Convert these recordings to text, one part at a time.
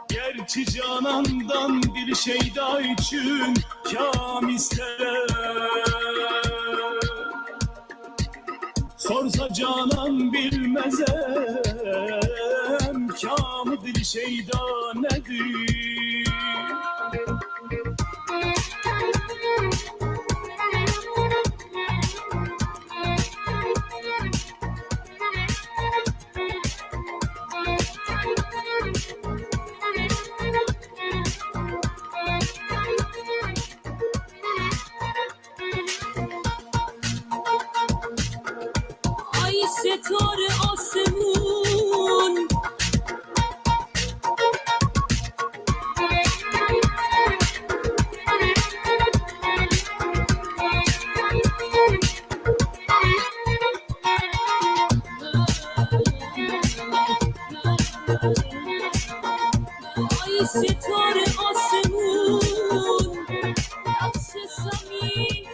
Gerçi canandan bir şey daha için kam isterim. Sorsa canan bilmezem, kamı bir şey daha nedir? ستاره آسمون آی ستاره آسمون نقش زمین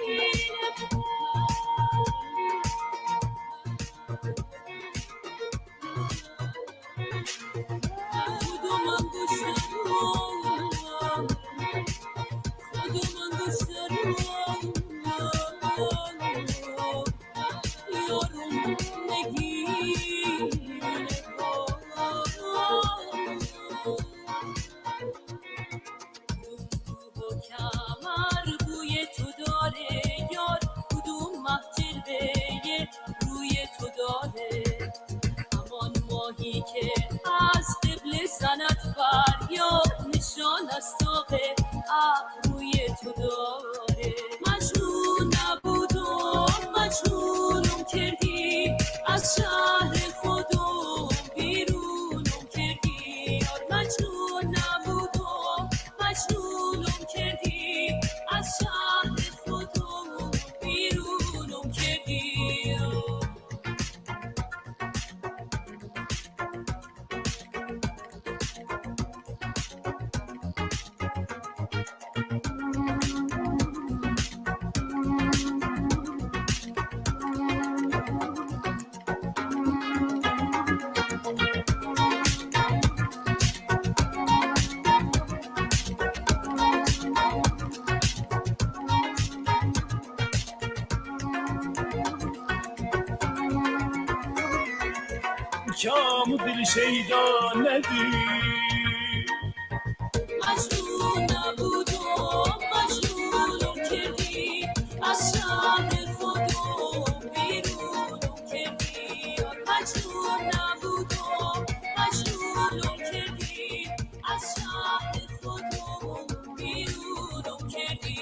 روی تو داره مجنون نبودم مجنونم کردی از شهر خودم بیرونم کردی یار مجنون نبودم مجنونم کردی از شهر خودم بیرونم کردی Kamı bir şey daha nedir? مجنون نبودم مجنونم کردی از شهر خودم بیرونم کردی مجنون نبودم مجنونم کردی از شهر خودم بیرونم کردی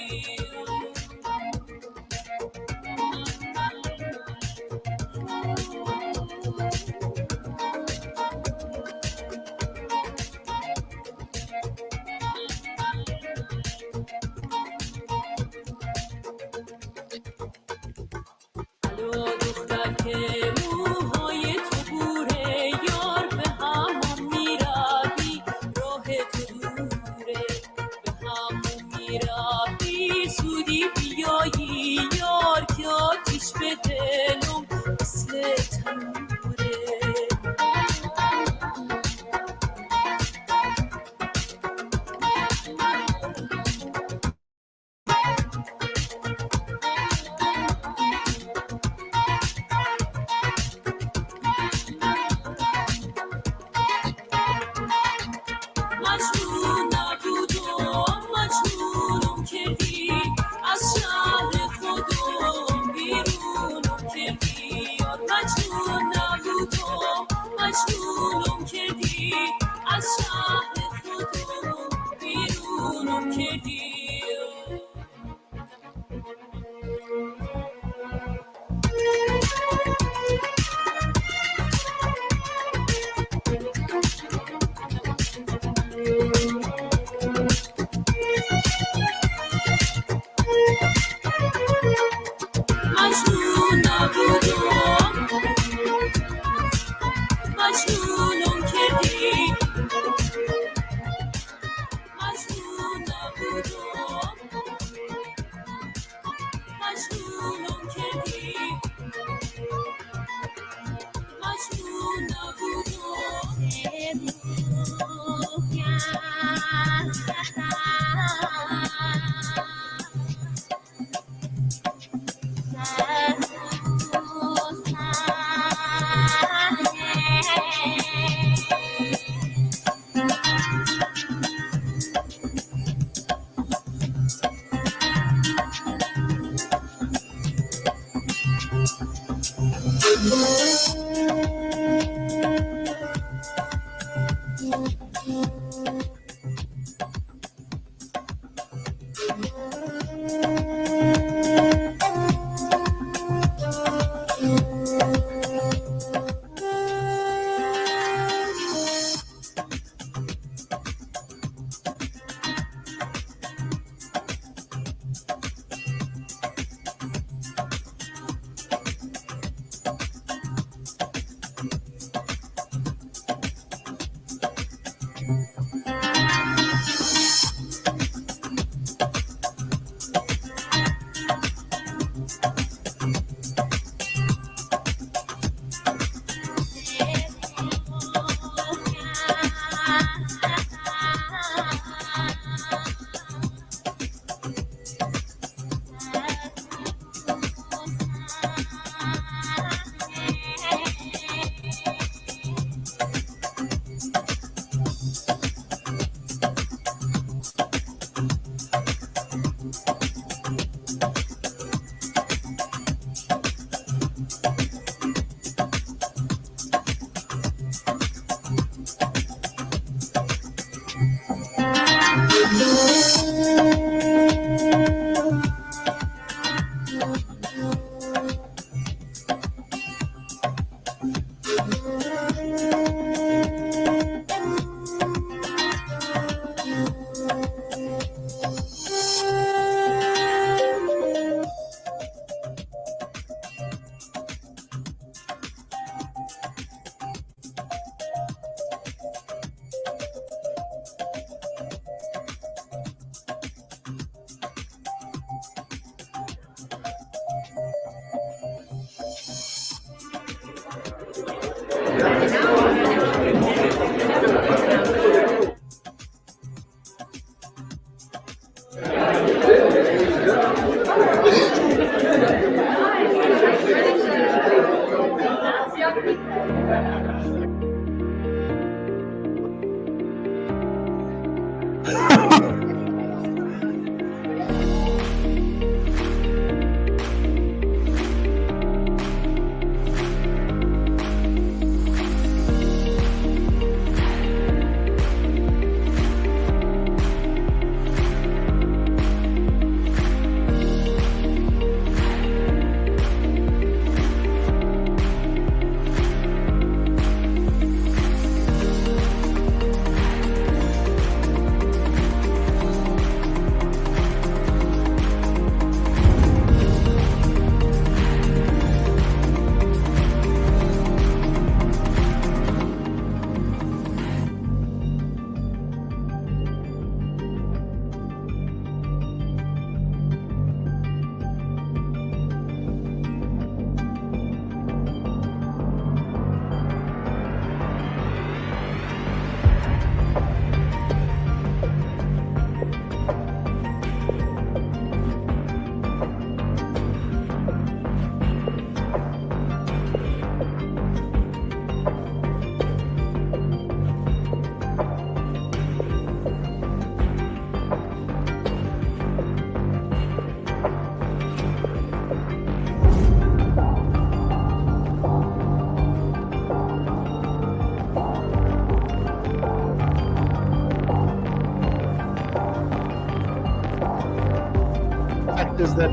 factors that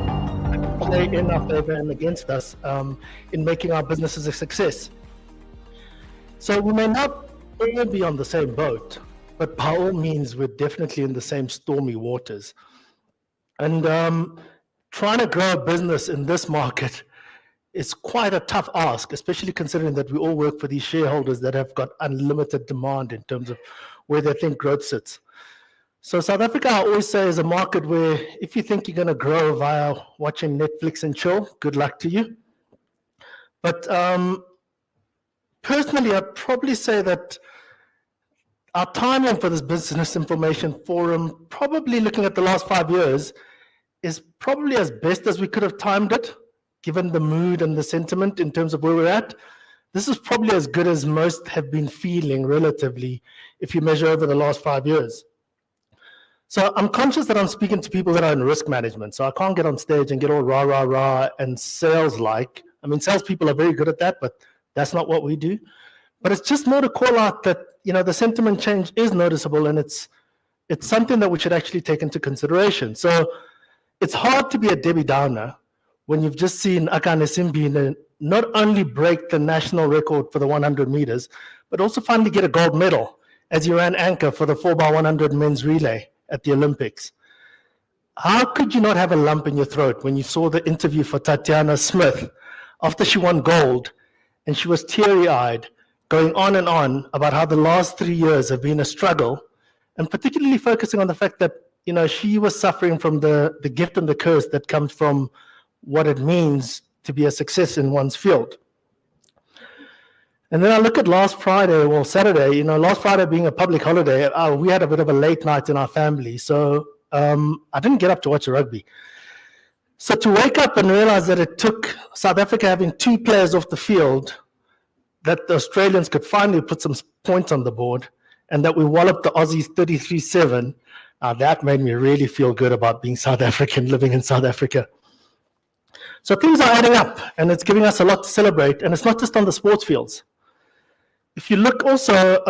play in our favor and against us in making our businesses a success. So we may not all be on the same boat, but by all means, we're definitely in the same stormy waters. And trying to grow a business in this market is quite a tough ask, especially considering that we all work for these shareholders that have got unlimited demand in terms of where they think growth sits. So South Africa, I always say, is a market where if you think you're going to grow via watching Netflix and chill, good luck to you. But personally, I'd probably say that Our timing for this Business Information Forum, probably looking at the last 5 years, is probably as best as we could have timed it, given the mood and the sentiment in terms of where we're at. This is probably as good as most have been feeling relatively if you measure over the last 5 years. So I'm conscious that I'm speaking to people that are in risk management. So I can't get on stage and get all rah, rah, rah and sales-like. I mean, salespeople are very good at that, but that's not what we do. But it's just more to call out that, the sentiment change is noticeable, and it's something that we should actually take into consideration. So it's hard to be a Debbie Downer when you've just seen Akane Simbi not only break the national record for the 100 meters, but also finally get a gold medal as he ran anchor for the 4x100 men's relay at the Olympics. How could you not have a lump in your throat when you saw the interview for Tatiana Smith after she won gold, and she was teary-eyed, going on and on about how the last 3 years have been a struggle, and particularly focusing on the fact that she was suffering from the gift and the curse that comes from what it means to be a success in one's field. And then I look at last Friday, well, Saturday, last Friday being a public holiday, we had a bit of a late night in our family. So I didn't get up to watch the rugby. So to wake up and realize that it took South Africa having 2 players off the field, that the Australians could finally put some points on the board, and that we walloped the Aussies 33-7, that made me really feel good about being South African, living in South Africa. So things are adding up, and it's giving us a lot to celebrate, and it's not just on the sports fields. If you look also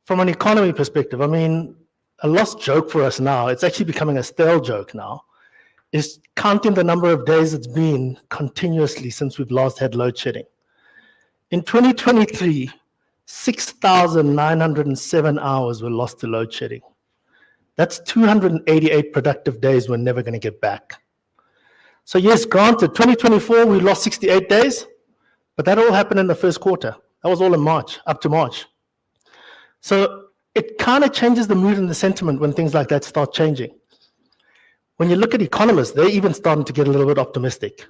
from an economy perspective, I mean, a lost joke for us now, it's actually becoming a stale joke now, is counting the number of days it's been continuously since we've last had load shedding. In 2023, 6,907 hours were lost to load shedding. That's 288 productive days we're never going to get back. So yes, granted, 2024, we lost 68 days, but that all happened in the first quarter. That was all in March, up to March. So it kind of changes the mood and the sentiment when things like that start changing. When you look at economists, they're even starting to get a little bit optimistic.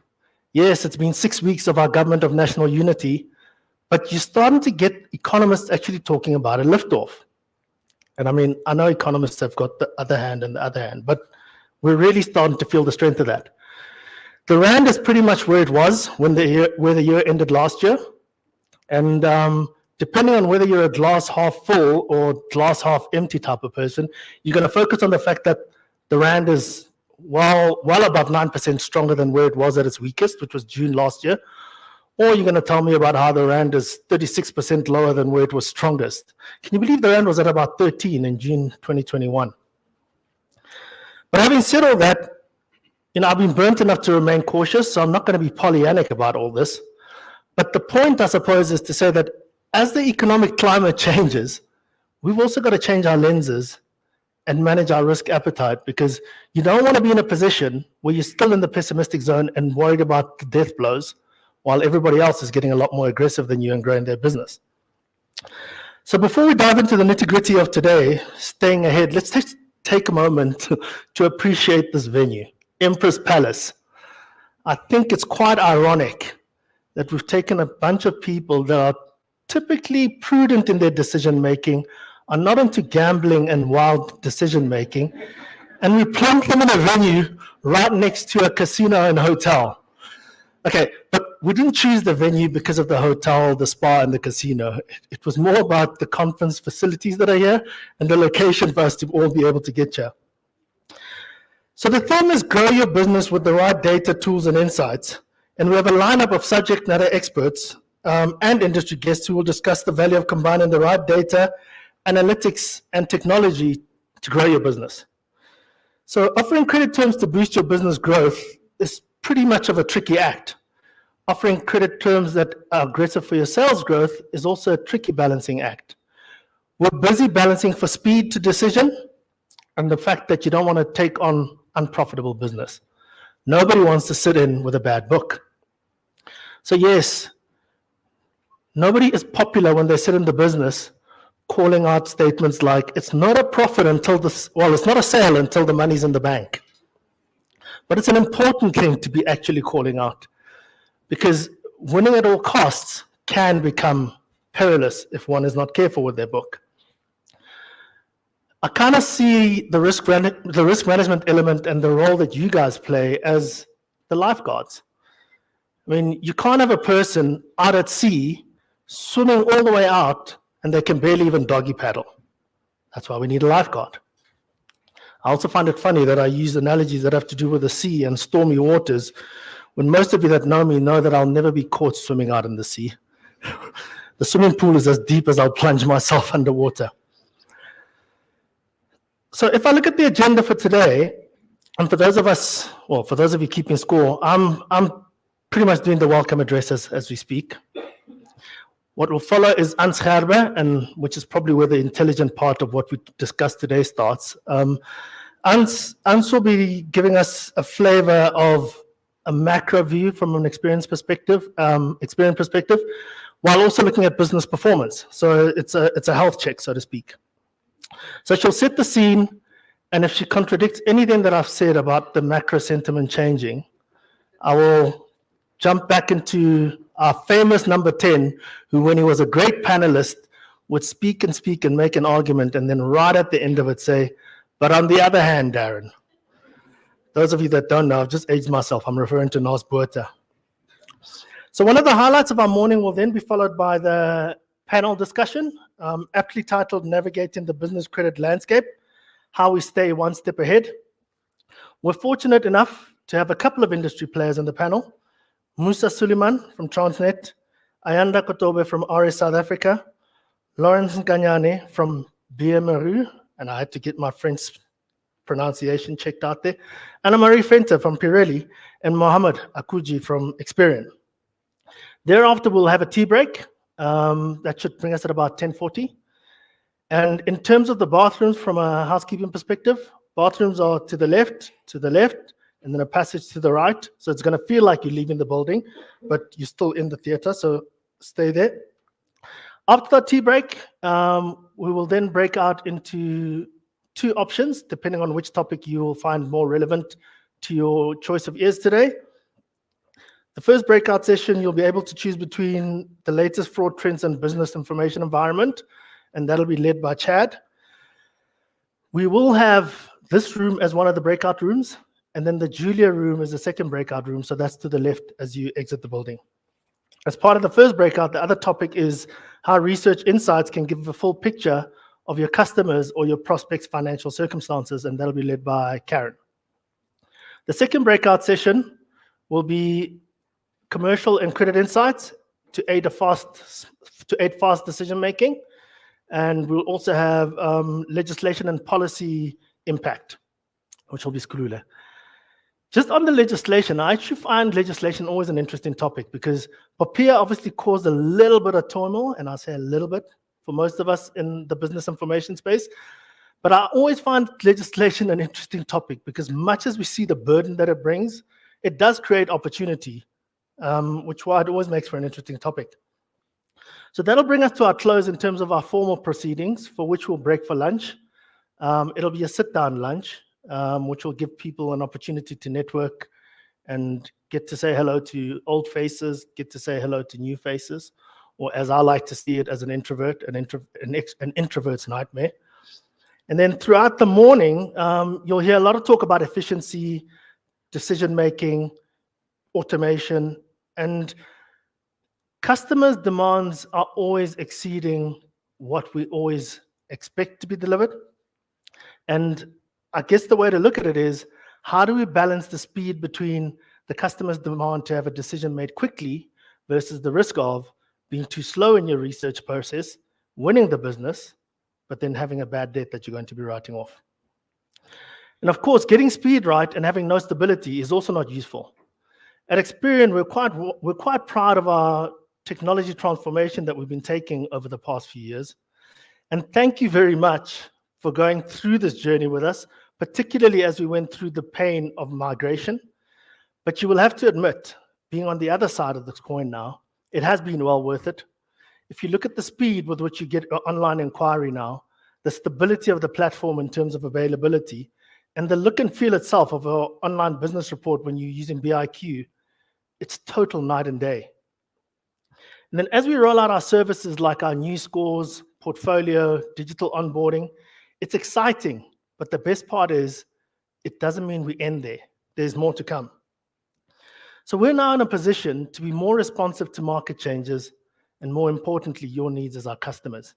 Yes, it's been 6 weeks of our government of national unity, but you're starting to get economists actually talking about a liftoff. And I mean, I know economists have got the other hand and the other hand, but we're really starting to feel the strength of that. The rand is pretty much where it was where the year ended last year. And depending on whether you're a glass half full or glass half empty type of person, you're going to focus on the fact that the rand is well above 9% stronger than where it was at its weakest, which was June last year. Or you're going to tell me about how the rand is 36% lower than where it was strongest. Can you believe the rand was at about 13 in June 2021? But having said all that, I've been burnt enough to remain cautious, so I'm not going to be Pollyannic about all this. But the point, I suppose, is to say that as the economic climate changes, we've also got to change our lenses and manage our risk appetite, because you don't want to be in a position where you're still in the pessimistic zone and worried about the death blows, while everybody else is getting a lot more aggressive than you and growing their business. So before we dive into the nitty-gritty of today, staying ahead, let's take a moment to appreciate this venue, Empress Palace. I think it's quite ironic that we've taken a bunch of people that are typically prudent in their decision-making, are not into gambling and wild decision-making, and we plunk them in a venue right next to a casino and hotel. Okay, but we didn't choose the venue because of the hotel, the spa, and the casino. It was more about the conference facilities that are here and the location for us to all be able to get here. So the theme is grow your business with the right data, tools, and insights. And we have a lineup of subject matter experts and industry guests who will discuss the value of combining the right data, analytics, and technology to grow your business. So offering credit terms to boost your business growth is pretty much of a tricky act. Offering credit terms that are aggressive for your sales growth is also a tricky balancing act. We're busy balancing for speed to decision and the fact that you don't want to take on unprofitable business. Nobody wants to sit in with a bad book. So yes, nobody is popular when they sit in the business calling out statements like, it's not a profit until it's not a sale until the money's in the bank. But it's an important thing to be actually calling out, because winning at all costs can become perilous if one is not careful with their book. I kind of see the risk management element and the role that you guys play as the lifeguards. I mean, you can't have a person out at sea swimming all the way out and they can barely even doggy paddle. That's why we need a lifeguard. I also find it funny that I use analogies that have to do with the sea and stormy waters, when most of you that know me know that I'll never be caught swimming out in the sea. The swimming pool is as deep as I'll plunge myself underwater. So if I look at the agenda for today, and for those of you keeping score, I'm pretty much doing the welcome addresses as we speak. What will follow is Ans Gerbe, and which is probably where the intelligent part of what we discussed today starts. Ans will be giving us a flavor of a macro view from an experience perspective, while also looking at business performance. So it's a health check, so to speak. So she'll set the scene, and if she contradicts anything that I've said about the macro sentiment changing, I will jump back into our famous number 10, who, when he was a great panelist, would speak and make an argument, and then right at the end of it say, but on the other hand, Darren. Those of you that don't know, I've just aged myself. I'm referring to Nas Buerta. So one of the highlights of our morning will then be followed by the panel discussion, aptly titled Navigating the Business Credit Landscape, How We Stay One Step Ahead. We're fortunate enough to have a couple of industry players in the panel. Musa Suleiman from Transnet, Ayanda Kotobe from RS South Africa, Lawrence Nkanyane from BMRU, and I had to get my French pronunciation checked out there, Anna-Marie Fenter from Pirelli, and Mohammed Akuji from Experian. Thereafter, we'll have a tea break. That should bring us at about 10:40. And in terms of the bathrooms, from a housekeeping perspective, bathrooms are to the left, and then a passage to the right. So it's going to feel like you're leaving the building, but you're still in the theater, so stay there. After the tea break, we will then break out into two options, depending on which topic you will find more relevant to your choice of ears today. The first breakout session, you'll be able to choose between the latest fraud trends and business information environment, and that'll be led by Chad. We will have this room as one of the breakout rooms, and then the Julia room is the second breakout room, so that's to the left as you exit the building. As part of the first breakout, the other topic is how research insights can give a full picture of your customers or your prospects' financial circumstances, and that'll be led by Karen. The second breakout session will be commercial and credit insights to aid fast decision making, and we'll also have legislation and policy impact, which will be Skulule. Just on the legislation, I actually find legislation always an interesting topic because Papia obviously caused a little bit of turmoil, and I say a little bit, for most of us in the business information space. But I always find legislation an interesting topic because much as we see the burden that it brings, it does create opportunity, which why it always makes for an interesting topic. So that'll bring us to our close in terms of our formal proceedings, for which we'll break for lunch. It'll be a sit-down lunch, which will give people an opportunity to network and get to say hello to old faces, get to say hello to new faces, or as I like to see it, as an introvert, an introvert's nightmare. And then throughout the morning, you'll hear a lot of talk about efficiency, decision-making, automation, and customers' demands are always exceeding what we always expect to be delivered. And I guess the way to look at it is, how do we balance the speed between the customer's demand to have a decision made quickly versus the risk of being too slow in your research process, winning the business, but then having a bad debt that you're going to be writing off. And of course, getting speed right and having no stability is also not useful. At Experian, we're quite proud of our technology transformation that we've been taking over the past few years. And thank you very much for going through this journey with us, particularly as we went through the pain of migration. But you will have to admit, being on the other side of this coin now, it has been well worth it. If you look at the speed with which you get online inquiry now, the stability of the platform in terms of availability, and the look and feel itself of our online business report when you're using BIQ, it's total night and day. And then as we roll out our services like our new scores, portfolio, digital onboarding, it's exciting. But the best part is it doesn't mean we end there. There's more to come. So we're now in a position to be more responsive to market changes and, more importantly, your needs as our customers.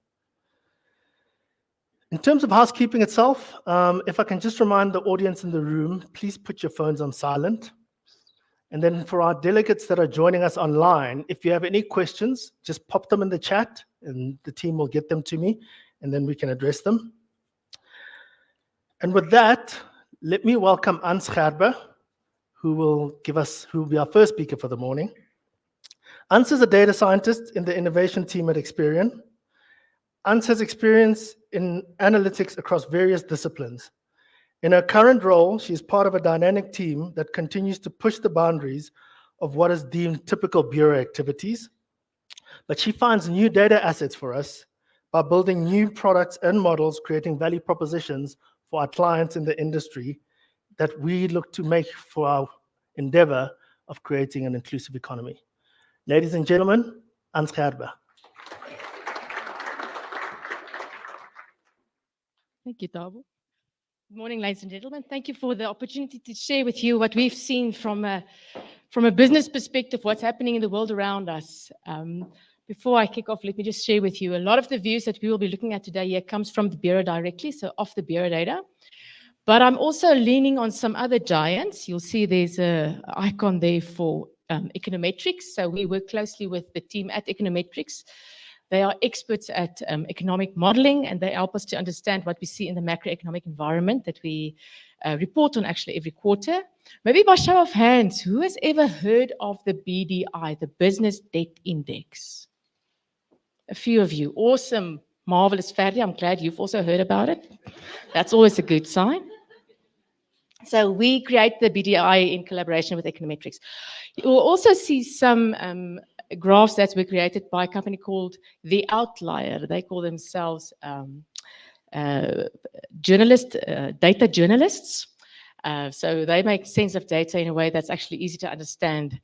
In terms of housekeeping itself, if I can just remind the audience in the room, please put your phones on silent. And then for our delegates that are joining us online, if you have any questions, just pop them in the chat and the team will get them to me and then we can address them. And with that, let me welcome Ans Gerber, who will be our first speaker for the morning. Ans is a data scientist in the innovation team at Experian. Ans has experience in analytics across various disciplines. In her current role, she is part of a dynamic team that continues to push the boundaries of what is deemed typical bureau activities. But she finds new data assets for us by building new products and models, creating value propositions for our clients in the industry that we look to make for our endeavor of creating an inclusive economy. Ladies and gentlemen, Ans Gerber. Thank you, Tabo. Good morning, ladies and gentlemen. Thank you for the opportunity to share with you what we've seen from a business perspective, what's happening in the world around us. Before I kick off, let me just share with you a lot of the views that we will be looking at today here comes from the Bureau directly, so off the Bureau data. But I'm also leaning on some other giants. You'll see there's an icon there for econometrics. So we work closely with the team at econometrics. They are experts at economic modeling, and they help us to understand what we see in the macroeconomic environment that we report on actually every quarter. Maybe by show of hands, who has ever heard of the BDI, the Business Debt Index? A few of you. Awesome. Marvelous, Ferdi. I'm glad you've also heard about it. That's always a good sign. So we create the BDI in collaboration with econometrics. You will also see some graphs that were created by a company called The Outlier. They call themselves data journalists. So they make sense of data in a way that's actually easy to understand,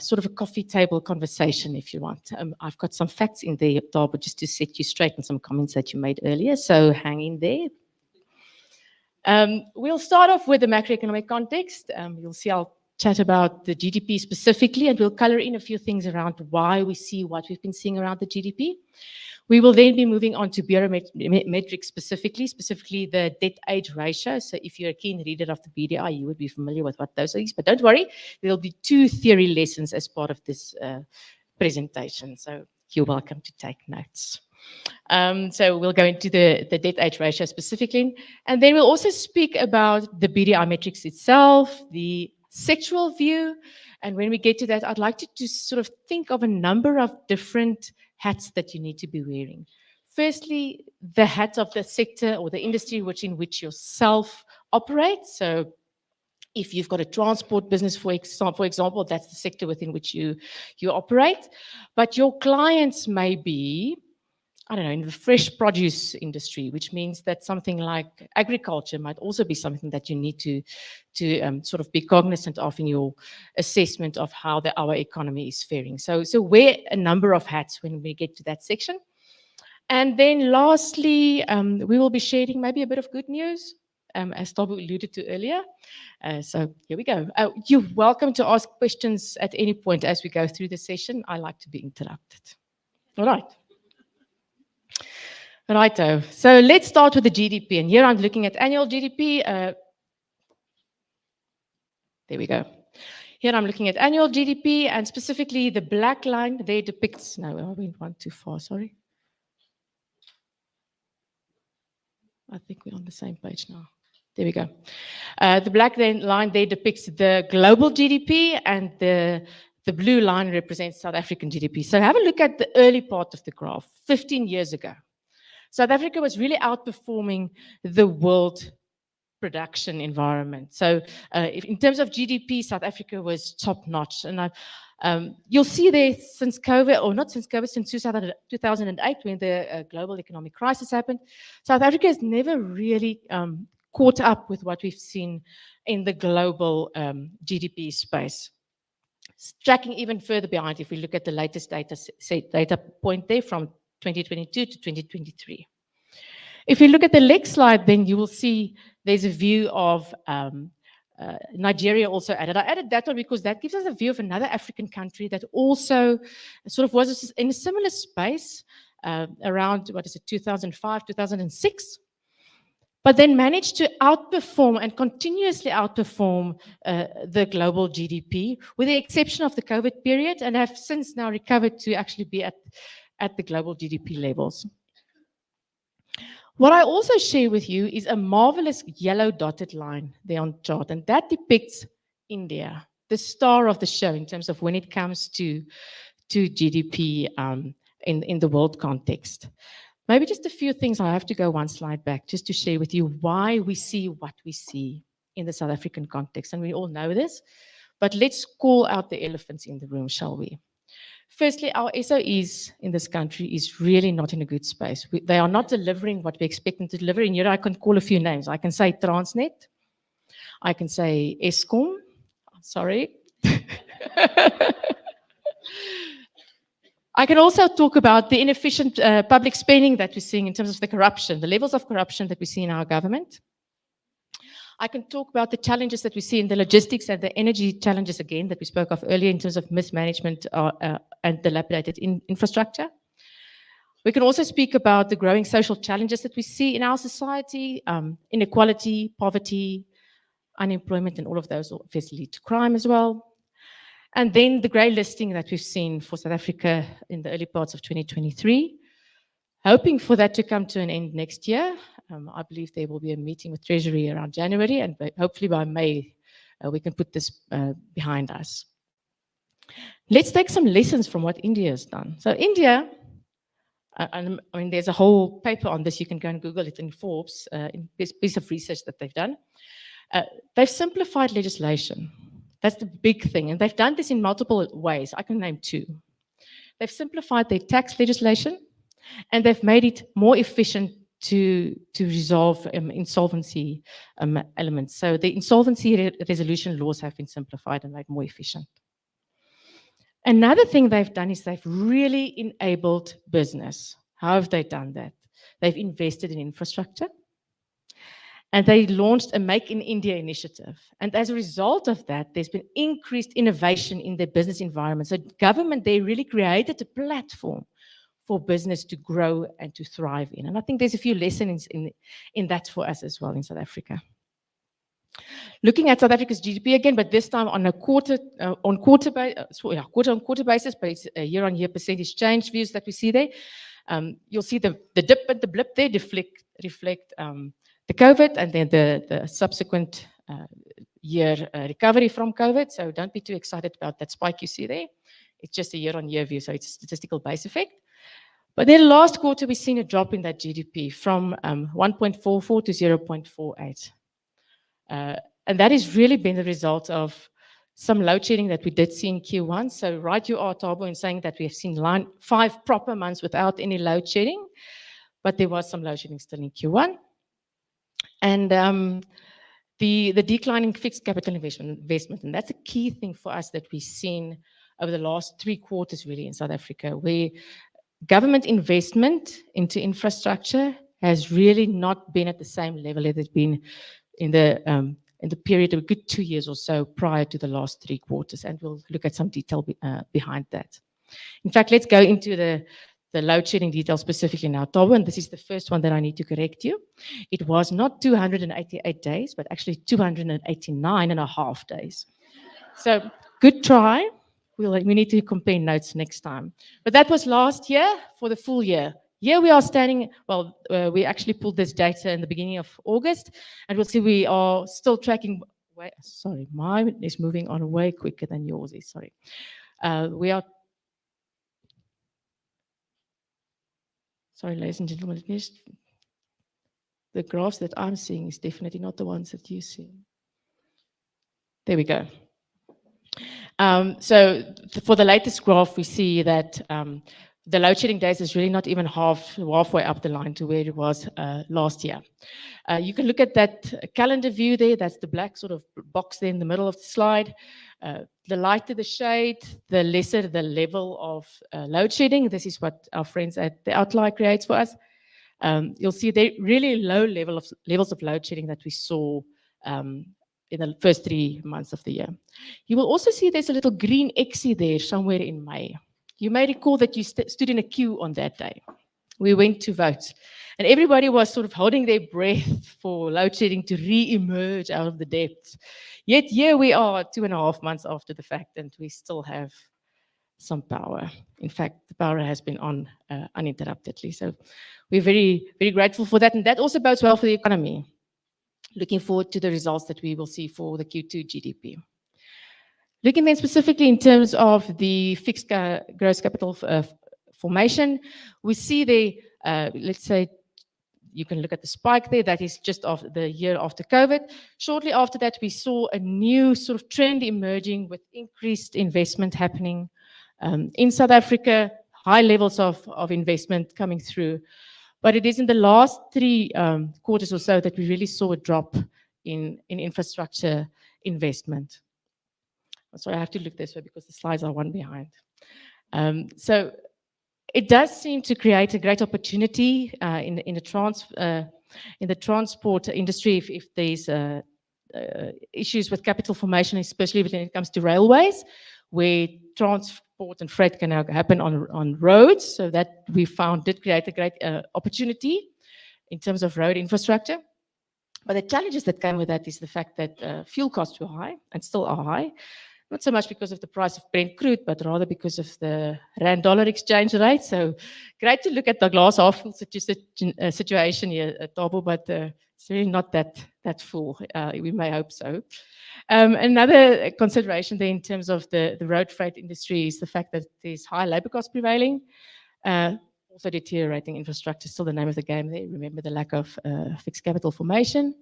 sort of a coffee table conversation if you want. I've got some facts in there, but just to set you straight on some comments that you made earlier, so hang in there. We'll start off with the macroeconomic context. You'll see I'll chat about the GDP specifically, and we'll color in a few things around why we see what we've been seeing around the GDP. We will then be moving on to bureau metrics specifically the debt-age ratio. So if you're a keen reader of the BDI, you would be familiar with what those are. But don't worry, there'll be 2 theory lessons as part of this presentation. So you're welcome to take notes. So we'll go into the debt-age ratio specifically. And then we'll also speak about the BDI metrics itself, the sectoral view. And when we get to that, I'd like to just sort of think of a number of different hats that you need to be wearing. Firstly, the hat of the sector or the industry in which yourself operates. So if you've got a transport business, for example, that's the sector within which you operate. But your clients may be, I don't know, in the fresh produce industry, which means that something like agriculture might also be something that you need to sort of be cognizant of in your assessment of how our economy is faring. So wear a number of hats when we get to that section. And then lastly, we will be sharing maybe a bit of good news, as Tabo alluded to earlier. So here we go. You're welcome to ask questions at any point as we go through the session. I like to be interrupted. All right. Righto. So let's start with the GDP. And here I'm looking at annual GDP. There we go. Here I'm looking at annual GDP, and specifically the black line there depicts, no, I went one too far, sorry. I think we're on the same page now. There we go. The black line there depicts the global GDP, and the blue line represents South African GDP. So have a look at the early part of the graph, 15 years ago. South Africa was really outperforming the world production environment. So in terms of GDP, South Africa was top notch. And you'll see there since COVID, or not since COVID, since 2008, when the global economic crisis happened, South Africa has never really caught up with what we've seen in the global GDP space. tracking even further behind if we look at the latest data point there from 2022 to 2023. If you look at the next slide, then you will see there's a view of Nigeria also added. I added that one because that gives us a view of another African country that also sort of was in a similar space around, 2005, 2006, but then managed to outperform and continuously outperform the global GDP, with the exception of the COVID period, and have since now recovered to actually be at the global GDP levels. What I also share with you is a marvelous yellow dotted line there on the chart, and that depicts India, the star of the show in terms of when it comes to GDP in the world context. Maybe just a few things. I have to go one slide back just to share with you why we see what we see in the South African context, and we all know this, but let's call out the elephants in the room, shall we? Firstly, our SOEs in this country is really not in a good space. They are not delivering what we expect them to deliver. And here I can call a few names. I can say Transnet. I can say Eskom. Sorry. I can also talk about the inefficient public spending that we're seeing in terms of the corruption, the levels of corruption that we see in our government. I can talk about the challenges that we see in the logistics and the energy challenges, again, that we spoke of earlier in terms of mismanagement and dilapidated infrastructure. We can also speak about the growing social challenges that we see in our society, inequality, poverty, unemployment, and all of those obviously lead to crime as well. And then the grey listing that we've seen for South Africa in the early parts of 2023, hoping for that to come to an end next year. I believe there will be a meeting with Treasury around January, and hopefully by May, we can put this behind us. Let's take some lessons from what India has done. So India, I mean, there's a whole paper on this. You can go and Google it in Forbes, in this piece of research that they've done. They've simplified legislation. That's the big thing. And they've done this in multiple ways. I can name two. They've simplified their tax legislation, and they've made it more efficient to resolve insolvency elements. So the insolvency resolution laws have been simplified and made more efficient. Another thing they've done is they've really enabled business. How have they done that? They've invested in infrastructure, and they launched a Make in India initiative. And as a result of that, there's been increased innovation in their business environment. So government, they really created a platform for business to grow and to thrive in. And I think there's a few lessons in that for us as well in South Africa. Looking at South Africa's GDP again, but this time on a quarter-on-quarter basis, but it's a year-on-year percentage change views that we see there. You'll see the dip and the blip there reflect the COVID and then the subsequent year recovery from COVID. So don't be too excited about that spike you see there. It's just a year-on-year view, so it's a statistical base effect. But then last quarter, we've seen a drop in that GDP from 1.44 to 0.48. And that has really been the result of some load shedding that we did see in Q1. So right you are, Thabo, in saying that we have seen 5 proper months without any load shedding, but there was some load shedding still in Q1. And the declining fixed capital investment, and that's a key thing for us that we've seen over the last 3 quarters really in South Africa, where government investment into infrastructure has really not been at the same level it has been in the period of a good 2 years or so prior to the last 3 quarters. And we'll look at some detail behind that. In fact, let's go into the load shedding detail specifically now, Thabo, and this is the first one that I need to correct you. It was not 288 days, but actually 289.5 days. So good try. We need to compare notes next time. But that was last year for the full year. Here we are standing, well, we actually pulled this data in the beginning of August, and we'll see we are still tracking, sorry, mine is moving on way quicker than yours is, sorry. Sorry, ladies and gentlemen, the graphs that I'm seeing is definitely not the ones that you see. There we go. So for the latest graph, we see that the load shedding days is really not even halfway up the line to where it was last year. You can look at that calendar view there. That's the black sort of box there in the middle of the slide. The lighter the shade, the lesser the level of load shedding. This is what our friends at the Outlier creates for us. You'll see the really low levels of load shedding that we saw in the first 3 months of the year. You will also see there's a little green Xie there somewhere in May. You may recall that you stood in a queue on that day. We went to vote, and everybody was sort of holding their breath for load shedding to re-emerge out of the depths. Yet here we are 2.5 months after the fact, and we still have some power. In fact, the power has been on uninterruptedly. So we're very, very grateful for that, and that also bodes well for the economy. Looking forward to the results that we will see for the Q2 GDP. Looking then specifically in terms of the fixed gross capital formation, we see let's say, you can look at the spike there, that is just after the year after COVID. Shortly after that, we saw a new sort of trend emerging with increased investment happening in South Africa, high levels of investment coming through. But it is in the last 3 quarters or so that we really saw a drop in infrastructure investment. Sorry, I have to look this way because the slides are one behind. So it does seem to create a great opportunity in the transport industry if there's issues with capital formation, especially when it comes to railways, where transport and freight can now happen on roads. So that we found did create a great opportunity in terms of road infrastructure. But the challenges that came with that is the fact that fuel costs were high and still are high. Not so much because of the price of Brent crude, but rather because of the rand-dollar exchange rate. So great to look at the glass half full situation here, Tabo, but it's really not that full. We may hope so. Another consideration there in terms of the road freight industry is the fact that there's high labor costs prevailing. Also deteriorating infrastructure, still the name of the game there. Remember the lack of fixed capital formation.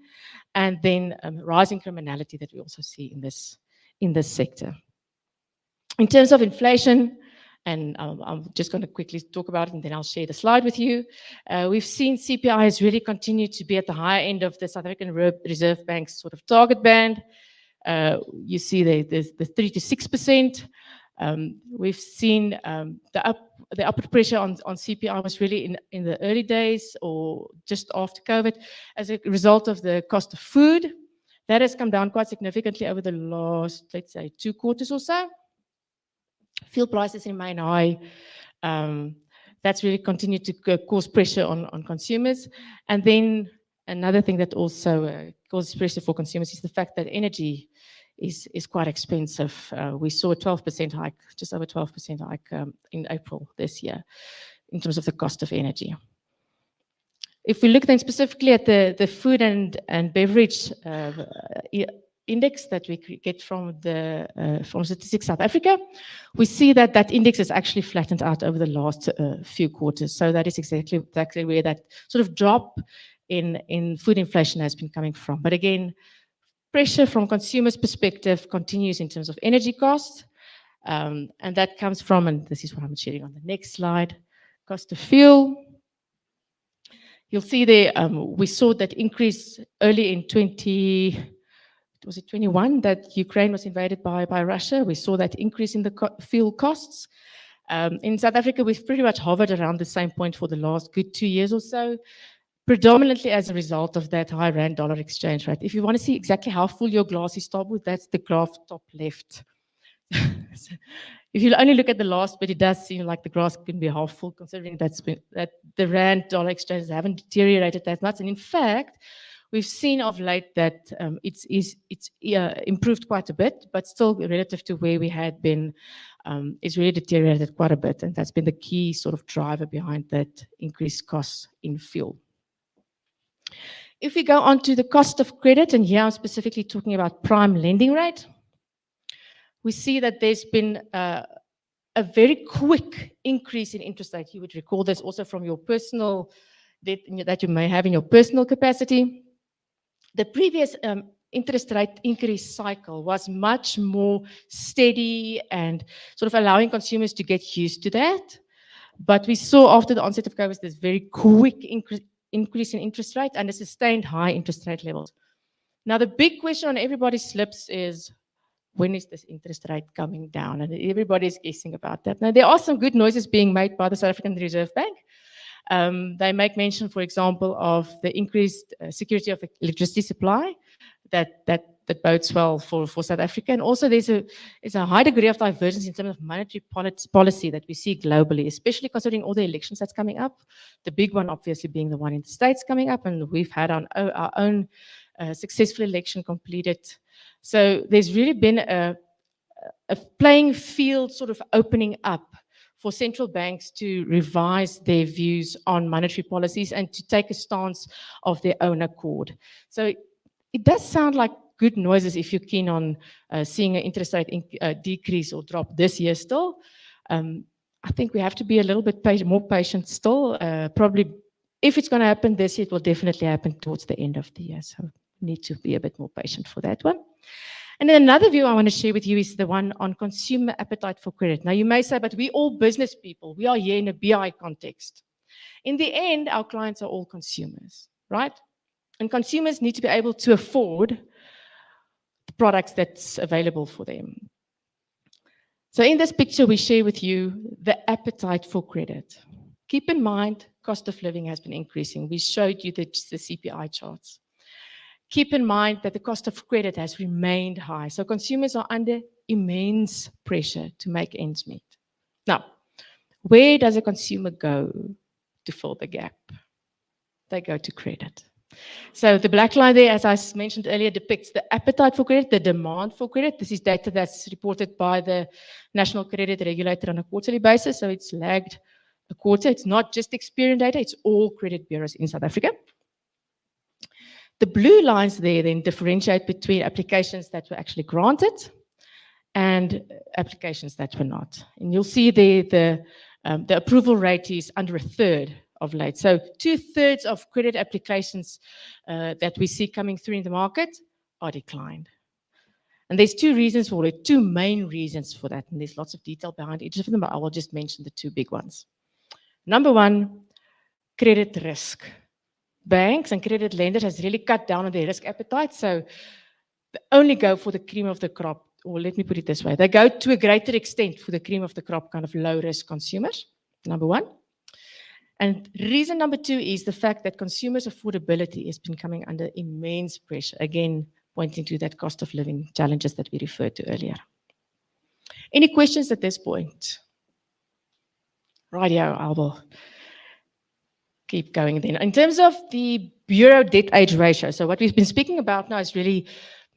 And then rising criminality that we also see in this sector. In terms of inflation, and I'm just going to quickly talk about it and then I'll share the slide with you. We've seen CPI has really continued to be at the higher end of the South African Reserve Bank's sort of target band. You see the 3 to 6%. We've seen the upward pressure on CPI was really in the early days or just after COVID as a result of the cost of food. That has come down quite significantly over the last, let's say, 2 quarters or so. Fuel prices remain high. That's really continued to cause pressure on consumers. And then another thing that also causes pressure for consumers is the fact that energy is quite expensive. We saw a 12% hike, just over 12% hike in April this year in terms of the cost of energy. If we look then specifically at the food and beverage index that we get from Statistics South Africa, we see that index has actually flattened out over the last few quarters. So that is exactly where that sort of drop in food inflation has been coming from. But again, pressure from consumers' perspective continues in terms of energy costs. And that comes from, and this is what I'm sharing on the next slide, cost of fuel. You'll see there, we saw that increase early in 2021 that Ukraine was invaded by Russia. We saw that increase in the fuel costs. In South Africa, we've pretty much hovered around the same point for the last good 2 years or so, predominantly as a result of that high rand-dollar exchange rate. If you want to see exactly how full your glass is, that's the graph top left. So if you only look at the last bit, it does seem like the glass can be half full, considering that the rand-dollar exchanges haven't deteriorated that much. And in fact, we've seen of late that it's improved quite a bit, but still relative to where we had been, it's really deteriorated quite a bit. And that's been the key sort of driver behind that increased costs in fuel. If we go on to the cost of credit, and here I'm specifically talking about prime lending rate, we see that there's been a very quick increase in interest rate. You would recall this also from your personal debt that you may have in your personal capacity. The previous interest rate increase cycle was much more steady and sort of allowing consumers to get used to that. But we saw after the onset of COVID this very quick increase in interest rate and a sustained high interest rate levels. Now, the big question on everybody's lips is, when is this interest rate coming down? And everybody's guessing about that. Now, there are some good noises being made by the South African Reserve Bank. They make mention, for example, of the increased security of electricity supply that bodes well for South Africa. And also there's a high degree of divergence in terms of monetary policy that we see globally, especially considering all the elections that's coming up. The big one obviously being the one in the States coming up, and we've had our own successful election completed. So there's really been a playing field sort of opening up for central banks to revise their views on monetary policies and to take a stance of their own accord. So it does sound like good noises if you're keen on seeing an interest rate decrease or drop this year still. I think we have to be a little bit more patient still. Probably if it's going to happen this year, it will definitely happen towards the end of the year. So we need to be a bit more patient for that one. And then another view I want to share with you is the one on consumer appetite for credit. Now, you may say, but we all business people. We are here in a BI context. In the end, our clients are all consumers, right? And consumers need to be able to afford the products that's available for them. So in this picture, we share with you the appetite for credit. Keep in mind, cost of living has been increasing. We showed you the CPI charts. Keep in mind that the cost of credit has remained high. So consumers are under immense pressure to make ends meet. Now, where does a consumer go to fill the gap? They go to credit. So the black line there, as I mentioned earlier, depicts the appetite for credit, the demand for credit. This is data that's reported by the National Credit Regulator on a quarterly basis. So it's lagged a quarter. It's not just Experian data, it's all credit bureaus in South Africa. The blue lines there then differentiate between applications that were actually granted and applications that were not. And you'll see there the approval rate is under a third of late. So 2/3 of credit applications that we see coming through in the market are declined. And there's two reasons for it, two main reasons for that. And there's lots of detail behind each of them, but I will just mention the two big ones. Number one, credit risk. Banks and credit lenders has really cut down on their risk appetite. So they only go for the cream of the crop, or let me put it this way. They go to a greater extent for the cream of the crop kind of low risk consumers, number one. And reason number two is the fact that consumers' affordability has been coming under immense pressure, again, pointing to that cost of living challenges that we referred to earlier. Any questions at this point? Rightio, I will keep going then. In terms of the Bureau debt age ratio, so what we've been speaking about now is really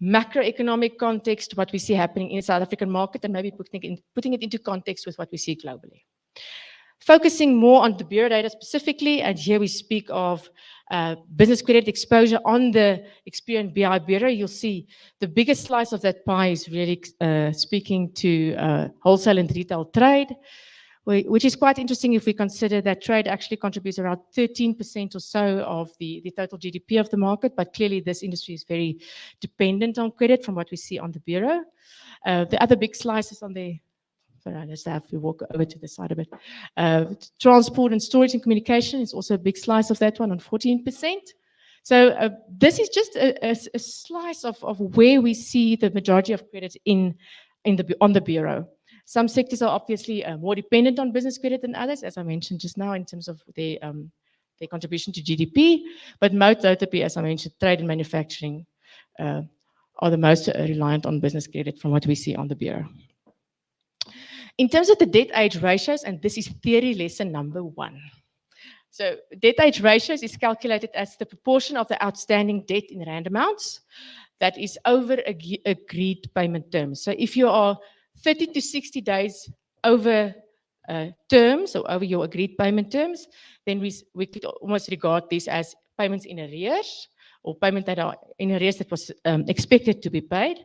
macroeconomic context, what we see happening in the South African market, and maybe putting it into context with what we see globally. Focusing more on the Bureau data specifically, and here we speak of business credit exposure on the Experian BI Bureau, you'll see the biggest slice of that pie is really speaking to wholesale and retail trade, which is quite interesting if we consider that trade actually contributes around 13% or so of the total GDP of the market, but clearly this industry is very dependent on credit from what we see on the Bureau. The other big slices on the sorry, I just have to walk over to the side a bit. Transport and storage and communication is also a big slice of that one on 14%. So this is just a slice of where we see the majority of credit on the Bureau. Some sectors are obviously more dependent on business credit than others, as I mentioned just now, in terms of their contribution to GDP. But most notably, as I mentioned, trade and manufacturing are the most reliant on business credit from what we see on the Bureau. In terms of the debt age ratios, and this is theory lesson number 1. So debt age ratios is calculated as the proportion of the outstanding debt in rand amounts that is over agreed payment terms. So if you are 30 to 60 days over terms or over your agreed payment terms, then we could almost regard this as payments in arrears or payment that are in arrears that was expected to be paid.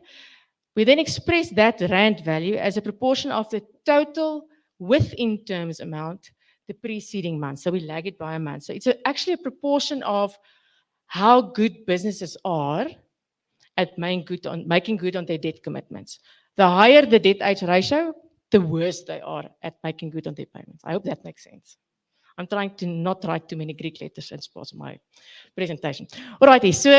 We then express that rand value as a proportion of the total within terms amount the preceding month. So we lag it by a month. So it's actually a proportion of how good businesses are at making good on their debt commitments. The higher the debt age ratio, the worse they are at making good on their payments. I hope that makes sense. I'm trying to not write too many Greek letters as part of my presentation. Alrighty, so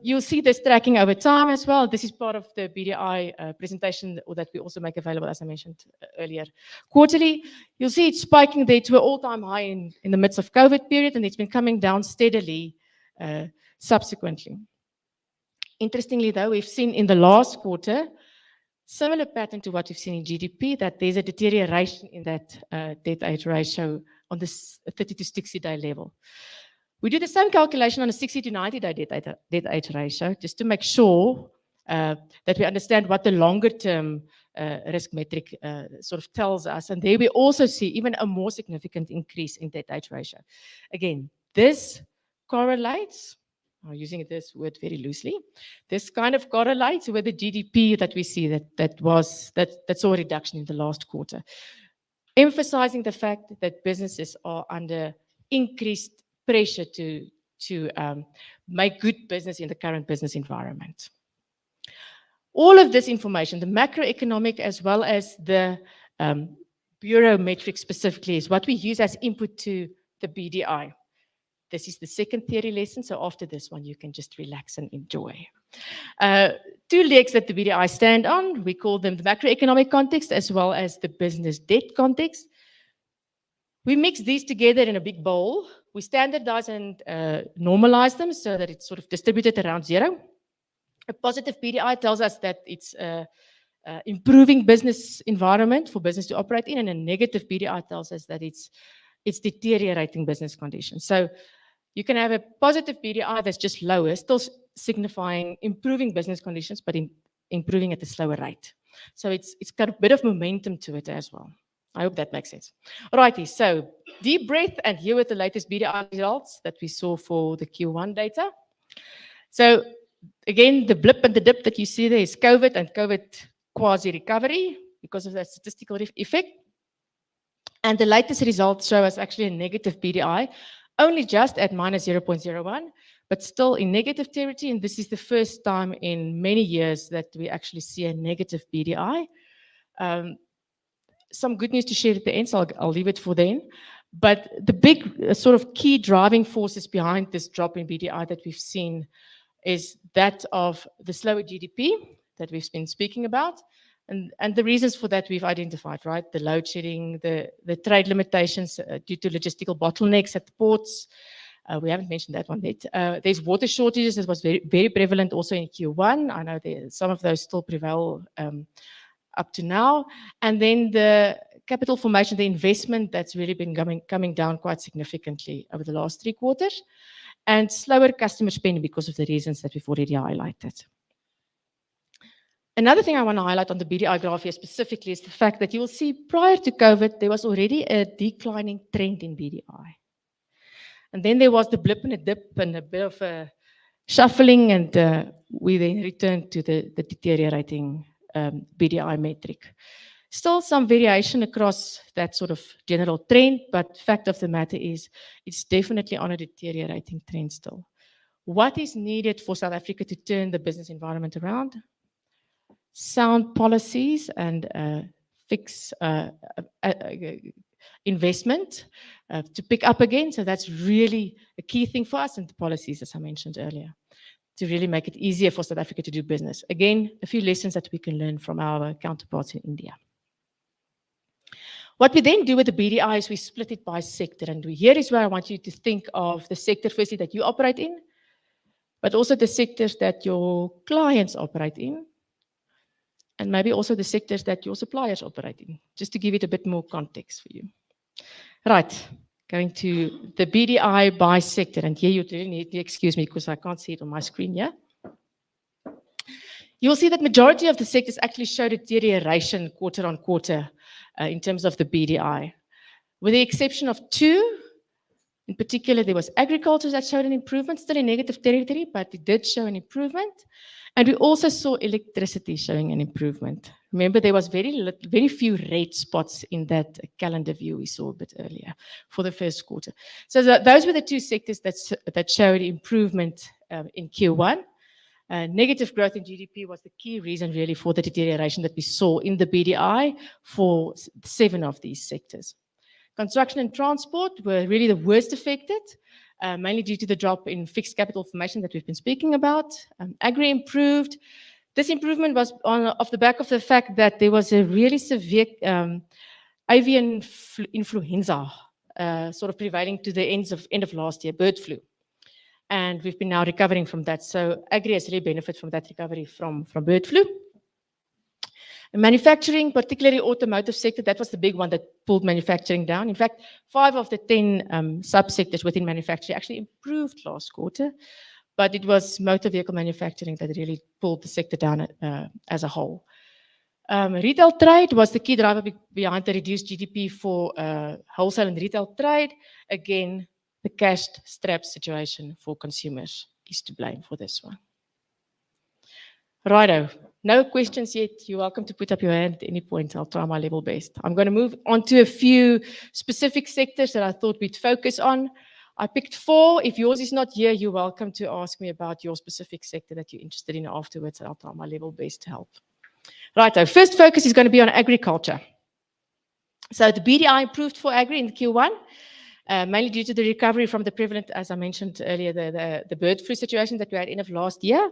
you'll see this tracking over time as well. This is part of the BDI presentation that we also make available, as I mentioned earlier. Quarterly, you'll see it spiking there to an all-time high in the midst of COVID period, and it's been coming down steadily subsequently. Interestingly, though, we've seen in the last quarter, similar pattern to what we've seen in GDP, that there's a deterioration in that debt-age ratio on the 30 to 60 day level. We do the same calculation on a 60 to 90 day debt-age ratio, just to make sure that we understand what the longer term risk metric sort of tells us. And there we also see even a more significant increase in debt-age ratio. Again, this correlates, I'm using this word very loosely, this kind of correlates with the GDP that we see that saw a reduction in the last quarter, emphasizing the fact that businesses are under increased pressure to make good business in the current business environment. All of this information, the macroeconomic as well as the bureau metrics specifically, is what we use as input to the BDI. This is the second theory lesson, so after this one, you can just relax and enjoy. Two legs that the BDI stand on, we call them the macroeconomic context as well as the business debt context. We mix these together in a big bowl. We standardize and normalize them so that it's sort of distributed around zero. A positive BDI tells us that it's improving business environment for business to operate in, and a negative BDI tells us that it's deteriorating business conditions. So you can have a positive BDI that's just lower, still signifying improving business conditions, but improving at a slower rate. So it's got a bit of momentum to it as well. I hope that makes sense. Alrighty, so deep breath, and here with the latest BDI results that we saw for the Q1 data. So again, the blip and the dip that you see there is COVID and COVID quasi-recovery because of that statistical effect. And the latest results show us actually a negative BDI, only just at minus 0.01, but still in negative territory. And this is the first time in many years that we actually see a negative BDI. Some good news to share at the end, so I'll leave it for then. But the big sort of key driving forces behind this drop in BDI that we've seen is that of the slower GDP that we've been speaking about. And the reasons for that we've identified, right? The load shedding, the trade limitations due to logistical bottlenecks at the ports. We haven't mentioned that one yet. There's water shortages that was very, very prevalent also in Q1. I know some of those still prevail up to now. And then the capital formation, the investment that's really been coming down quite significantly over the last 3 quarters. And slower customer spending because of the reasons that we've already highlighted. Another thing I want to highlight on the BDI graph here specifically is the fact that you will see prior to COVID, there was already a declining trend in BDI. And then there was the blip and a dip and a bit of a shuffling, and we then returned to the deteriorating BDI metric. Still some variation across that sort of general trend, but fact of the matter is it's definitely on a deteriorating trend still. What is needed for South Africa to turn the business environment around? Sound policies and fix investment to pick up again. So that's really a key thing for us, and the policies, as I mentioned earlier, to really make it easier for South Africa to do business. Again, a few lessons that we can learn from our counterparts in India. What we then do with the BDI is we split it by sector, and here is where I want you to think of the sector firstly that you operate in, but also the sectors that your clients operate in, and maybe also the sectors that your suppliers operate in, just to give it a bit more context for you. Right, going to the BDI by sector, and here you really need to excuse me because I can't see it on my screen here. You'll see that majority of the sectors actually showed a deterioration quarter on quarter in terms of the BDI, with the exception of 2. In particular, there was agriculture that showed an improvement, still in negative territory, but it did show an improvement. And we also saw electricity showing an improvement. Remember, there was very few red spots in that calendar view we saw a bit earlier for the first quarter. So those were the 2 sectors that showed improvement in Q1. Negative growth in GDP was the key reason really for the deterioration that we saw in the BDI for 7 of these sectors. Construction and transport were really the worst affected, mainly due to the drop in fixed capital formation that we've been speaking about. Agri improved. This improvement was off the back of the fact that there was a really severe avian influenza sort of prevailing to the end of last year, bird flu. And we've been now recovering from that. So agri has really benefited from that recovery from bird flu. And manufacturing, particularly automotive sector, that was the big one that pulled manufacturing down. In fact, 5 of the 10 subsectors within manufacturing actually improved last quarter, but it was motor vehicle manufacturing that really pulled the sector down as a whole. Retail trade was the key driver behind the reduced GDP for wholesale and retail trade. Again, the cash-strapped situation for consumers is to blame for this one. Righto, no questions yet. You're welcome to put up your hand at any point. I'll try my level best. I'm going to move on to a few specific sectors that I thought we'd focus on. I picked 4. If yours is not here, you're welcome to ask me about your specific sector that you're interested in afterwards, and I'll try my level best to help. Right, our first focus is going to be on agriculture. So the BDI improved for agri in Q1, mainly due to the recovery from the prevalent, as I mentioned earlier, the bird flu situation that we had end of last year.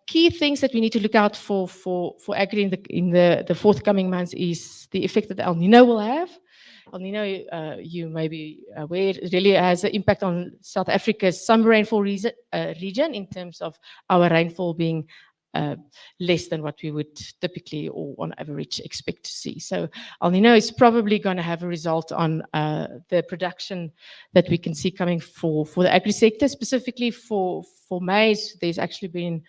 Key things that we need to look out for agri in the forthcoming months is the effect that El Nino will have. El Nino, you may be aware, really has an impact on South Africa's summer rainfall region in terms of our rainfall being less than what we would typically or on average expect to see. So El Nino is probably going to have a result on the production that we can see coming for the agri sector. Specifically for maize, there's actually been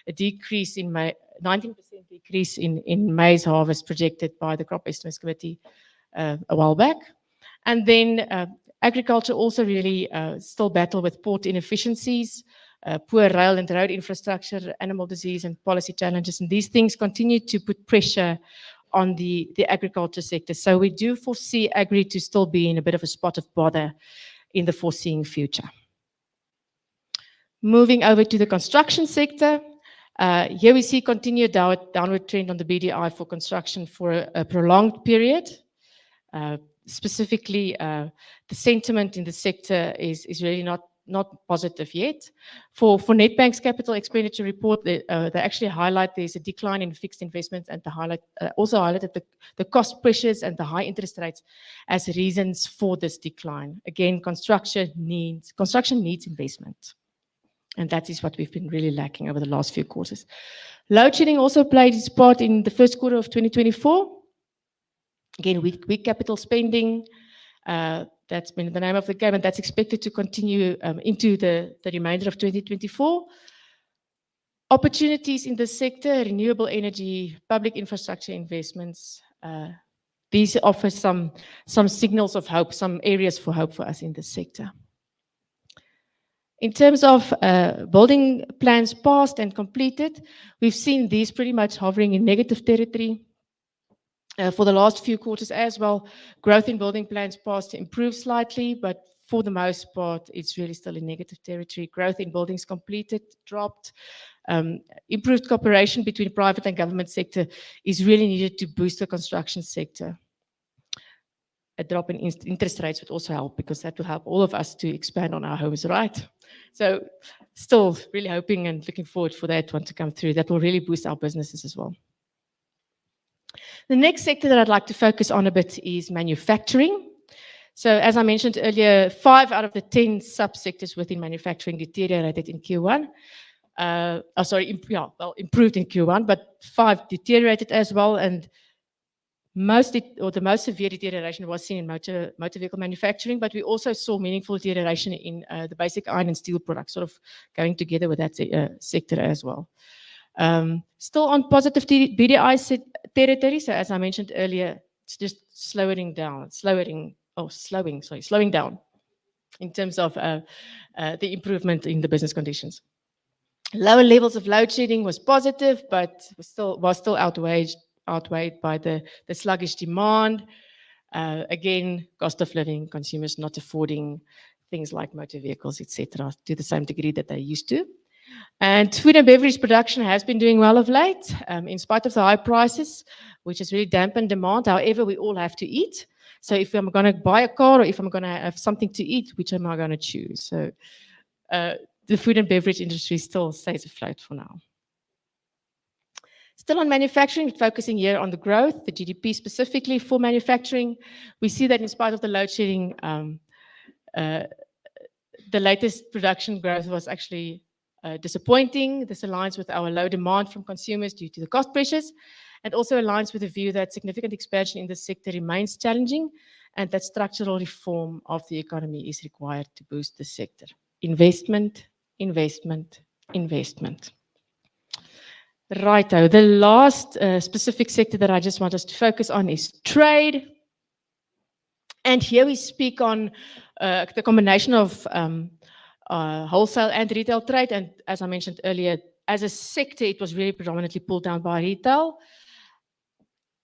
a decrease in 19% decrease in maize harvest projected by the Crop Estimates Committee a while back. And then agriculture also really still battle with port inefficiencies, poor rail and road infrastructure, animal disease and policy challenges. And these things continue to put pressure on the agriculture sector. So we do foresee agri to still be in a bit of a spot of bother in the foreseeing future. Moving over to the construction sector. Here we see continued downward trend on the BDI for construction for a prolonged period. Specifically, the sentiment in the sector is really not positive yet. For Nedbank's capital expenditure report, they actually highlight there's a decline in fixed investments and also highlighted the cost pressures and the high interest rates as reasons for this decline. Again, construction needs investment. And that is what we've been really lacking over the last few quarters. Load shedding also played its part in the first quarter of 2024. Again, weak capital spending. That's been the name of the game, and that's expected to continue into the remainder of 2024. Opportunities in the sector, renewable energy, public infrastructure investments. These offer some signals of hope, some areas for hope for us in this sector. In terms of building plans passed and completed, we've seen these pretty much hovering in negative territory for the last few quarters as well. Growth in building plans passed improved slightly, but for the most part, it's really still in negative territory. Growth in buildings completed dropped. Improved cooperation between private and government sector is really needed to boost the construction sector. A drop in interest rates would also help, because that will help all of us to expand on our homes, right? So still really hoping and looking forward for that one to come through. That will really boost our businesses as well. The next sector that I'd like to focus on a bit is manufacturing. So as I mentioned earlier, 5 out of the 10 subsectors within manufacturing deteriorated in Q1. Improved in Q1, but 5 deteriorated as well. And the most severe deterioration was seen in motor vehicle manufacturing, but we also saw meaningful deterioration in the basic iron and steel products, sort of going together with that sector as well. Still on positive BDI territory. So as I mentioned earlier, it's just slowing down in terms of the improvement in the business conditions. Lower levels of load shedding was positive, but was still outweighed by the sluggish demand. Again, cost of living, consumers not affording things like motor vehicles, etc., to the same degree that they used to. And food and beverage production has been doing well of late, in spite of the high prices, which has really dampened demand. However, we all have to eat. So if I'm going to buy a car or if I'm going to have something to eat, which am I going to choose? So the food and beverage industry still stays afloat for now. Still on manufacturing, focusing here on the growth, the GDP specifically for manufacturing. We see that in spite of the load shedding, the latest production growth was actually disappointing. This aligns with our low demand from consumers due to the cost pressures, and also aligns with the view that significant expansion in this sector remains challenging and that structural reform of the economy is required to boost the sector. Investment, investment, investment. Righto, the last specific sector that I just want us to focus on is trade. And here we speak on the combination of wholesale and retail trade. And as I mentioned earlier, as a sector, it was really predominantly pulled down by retail.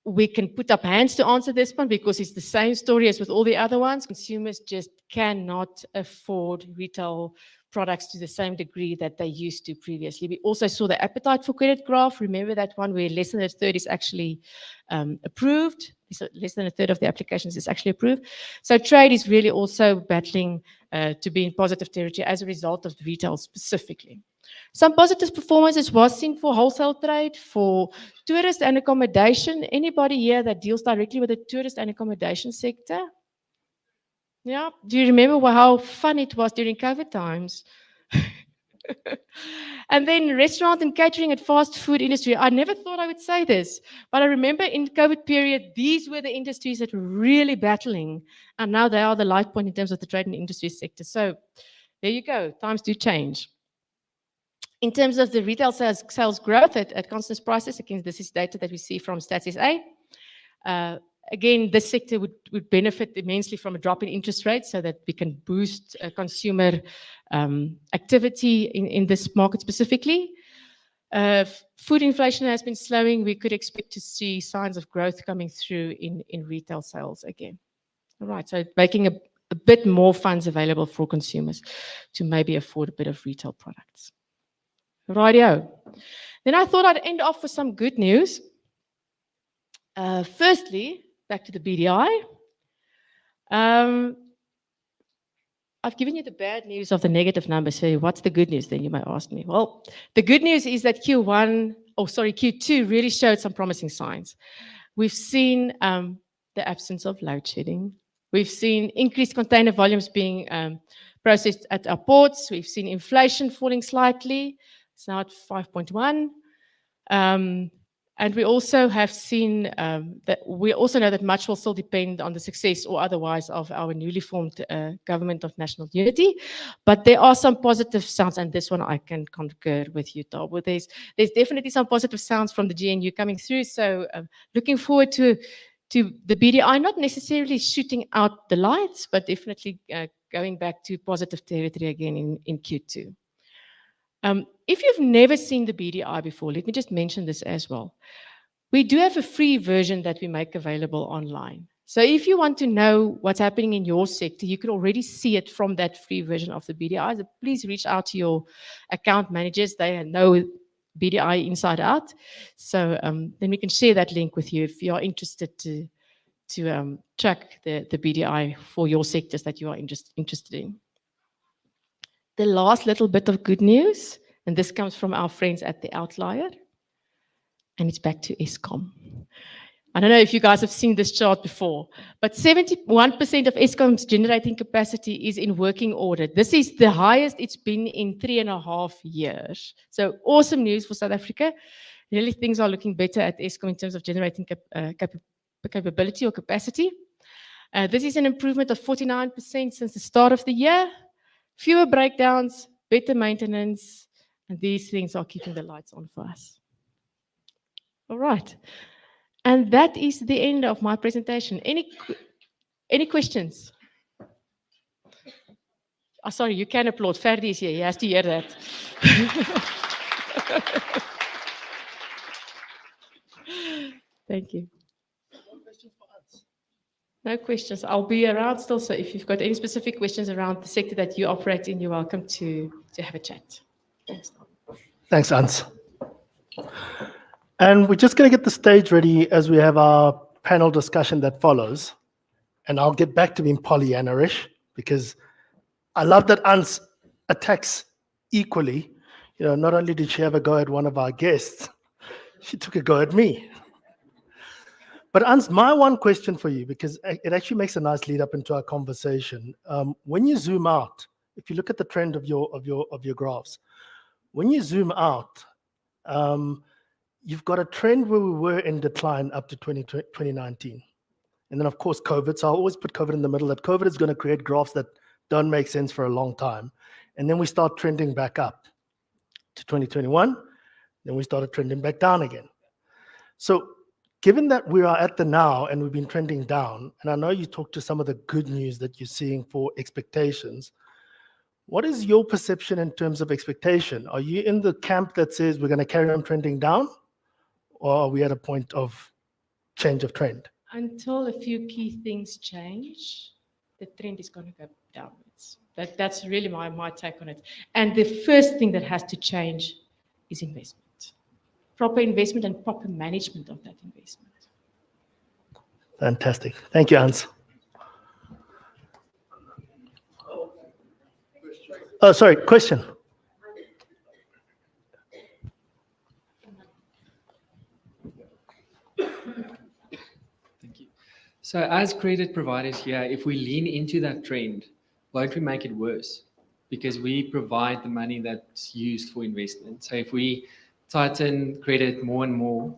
We can put up hands to answer this one because it's the same story as with all the other ones. Consumers just cannot afford retail products to the same degree that they used to previously. We also saw the appetite for credit graph. Remember that one where less than a third is actually approved. So less than a third of the applications is actually approved. So trade is really also battling to be in positive territory as a result of retail specifically. Some positive performances was seen for wholesale trade, for tourist and accommodation. Anybody here that deals directly with the tourist and accommodation sector? Yeah. Do you remember how fun it was during COVID times? And then restaurant and catering and fast food industry. I never thought I would say this, but I remember in COVID period, these were the industries that were really battling. And now they are the light point in terms of the trade and industry sector. So there you go. Times do change. In terms of the retail sales growth at constant prices, again, this is data that we see from Stats SA. Again, this sector would benefit immensely from a drop in interest rates so that we can boost consumer activity in this market specifically. Food inflation has been slowing. We could expect to see signs of growth coming through in retail sales again. All right, so making a bit more funds available for consumers to maybe afford a bit of retail products. Rightio. Then I thought I'd end off with some good news. Firstly, back to the BDI. I've given you the bad news of the negative numbers. So what's the good news then, you might ask me? Well, the good news is that Q2 really showed some promising signs. We've seen the absence of load shedding. We've seen increased container volumes being processed at our ports. We've seen inflation falling slightly. It's now at 5.1. And we also have seen that we also know that much will still depend on the success or otherwise of our newly formed government of national unity. But there are some positive sounds, and this one I can concur with you, Tabo. There's definitely some positive sounds from the GNU coming through. So looking forward to the BDI, not necessarily shooting out the lights, but definitely going back to positive territory again in Q2. If you've never seen the BDI before, let me just mention this as well. We do have a free version that we make available online. So if you want to know what's happening in your sector, you can already see it from that free version of the BDI. So please reach out to your account managers. They know BDI inside out. So then we can share that link with you if you are interested to track the BDI for your sectors that you are interested in. The last little bit of good news, and this comes from our friends at The Outlier, and it's back to Eskom. I don't know if you guys have seen this chart before, but 71% of Eskom's generating capacity is in working order. This is the highest it's been in 3.5 years. So awesome news for South Africa. Really, things are looking better at Eskom in terms of generating capability or capacity. This is an improvement of 49% since the start of the year. Fewer breakdowns, better maintenance, and these things are keeping the lights on for us. All right. And that is the end of my presentation. Any questions? Oh, sorry, you can applaud. Ferdi is here. He has to hear that. Thank you. No questions. I'll be around still, so if you've got any specific questions around the sector that you operate in, you're welcome to have a chat. Thanks, Hans. And we're just going to get the stage ready as we have our panel discussion that follows. And I'll get back to being Pollyanna-ish because I love that Hans attacks equally. You know, not only did she have a go at one of our guests, she took a go at me. But Hans, my one question for you, because it actually makes a nice lead up into our conversation. When you zoom out, if you look at the trend of your graphs, when you zoom out, you've got a trend where we were in decline up to 2019. And then, of course, COVID. So I always put COVID in the middle, that COVID is going to create graphs that don't make sense for a long time. And then we start trending back up to 2021. Then we started trending back down again. So given that we are at the now and we've been trending down, and I know you talked to some of the good news that you're seeing for expectations, what is your perception in terms of expectation? Are you in the camp that says we're going to carry on trending down, or are we at a point of change of trend? Until a few key things change, the trend is going to go downwards. That's really my take on it. And the first thing that has to change is investment. Proper investment and proper management of that investment. Fantastic. Thank you, Hans. Oh, sorry, question. Thank you. So as credit providers here, if we lean into that trend, won't we make it worse? Because we provide the money that's used for investment. So if we tighten credit more and more,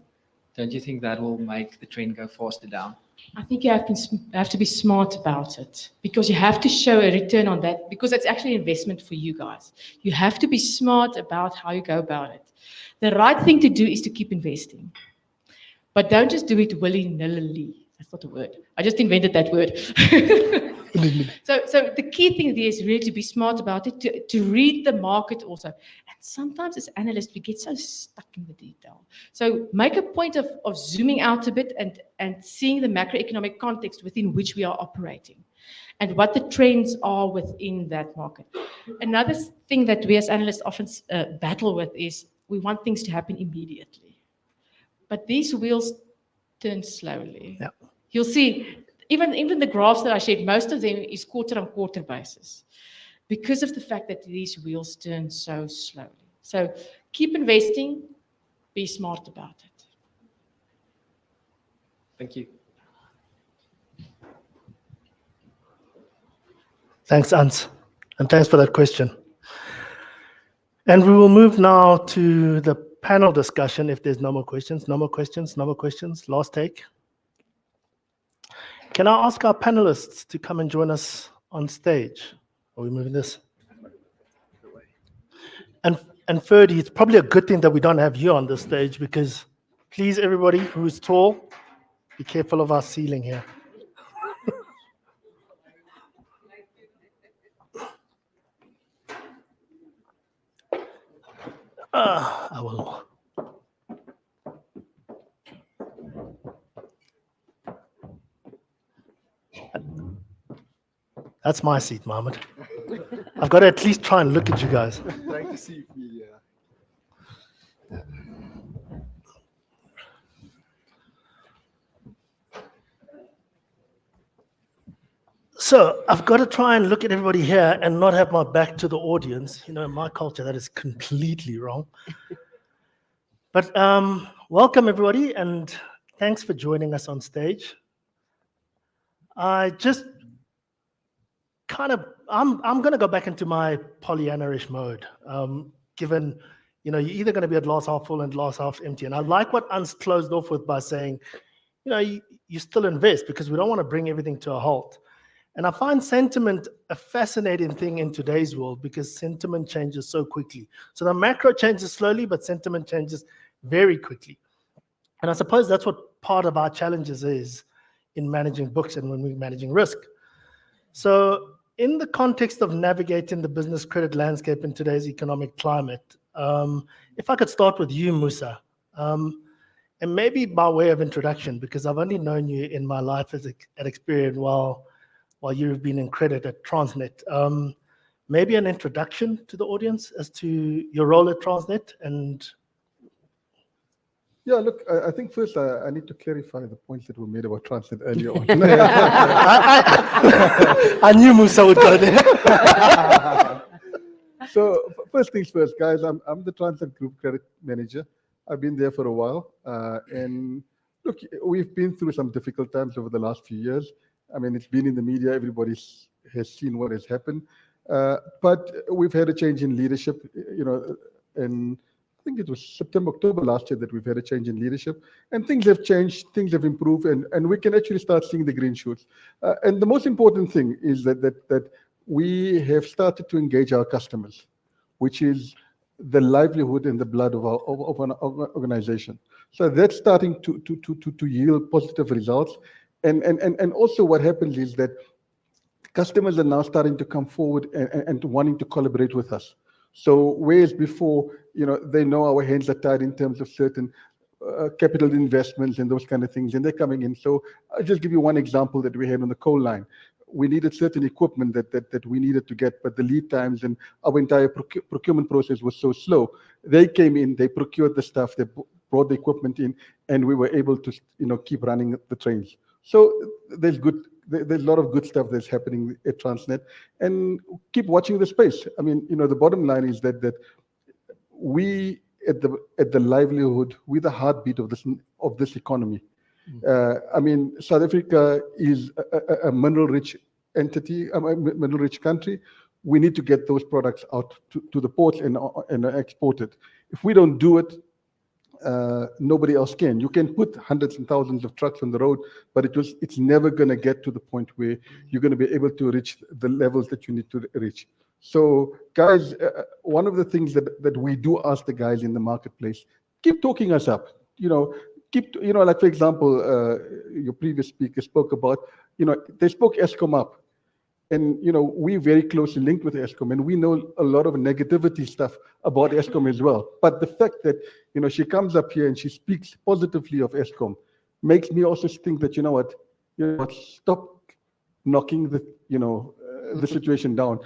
don't you think that will make the trend go faster down? I think you have to be smart about it, because you have to show a return on that, because that's actually investment for you guys. You have to be smart about how you go about it. The right thing to do is to keep investing, but don't just do it willy-nilly. That's not a word. I just invented that word. So the key thing there is really to be smart about it, to read the market also. And sometimes as analysts, we get so stuck in the detail. So make a point of zooming out a bit and seeing the macroeconomic context within which we are operating and what the trends are within that market. Another thing that we as analysts often battle with is we want things to happen immediately. But these wheels turn slowly. Yeah. You'll see, even the graphs that I shared, most of them is quarter-on-quarter basis because of the fact that these wheels turn so slowly. So keep investing, be smart about it. Thank you. Thanks, Hans, and thanks for that question. And we will move now to the panel discussion if there's no more questions. No more questions, no more questions. Last take. Can I ask our panelists to come and join us on stage? Are we moving this? And Ferdy, it's probably a good thing that we don't have you on this stage, because please, everybody who is tall, be careful of our ceiling here. I will. That's my seat, Mohammed. I've got to at least try and look at you guys. Trying to see if we. So I've got to try and look at everybody here and not have my back to the audience. You know, in my culture, that is completely wrong. But welcome, everybody, and thanks for joining us on stage. I just I'm going to go back into my Pollyanna-ish mode, given, you know, you're either going to be at glass half full and glass half empty. And I like what Ans closed off with by saying, you know, you still invest because we don't want to bring everything to a halt. And I find sentiment a fascinating thing in today's world because sentiment changes so quickly. So the macro changes slowly, but sentiment changes very quickly. And I suppose that's what part of our challenges is in managing books and when we're managing risk. So in the context of navigating the business credit landscape in today's economic climate, if I could start with you, Musa, and maybe by way of introduction, because I've only known you in my life at Experian while you've been in credit at Transnet. maybe an introduction to the audience as to your role at Transnet and Yeah, look, I think first I need to clarify the points that were made about Transnet earlier on. I knew Musa would go there. So first things first, guys, I'm the Transnet Group Credit Manager. I've been there for a while. And look, we've been through some difficult times over the last few years. I mean, it's been in the media. Everybody has seen what has happened. But we've had a change in leadership, and I think it was September, October last year that we've had a change in leadership, and things have changed, things have improved, and we can actually start seeing the green shoots. And the most important thing is that we have started to engage our customers, which is the livelihood and the blood of an organization. So that's starting to yield positive results. And also what happens is that customers are now starting to come forward and wanting to collaborate with us. So whereas before, they know our hands are tied in terms of certain capital investments and those kind of things, and they're coming in. So I'll just give you one example that we had on the coal line. We needed certain equipment that we needed to get, but the lead times and our entire procurement process was so slow. They came in, they procured the stuff, they brought the equipment in, and we were able to keep running the trains. So there's a lot of good stuff that's happening at Transnet, and keep watching the space. I mean, the bottom line is that we at the livelihood, we're the heartbeat of this economy. I mean, South Africa is a mineral-rich entity, a mineral-rich country. We need to get those products out to the ports and exported. If we don't do it, nobody else can. You can put hundreds and thousands of trucks on the road, but it's never going to get to the point where you're going to be able to reach the levels that you need to reach. So, guys, one of the things that we do ask the guys in the marketplace, keep talking us up. Like for example, your previous speaker spoke about, they spoke Eskom up. And, we're very closely linked with Eskom, and we know a lot of negativity stuff about Eskom as well. But the fact that, she comes up here and she speaks positively of Eskom makes me also think that, stop knocking the situation down.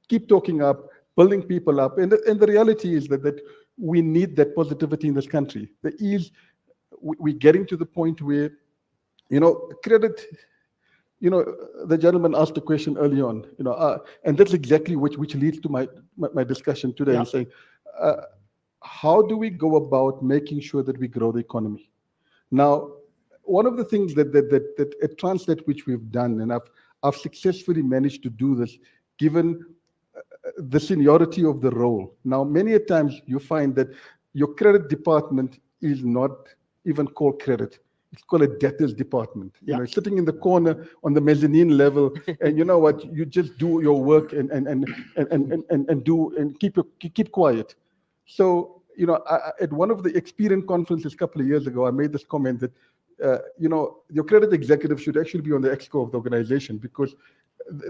Keep talking up, building people up. And the reality is that we need that positivity in this country. We're getting to the point where, credit, the gentleman asked a question early on, and that's exactly which leads to my discussion today. Yeah. And saying, how do we go about making sure that we grow the economy? Now, one of the things that at Transnet, which we've done, and I've successfully managed to do this, given the seniority of the role. Now, many a times you find that your credit department is not even called credit. It's called a debtors department. Yeah. Sitting in the corner on the mezzanine level, and you just do your work and keep quiet. So, at one of the Experian conferences a couple of years ago, I made this comment that your credit executive should actually be on the exco of the organization, because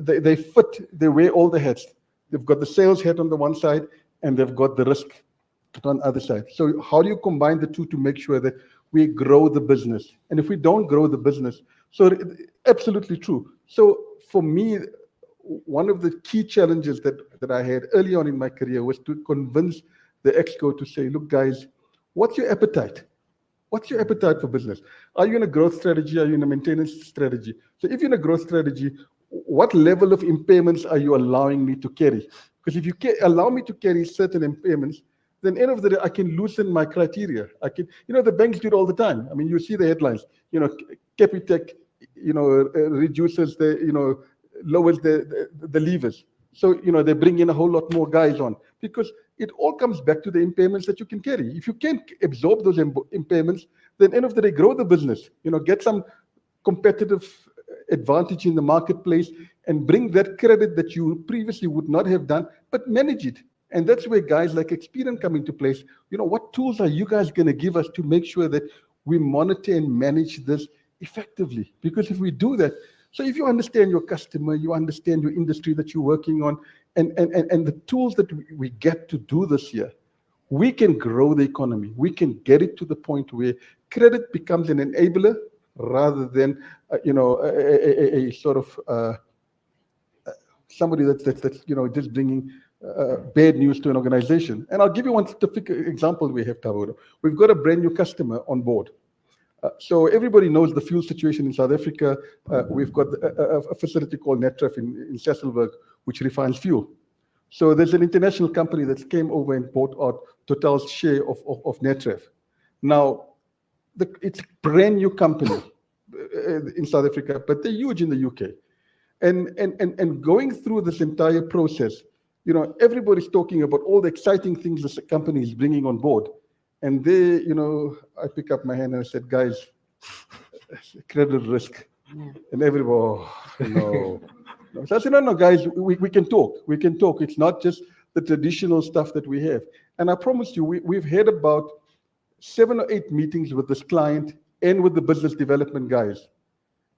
they wear all the hats. They've got the sales hat on the one side, and they've got the risk on the other side. So how do you combine the two to make sure that we grow the business? And if we don't grow the business, so absolutely true. So for me, one of the key challenges that I had early on in my career was to convince the exco to say, look, guys, what's your appetite? What's your appetite for business? Are you in a growth strategy? Are you in a maintenance strategy? So if you're in a growth strategy, what level of impairments are you allowing me to carry? Because if you allow me to carry certain impairments, then end of the day, I can loosen my criteria. I can, the banks do it all the time. I mean, you see the headlines, Capitec, reduces lowers the levers. So, they bring in a whole lot more guys on, because it all comes back to the impairments that you can carry. If you can't absorb those impairments, then end of the day, grow the business, get some competitive advantage in the marketplace and bring that credit that you previously would not have done, but manage it. And that's where guys like Experian come into place. What tools are you guys going to give us to make sure that we monitor and manage this effectively? Because if we do that, so if you understand your customer, you understand your industry that you're working on, and the tools that we get to do this here, we can grow the economy. We can get it to the point where credit becomes an enabler rather than, a sort of somebody that's just bringing bad news to an organization. And I'll give you one specific example we have, Tavora. We've got a brand new customer on board. So everybody knows the fuel situation in South Africa. We've got a facility called Netref in Sasolburg, which refines fuel. So there's an international company that came over and bought out Total's share of Netref. Now, it's a brand new company in South Africa, but they're huge in the UK. And going through this entire process, everybody's talking about all the exciting things this company is bringing on board. And they, I pick up my hand and I said, guys, credit risk. Yeah. And everybody, no. So I said, no, guys, we can talk. We can talk. It's not just the traditional stuff that we have. And I promise you, we've had about 7 or 8 meetings with this client and with the business development guys.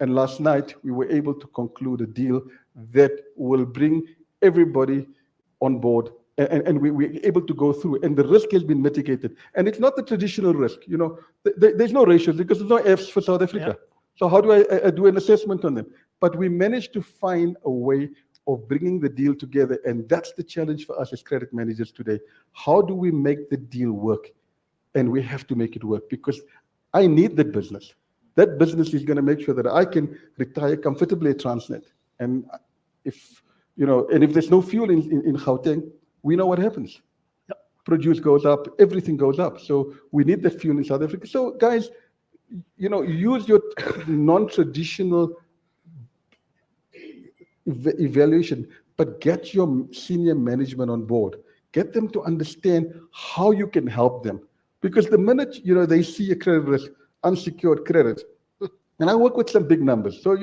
And last night, we were able to conclude a deal that will bring everybody on board. And we were able to go through, and the risk has been mitigated. And it's not the traditional risk. There's no ratios because there's no Fs for South Africa. Yeah. So how do I do an assessment on them? But we managed to find a way of bringing the deal together. And that's the challenge for us as credit managers today. How do we make the deal work? And we have to make it work because I need that business. That business is going to make sure that I can retire comfortably at Transnet. And if there's no fuel in Gauteng, we know what happens. Yep. Produce goes up, everything goes up. So we need that fuel in South Africa. So guys, use your non-traditional evaluation, but get your senior management on board. Get them to understand how you can help them. Because the minute, they see a credit risk, unsecured credit, and I work with some big numbers. So,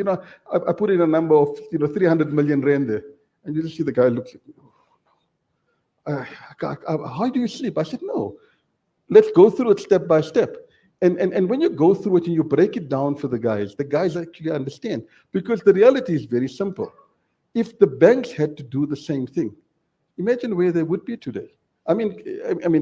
I put in a number of, 300 million rand there. And you just see the guy looks at me. How do you sleep? I said, no, let's go through it step by step. And when you go through it and you break it down for the guys actually understand. Because the reality is very simple. If the banks had to do the same thing, imagine where they would be today. I mean,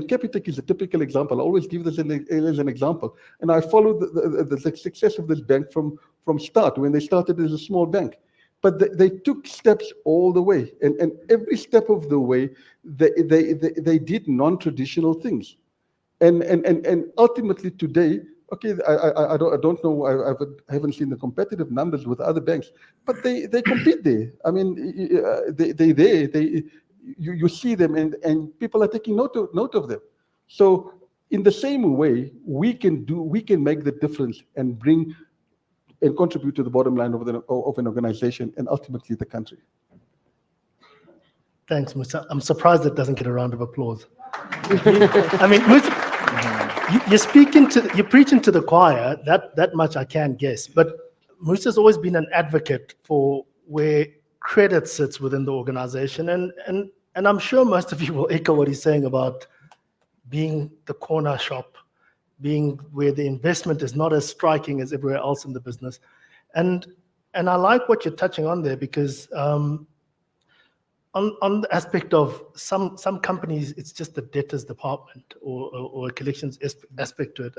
Capitec is a typical example. I always give this as an example. And I followed the success of this bank from start, when they started as a small bank. But they took steps all the way. And every step of the way, they did non-traditional things. And ultimately today, okay, I don't know, I haven't seen the competitive numbers with other banks, but they compete there. I mean, they're there. You see them and people are taking note of them. So in the same way, we can make the difference and bring and contribute to the bottom line of an organization and ultimately the country. Thanks, Musa. I'm surprised it doesn't get a round of applause. I mean, Musa, you're preaching to the choir. That much I can guess. But Musa's always been an advocate for where credit sits within the organization, and I'm sure most of you will echo what he's saying about being the corner shop, being where the investment is not as striking as everywhere else in the business. And I like what you're touching on there, because on the aspect of some companies, it's just the debtors department or a collections aspect to it.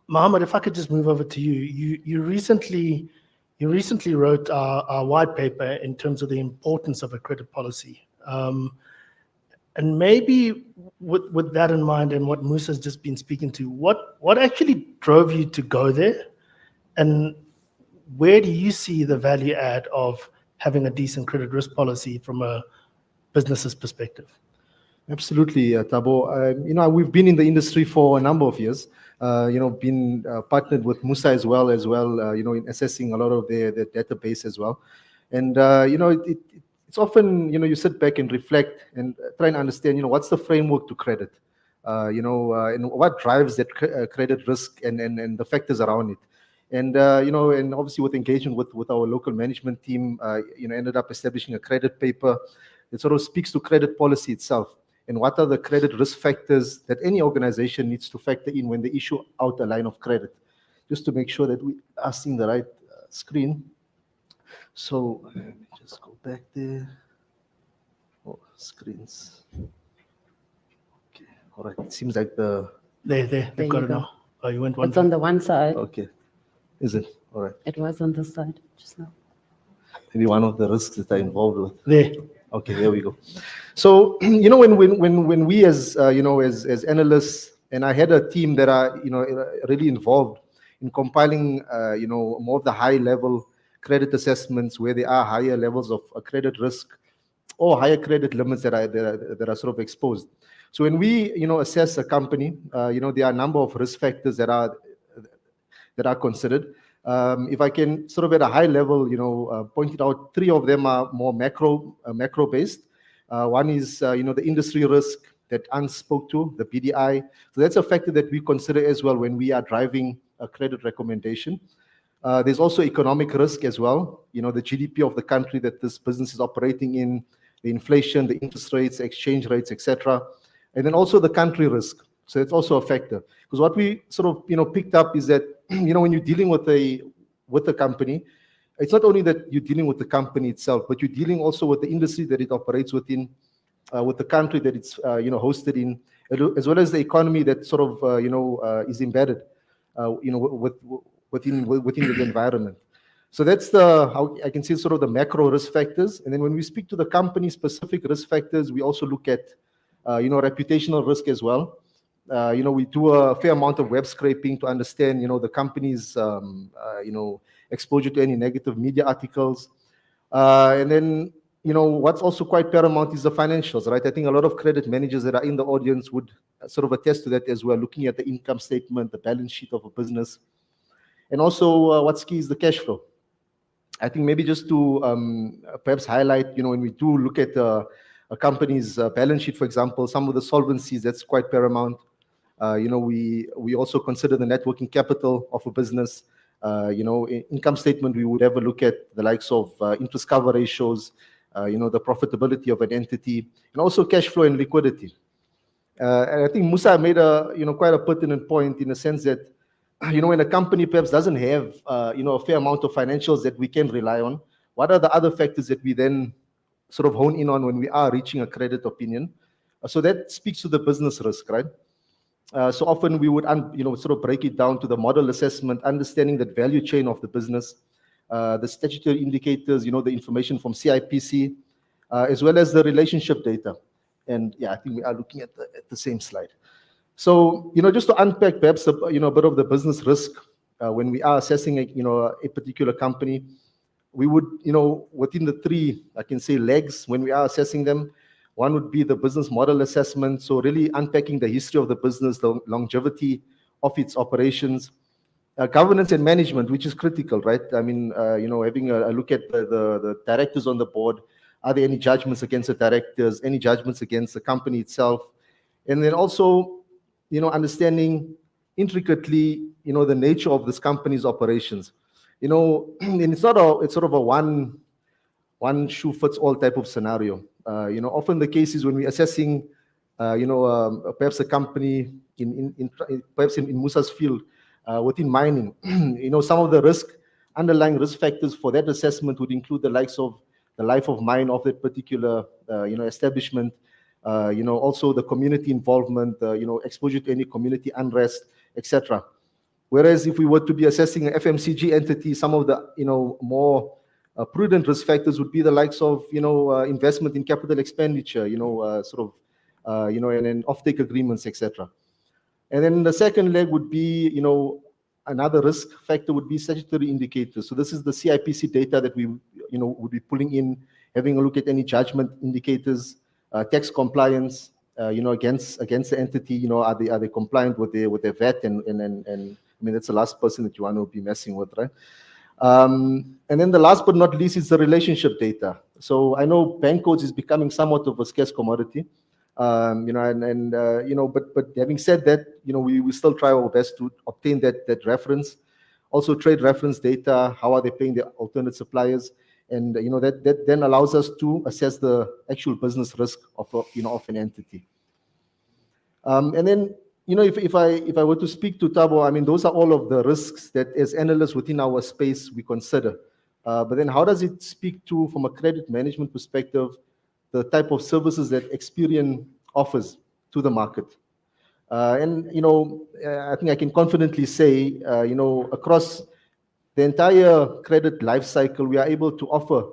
Mohammed, if I could just move over to you. You recently wrote our white paper in terms of the importance of a credit policy. And maybe with that in mind and what Musa's just been speaking to, what actually drove you to go there? And where do you see the value add of having a decent credit risk policy from a business's perspective? Absolutely, Thabo. We've been in the industry for a number of years. Been partnered with Musa as well. In assessing a lot of their database as well. And it's often you sit back and reflect and try and understand what's the framework to credit, and what drives that credit risk and the factors around it. And and obviously with engagement with our local management team, ended up establishing a credit paper that sort of speaks to credit policy itself and what are the credit risk factors that any organization needs to factor in when they issue out a line of credit, just to make sure that we are seeing the right screen. So let me just go back there. Oh, screens. Okay, all right. It seems like They've got it now. Oh, you went one. It's on the one side. Okay. Is it? All right. It was on the side just now. maybe one of the risks that are involved with. There. Okay, there we go. So, when we as, as analysts, and I had a team that are, really involved in compiling, more of the high level credit assessments where there are higher levels of credit risk or higher credit limits that are sort of exposed. So when we, assess a company, there are a number of risk factors that are considered. If I can sort of at a high level, point it out, three of them are more macro based. One is, the industry risk that Anne spoke to, the BDI. So that's a factor that we consider as well when we are driving a credit recommendation. There's also economic risk as well, the GDP of the country that this business is operating in, the inflation, the interest rates, exchange rates, etc. And then also the country risk. So it's also a factor. Because what we sort of, picked up is that, when you're dealing with a company, it's not only that you're dealing with the company itself, but you're dealing also with the industry that it operates within, with the country that it's, hosted in, as well as the economy that sort of, is embedded, within the environment. So that's how I can see sort of the macro risk factors. And then when we speak to the company specific risk factors, we also look at, reputational risk as well. We do a fair amount of web scraping to understand, the company's, exposure to any negative media articles. And then, what's also quite paramount is the financials, right? I think a lot of credit managers that are in the audience would sort of attest to that as well, looking at the income statement, the balance sheet of a business. And also what's key is the cash flow. I think maybe just to perhaps highlight, when we do look at a company's balance sheet, for example, some of the solvencies, that's quite paramount. We also consider the net working capital of a business. Income statement, we would ever look at the likes of interest cover ratios, the profitability of an entity, and also cash flow and liquidity. And I think Musa made a, quite a pertinent point in the sense that, when a company perhaps doesn't have, a fair amount of financials that we can rely on, what are the other factors that we then sort of hone in on when we are reaching a credit opinion? So that speaks to the business risk, right? So often we would, sort of break it down to the model assessment, understanding that value chain of the business, the statutory indicators, the information from CIPC, as well as the relationship data. And yeah, I think we are looking at the same slide. So, just to unpack perhaps, a bit of the business risk when we are assessing, a particular company, we would, within the three, I can say legs when we are assessing them, one would be the business model assessment. So really unpacking the history of the business, the longevity of its operations, governance and management, which is critical, right? I mean, having a look at the directors on the board. Are there any judgments against the directors, any judgments against the company itself? And then also, understanding intricately, the nature of this company's operations. And it's sort of a one shoe fits all type of scenario. Often the case is when we're assessing, perhaps a company perhaps in Musa's field, within mining, some of the underlying risk factors for that assessment would include the likes of the life of mine of that particular, establishment, also the community involvement, exposure to any community unrest, etc. Whereas if we were to be assessing an FMCG entity, some of the, more prudent risk factors would be the likes of, investment in capital expenditure, and then offtake agreements, etc. And then the second leg would be, another risk factor would be statutory indicators. So this is the CIPC data that we, would be pulling in, having a look at any judgment indicators, tax compliance, against the entity, are they compliant with their VAT and I mean, that's the last person that you want to be messing with, right? And then the last but not least is the relationship data. So I know bank codes is becoming somewhat of a scarce commodity, but having said that, we still try our best to obtain that reference. Also trade reference data, how are they paying their alternate suppliers? And, that then allows us to assess the actual business risk of an entity. And then, if I were to speak to Thabo, I mean, those are all of the risks that as analysts within our space we consider. But then how does it speak to, from a credit management perspective, the type of services that Experian offers to the market? And, I think I can confidently say, across the entire credit life cycle, we are able to offer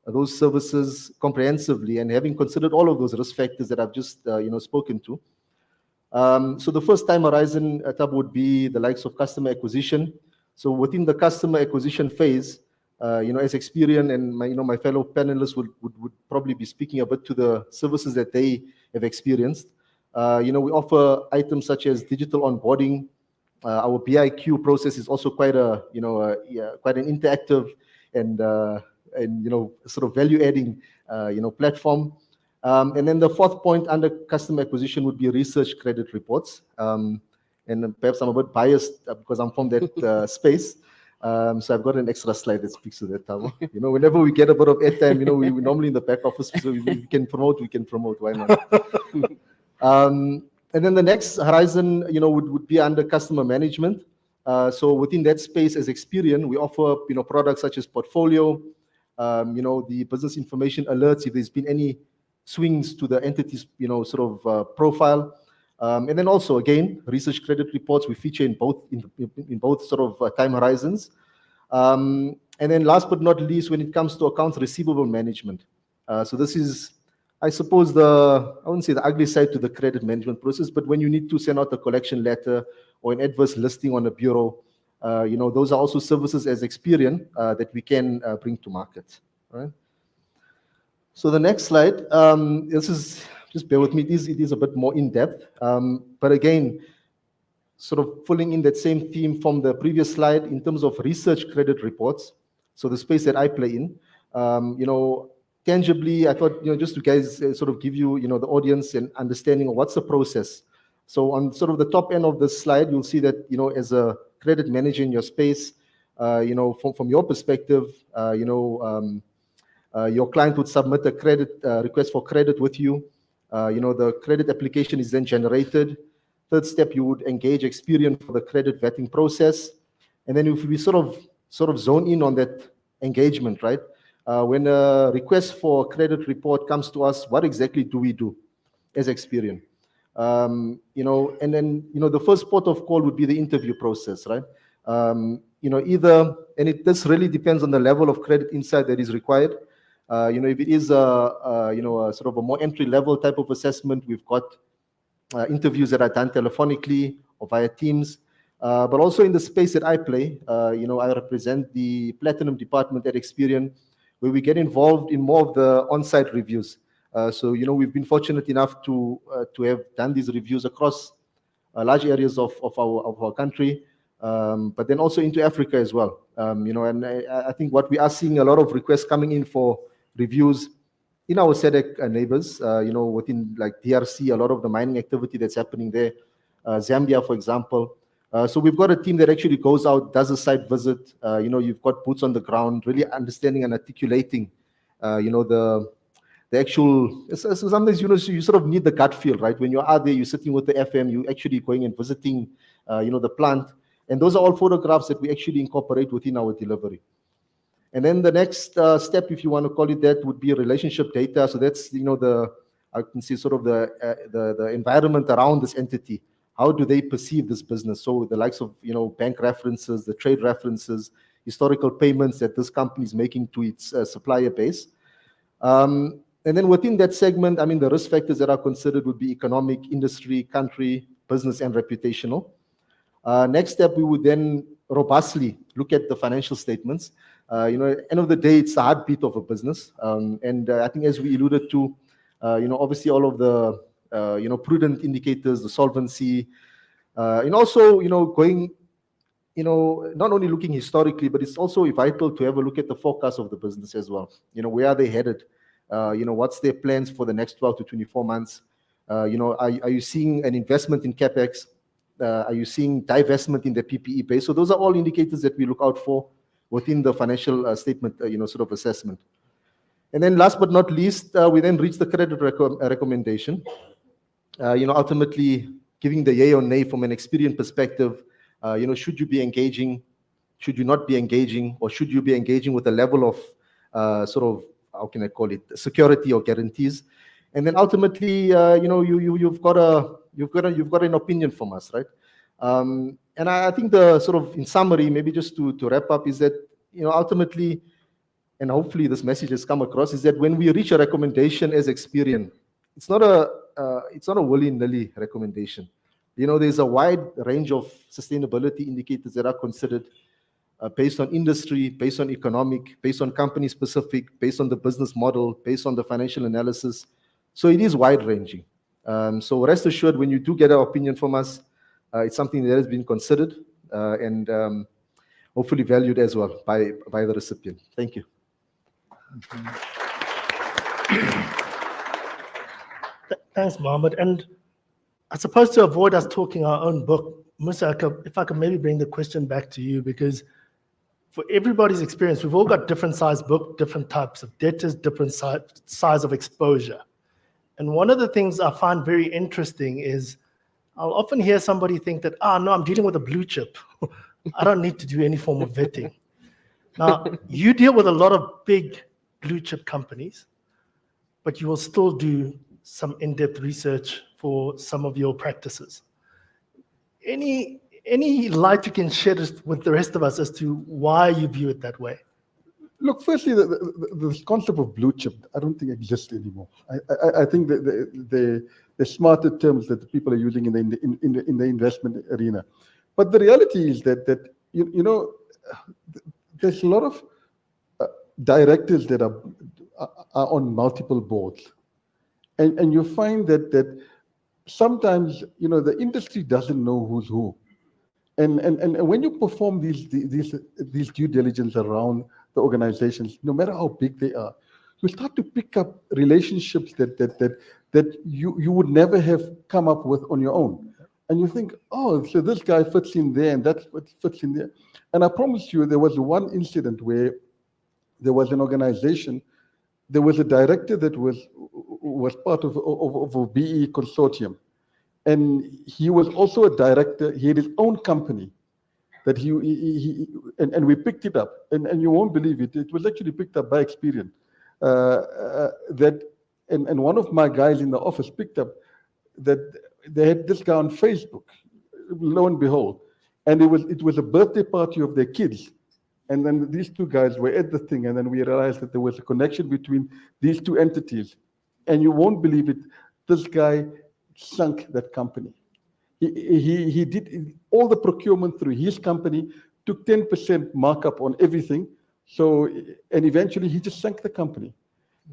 those services comprehensively, and having considered all of those risk factors that I've just spoken to. So the first time horizon tab would be the likes of customer acquisition. So within the customer acquisition phase, as Experian and my fellow panelists would probably be speaking a bit to the services that they have experienced. We offer items such as digital onboarding. Our BIQ process is also quite quite an interactive and sort of value adding platform. And then the fourth point under customer acquisition would be research credit reports. And perhaps I'm a bit biased because I'm from that space. So I've got an extra slide that speaks to that, Tabo. Whenever we get a bit of airtime, we're normally in the back office, so we can promote, why not? And then the next horizon, would be under customer management. So within that space as Experian, we offer, products such as portfolio, the business information alerts if there's been any swings to the entity's, profile. And then also, again, research credit reports we feature in both sort of time horizons. And then last but not least, when it comes to accounts receivable management. So this is, I suppose, I wouldn't say the ugly side to the credit management process, but when you need to send out a collection letter or an adverse listing on a bureau, those are also services as Experian that we can bring to market. Right? So the next slide, this is, just bear with me, it is a bit more in-depth. But again, sort of pulling in that same theme from the previous slide in terms of research credit reports. So the space that I play in, tangibly, I thought, just to guys sort of give you, the audience an understanding of what's the process. So on sort of the top end of the slide, you'll see that, as a credit manager in your space, from your perspective, your client would submit a credit request for credit with you. The credit application is then generated. Third step, you would engage Experian for the credit vetting process. And then if we sort of zone in on that engagement, right? When a request for a credit report comes to us, what exactly do we do as Experian? And then, the first port of call would be the interview process, right? This really depends on the level of credit insight that is required. If it is a sort of a more entry-level type of assessment, we've got interviews that are done telephonically or via Teams. But also in the space that I play, I represent the Platinum department at Experian, where we get involved in more of the on-site reviews. So we've been fortunate enough to have done these reviews across large areas of our country, but then also into Africa as well. And I think what we are seeing a lot of requests coming in for reviews in our SADC neighbors, within like DRC, a lot of the mining activity that's happening there, Zambia, for example. So we've got a team that actually goes out, does a site visit. You've got boots on the ground, really understanding and articulating, the actual. Sometimes you sort of need the gut feel, right? When you're out there, you're sitting with the FM, you actually going and visiting, the plant, and those are all photographs that we actually incorporate within our delivery. And then the next step, if you want to call it that, would be relationship data. So that's I can see sort of the environment around this entity. How do they perceive this business? So the likes of bank references, the trade references, historical payments that this company is making to its supplier base. And then within that segment, the risk factors that are considered would be economic, industry, country, business, and reputational. Next step, we would then robustly look at the financial statements. At the end of the day, it's the heartbeat of a business. And I think as we alluded to, obviously all of the, prudent indicators, the solvency, and also, going, not only looking historically, but it's also vital to have a look at the forecast of the business as well. Where are they headed? What's their plans for the next 12 to 24 months? Are you seeing an investment in CapEx? Are you seeing divestment in the PPE base? So those are all indicators that we look out for within the financial statement, sort of assessment. And then last but not least, we then reach the credit recommendation. Ultimately giving the yay or nay from an Experian perspective. Should you be engaging? Should you not be engaging? Or should you be engaging with a level of sort of, how can I call it, security or guarantees? And then ultimately, you've got an opinion from us, right? And I think the sort of, in summary, maybe just to wrap up, is that ultimately and hopefully this message has come across, is that when we reach a recommendation as Experian, it's not a willy-nilly recommendation. There's a wide range of sustainability indicators that are considered based on industry, based on economic, based on company specific, based on the business model, based on the financial analysis. So it is wide-ranging. So rest assured, when you do get our opinion from us, it's something that has been considered and hopefully valued as well by the recipient. Thank you. Thanks, Mohammed. And I suppose to avoid us talking our own book, Musa, if I could maybe bring the question back to you, because for everybody's experience, we've all got different size book, different types of debtors, different size of exposure. And one of the things I find very interesting is I'll often hear somebody think that, no, I'm dealing with a blue chip. I don't need to do any form of vetting. Now, you deal with a lot of big blue chip companies, but you will still do some in-depth research for some of your practices. Any light you can shed with the rest of us as to why you view it that way? Look, firstly, the concept of blue chip, I don't think exists anymore. I think that the smarter terms that the people are using in the investment arena. But the reality is that there's a lot of directors that are on multiple boards, and you find that sometimes the industry doesn't know who's who, and when you perform these due diligence around the organizations, no matter how big they are, you start to pick up relationships that you would never have come up with on your own. And you think, oh, so this guy fits in there and that fits in there. And I promise you, there was one incident where there was an organization, there was a director that was part of a BE consortium. And he was also a director, he had his own company that and we picked it up. And you won't believe it, it was actually picked up by Experian. And one of my guys in the office picked up that they had this guy on Facebook, lo and behold, and it was a birthday party of their kids, and then these two guys were at the thing, and then we realized that there was a connection between these two entities, and you won't believe it, this guy sunk that company. He did all the procurement through his company, took 10% markup on everything, and eventually he just sank the company.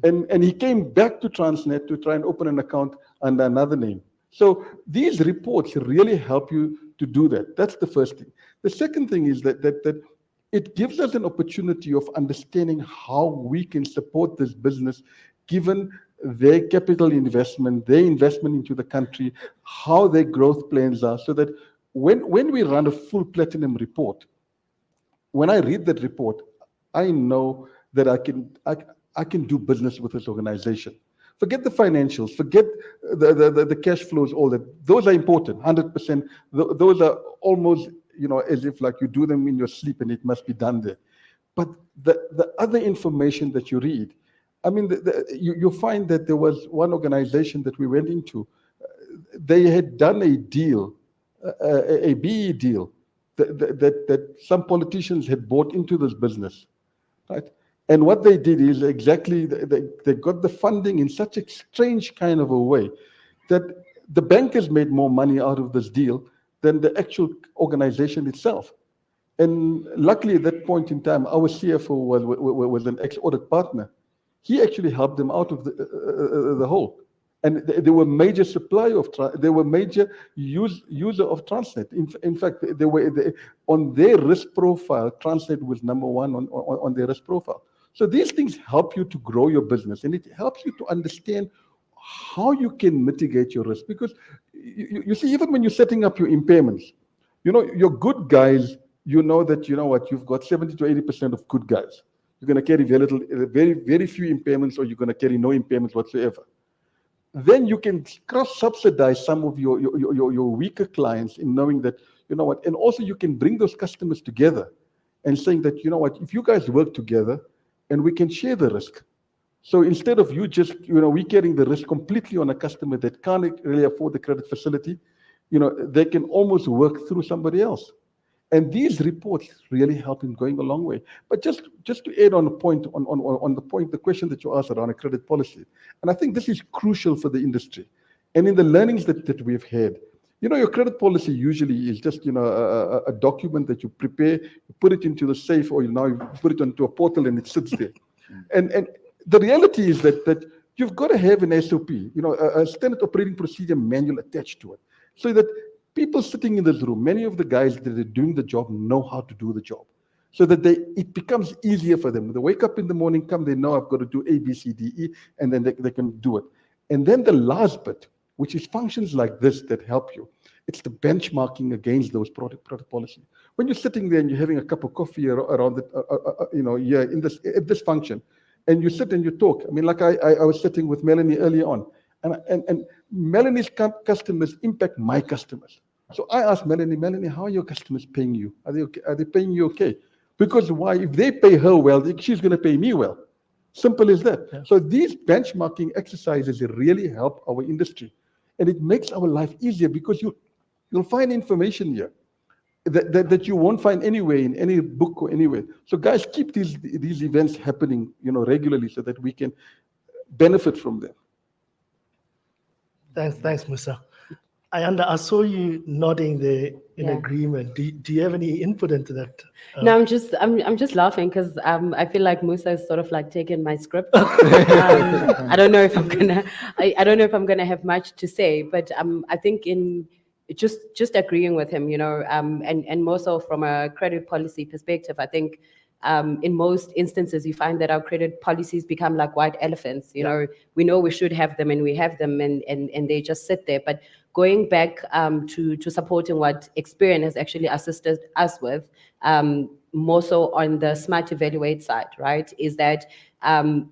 And he came back to Transnet to try and open an account under another name. So these reports really help you to do that. That's the first thing. The second thing is that it gives us an opportunity of understanding how we can support this business, given their capital investment, their investment into the country, how their growth plans are, so that when we run a full platinum report, when I read that report, I know that I can do business with this organization. Forget the financials, forget the cash flows, all that. Those are important, 100%. Those are almost, as if like you do them in your sleep and it must be done there. But the other information that you read, I mean, you find that there was one organization that we went into, they had done a deal, a BE deal, that some politicians had bought into this business, right? And what they did is exactly, they got the funding in such a strange kind of a way that the bankers made more money out of this deal than the actual organization itself. And luckily at that point in time, our CFO was an ex-audit partner. He actually helped them out of the hole. And they were major supplier they were major user of Transnet. In fact, on their risk profile, Transnet was number one on their risk profile. So these things help you to grow your business, and it helps you to understand how you can mitigate your risk. Because you see, even when you're setting up your impairments, your good guys, that you've got 70 to 80% of good guys. You're going to carry very, very few impairments, or you're going to carry no impairments whatsoever. Then you can cross-subsidize some of your weaker clients in knowing that, and also you can bring those customers together and saying that, if you guys work together and we can share the risk. So instead of you just, we carrying the risk completely on a customer that can't really afford the credit facility, they can almost work through somebody else. And these reports really help in going a long way. But just to add on a point, on the point, the question that you asked around a credit policy, and I think this is crucial for the industry. And in the learnings that we've had, your credit policy usually is just, a document that you prepare, you put it into the safe, or now you put it onto a portal and it sits there. And the reality is that you've got to have an SOP, a standard operating procedure manual attached to it, so that people sitting in this room, many of the guys that are doing the job know how to do the job, so that it becomes easier for them. They wake up in the morning, they know I've got to do A, B, C, D, E, and then they can do it. And then the last bit, which is functions like this that help you, it's the benchmarking against those product policy. When you're sitting there and you're having a cup of coffee around it, in this function, and you sit and you talk. I mean, like I was sitting with Melanie earlier on, and Melanie's customers impact my customers. So I asked Melanie, how are your customers paying you? Are they paying you okay? Because why? If they pay her well, she's going to pay me well. Simple as that. Yeah. So these benchmarking exercises really help our industry, and it makes our life easier, because you'll find information here that you won't find anywhere in any book or anywhere. So guys, keep these events happening, regularly, so that we can benefit from them. Thanks, Musa. Ayanda, I saw you nodding there in agreement. Do you have any input into that? No, I'm just laughing because I feel like Musa is sort of like taking my script. I don't know if I don't know if I'm gonna have much to say, but I think in just agreeing with him, and more so from a credit policy perspective, I think in most instances you find that our credit policies become like white elephants. We know we should have them, and we have them, and they just sit there. But going back to supporting what Experian has actually assisted us with, more so on the smart evaluate side, right, is that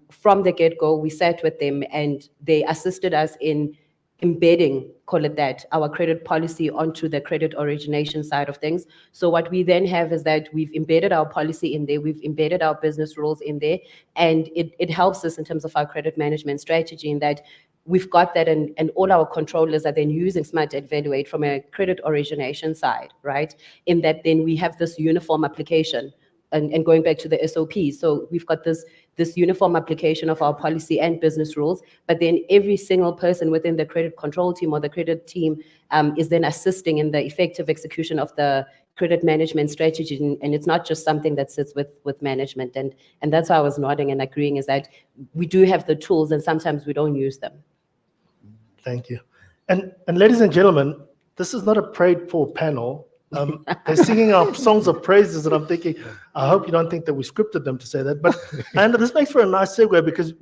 from the get-go, we sat with them and they assisted us in embedding, call it that, our credit policy onto the credit origination side of things. So what we then have is that we've embedded our policy in there, we've embedded our business rules in there, and it helps us in terms of our credit management strategy, in that we've got that, and all our controllers are then using Smart Evaluate from a credit origination side, right? In that then we have this uniform application, and going back to the SOP. So we've got this uniform application of our policy and business rules, but then every single person within the credit control team or the credit team is then assisting in the effective execution of the credit management strategy. And it's not just something that sits with management. And that's why I was nodding and agreeing, is that we do have the tools and sometimes we don't use them. Thank you. And ladies and gentlemen, this is not a prayed for panel. They're singing our songs of praises, and I'm thinking, I hope you don't think that we scripted them to say that. But and this makes for a nice segue, because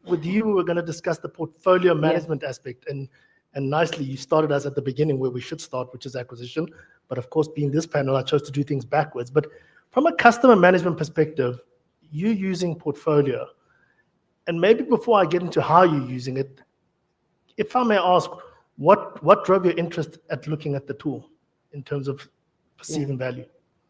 with you, we're going to discuss the portfolio management aspect. And nicely, you started us at the beginning where we should start, which is acquisition. But of course, being this panel, I chose to do things backwards. But from a customer management perspective, you using portfolio, and maybe before I get into how you're using it, if I may ask, what drove your interest at looking at the tool in terms of perceiving value?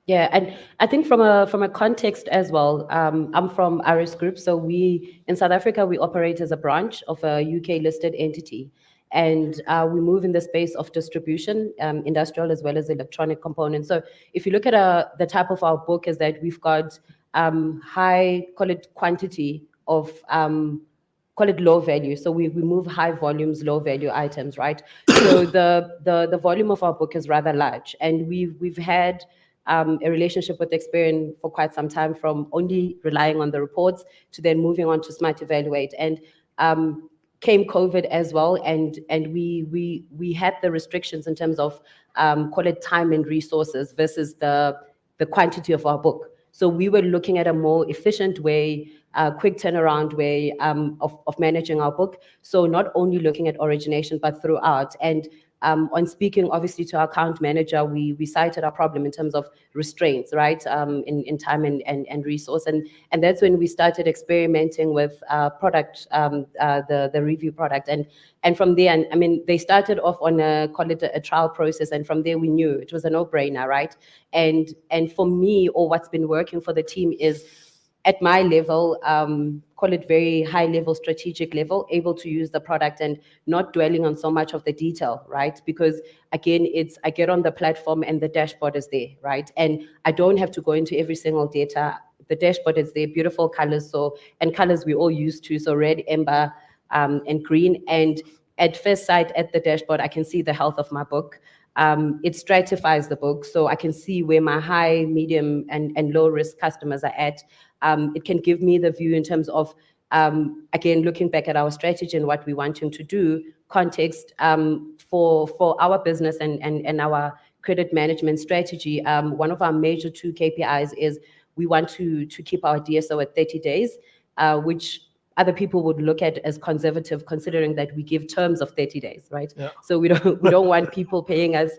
Yeah, and I think from a context as well, I'm from RS Group. So we, in South Africa, we operate as a branch of a UK listed entity. And we move in the space of distribution, industrial as well as electronic components. So if you look at the type of our book, is that we've got high, call it quantity of, call it low value. So we move high volumes, low value items, right? So the volume of our book is rather large. And we've had a relationship with Experian for quite some time, from only relying on the reports to then moving on to Smart Evaluate. And came COVID as well, and we had the restrictions in terms of call it time and resources versus the quantity of our book. So we were looking at a more efficient way, quick turnaround way of managing our book. So not only looking at origination, but throughout. And on speaking, obviously, to our account manager, we cited our problem in terms of restraints, right, in time and resource. And that's when we started experimenting with product, the review product. And from there, I mean, they started off on call it a trial process. And from there, we knew it was a no-brainer, right? And for me, or what's been working for the team, is at my level, call it very high level, strategic level, able to use the product and not dwelling on so much of the detail, right? Because again, I get on the platform and the dashboard is there, right? And I don't have to go into every single data. The dashboard is there, beautiful colors, and colors we all used to, so red, amber, and green. And at first sight at the dashboard, I can see the health of my book. It stratifies the book, so I can see where my high, medium, and low risk customers are at. It can give me the view in terms of, again, looking back at our strategy and what we want him to do, context for our business and our credit management strategy. One of our major 2 KPIs is we want to keep our DSO at 30 days, which other people would look at as conservative, considering that we give terms of 30 days, right? Yeah. So we don't want people paying us.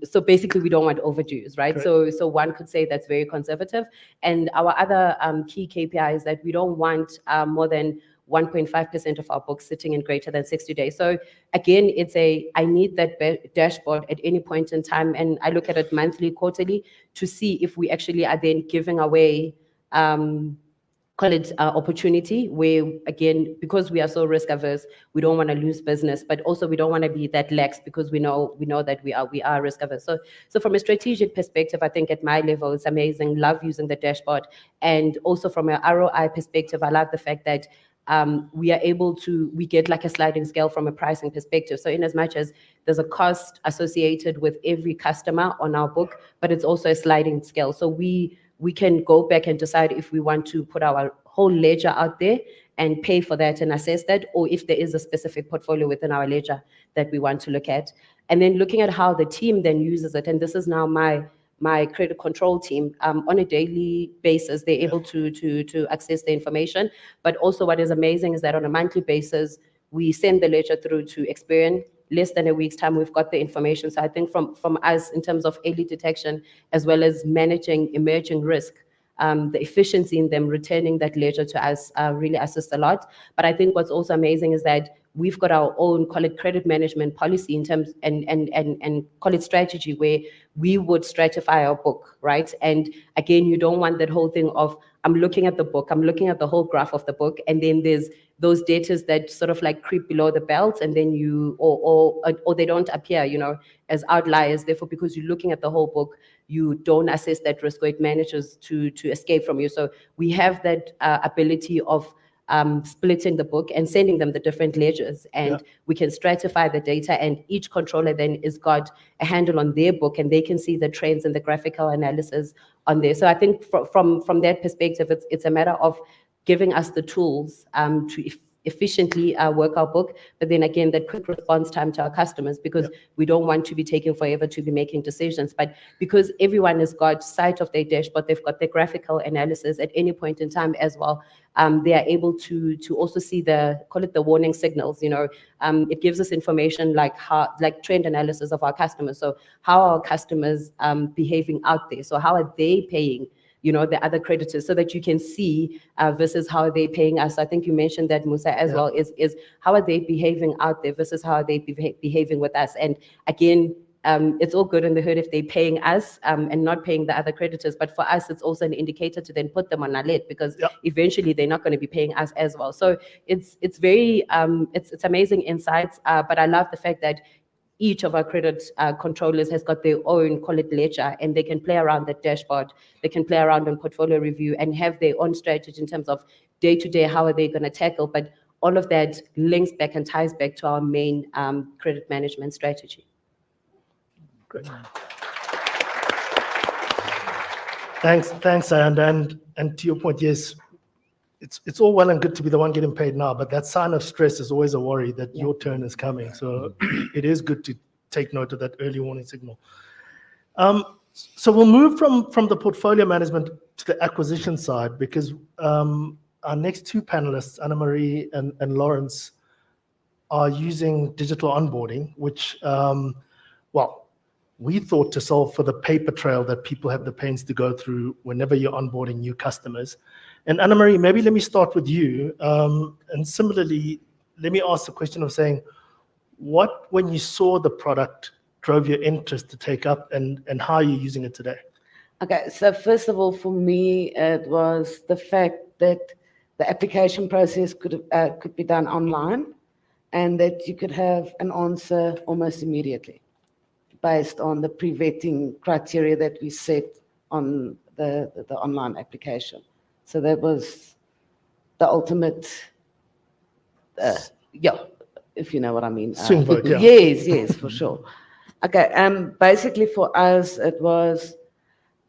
So basically, we don't want overdues, right? Correct. So one could say that's very conservative. And our other key KPI is that we don't want more than 1.5% of our books sitting in greater than 60 days. So again, I need that dashboard at any point in time, and I look at it monthly, quarterly, to see if we actually are then giving away call it opportunity, where again, because we are so risk averse, we don't want to lose business, but also we don't want to be that lax because we know that we are risk averse. So from a strategic perspective, I think at my level it's amazing. Love using the dashboard, and also from an ROI perspective, I love the fact that we get like a sliding scale from a pricing perspective. So in as much as there's a cost associated with every customer on our book, but it's also a sliding scale. So we can go back and decide if we want to put our whole ledger out there and pay for that and assess that, or if there is a specific portfolio within our ledger that we want to look at. And then looking at how the team then uses it, and this is now my credit control team, on a daily basis, they're able to access the information. But also what is amazing is that on a monthly basis, we send the ledger through to Experian. Less than a week's time, we've got the information. So I think from us, in terms of early detection, as well as managing emerging risk, the efficiency in them returning that ledger to us really assists a lot. But I think what's also amazing is that we've got our own, call it credit management policy in terms and call it strategy, where we would stratify our book, right? And again, you don't want that whole thing of, I'm looking at the book, I'm looking at the whole graph of the book, and then there's those data that sort of like creep below the belt, and then or they don't appear, as outliers. Therefore, because you're looking at the whole book, you don't assess that risk, or it manages to escape from you. So we have that ability of splitting the book and sending them the different ledgers, and we can stratify the data, and each controller then is got a handle on their book, and they can see the trends and the graphical analysis on there. So I think from that perspective, it's a matter of giving us the tools to efficiently work our book, but then again, that quick response time to our customers, because we don't want to be taking forever to be making decisions. But because everyone has got sight of their dashboard, they've got their graphical analysis at any point in time as well. They are able to also see call it the warning signals. It gives us information like trend analysis of our customers. So how are our customers behaving out there? So how are they paying the other creditors, so that you can see versus how are they paying us. I think you mentioned that, Musa, as well, is how are they behaving out there versus how are they behaving with us. And again, it's all good in the hood if they're paying us and not paying the other creditors, but for us, it's also an indicator to then put them on our lid, because eventually they're not going to be paying us as well. So it's very it's amazing insights, but I love the fact that each of our credit controllers has got their own, call it ledger, and they can play around that dashboard. They can play around on portfolio review and have their own strategy in terms of day to day, how are they going to tackle, but all of that links back and ties back to our main credit management strategy. Great. Thanks, and to your point, yes, it's all well and good to be the one getting paid now, but that sign of stress is always a worry that your turn is coming. So it is good to take note of that early warning signal. So we'll move from the portfolio management to the acquisition side, because our next 2 panelists, Anna Marie and Lawrence, are using digital onboarding, which, we thought to solve for the paper trail that people have the pains to go through whenever you're onboarding new customers. And Anna Marie, maybe let me start with you. And similarly, let me ask the question of saying, what, when you saw the product, drove your interest to take up, and how are you using it today? Okay, so first of all, for me, it was the fact that the application process could be done online, and that you could have an answer almost immediately based on the pre-vetting criteria that we set on the online application. So that was the ultimate, yeah, if you know what I mean. Swing vote, yeah. Yes, for sure. Okay, basically for us, it was,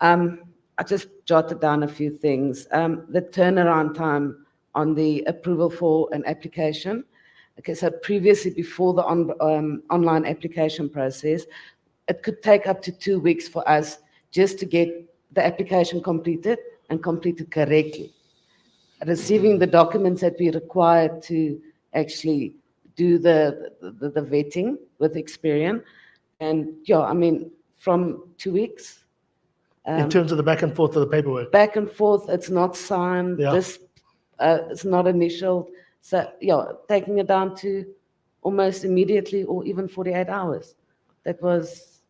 I just jotted down a few things. The turnaround time on the approval for an application. Okay, so previously, before the online application process, it could take up to 2 weeks for us just to get the application completed and completed correctly. Receiving the documents that we required to actually do the vetting with Experian. And yeah, I mean, from 2 weeks, In terms of the back and forth of the paperwork. back and forth, it's not signed, Yeah. this, it's not initialed. So yeah, taking it down to almost immediately or even 48 hours. That was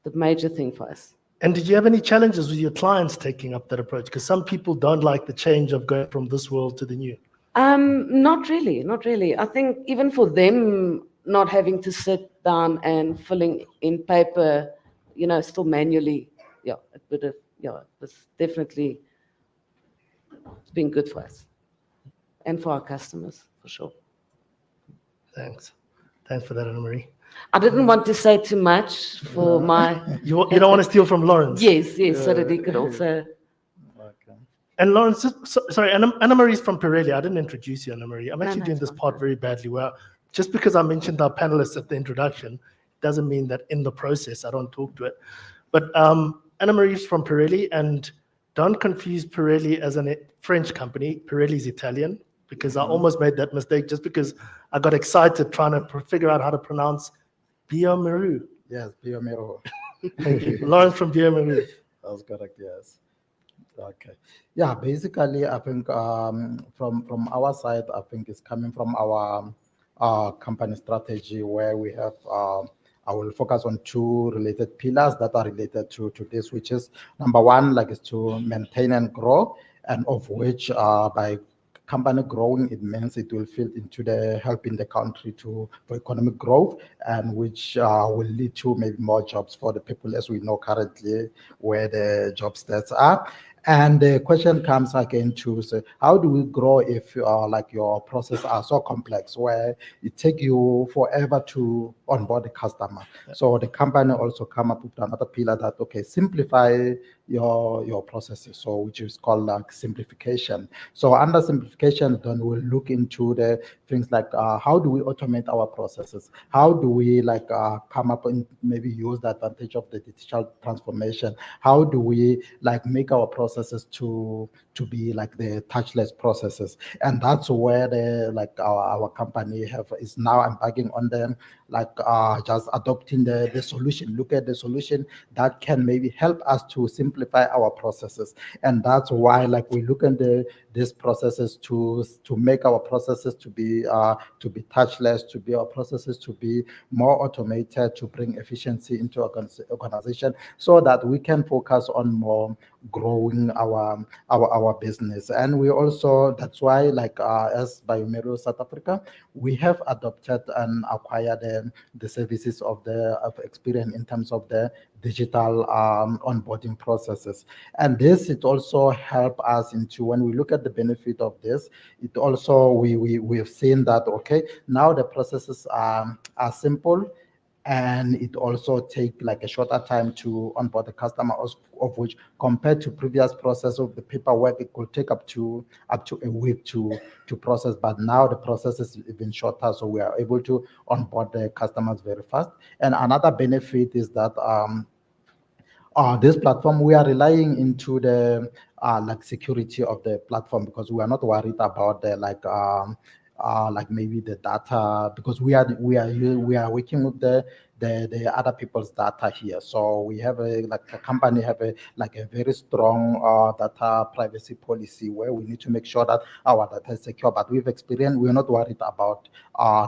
the major thing for us. And did you have any challenges with your clients taking up that approach? Because some people don't like the change of going from this world to the new. Not really, not really. I think even for them, not having to sit down and filling in paper, you know, still manually, yeah, it would have, yeah, it's definitely been good for us and for our customers, for sure. Thanks. Thanks for that, Anna Marie. I didn't want to say too much for my, You don't want to steal from Lawrence. yes, so that he could also, And Lawrence, sorry, Anna Marie's from Pirelli. I didn't introduce you, Anna Marie. I'm actually no, doing it's this fine. part very badly. Well, just because I mentioned our panelists at the introduction doesn't mean that in the process I don't talk to it. But Anna Marie's from Pirelli, and don't confuse Pirelli as a French company. Pirelli's Italian, because I almost made that mistake just because I got excited trying to figure out how to pronounce Biomeru. Yes, Biomero. Thank you. Lawrence from Biomeru. That's correct, yes. Okay. Yeah, basically, I think from our side, I think it's coming from our company strategy where we have, I will focus on two related pillars that are related to this, which is number one, like is to maintain and grow, and of which by company growing, it means it will fit into the helping the country for economic growth, and which will lead to maybe more jobs for the people, as we know currently where the job stats are. And the question comes again to say, how do we grow if like your process are so complex where it take you forever to onboard the customer? So the company also come up with another pillar that, okay, simplify your processes, so which is called like simplification. So under simplification, then we'll look into the things like how do we automate our processes? How do we like come up and maybe use the advantage of the digital transformation? How do we like make our processes to be like the touchless processes? And that's where the like our company is now embarking on them, like just adopting the solution. Look at the solution that can maybe help us to simplify our processes. And that's why like we look at these processes to make our processes to be touchless, to be our processes to be more automated, to bring efficiency into organization, so that we can focus on more growing our business. And we also, that's why like as Biomero South Africa, we have adopted and acquired the services of Experian in terms of the digital onboarding processes. And this, it also help us into, when we look at the benefit of this, it also, we have seen that, okay, now the processes are simple, and it also take like a shorter time to onboard the customer, of which compared to previous process of the paperwork, it could take up to a week to process. But now the process is even shorter, so we are able to onboard the customers very fast. And another benefit is that this platform, we are relying into the like security of the platform, because we are not worried about the like maybe the data, because we are working with the the other people's data here. So we have a company have a very strong data privacy policy where we need to make sure that our data is secure. But we've experienced, we're not worried about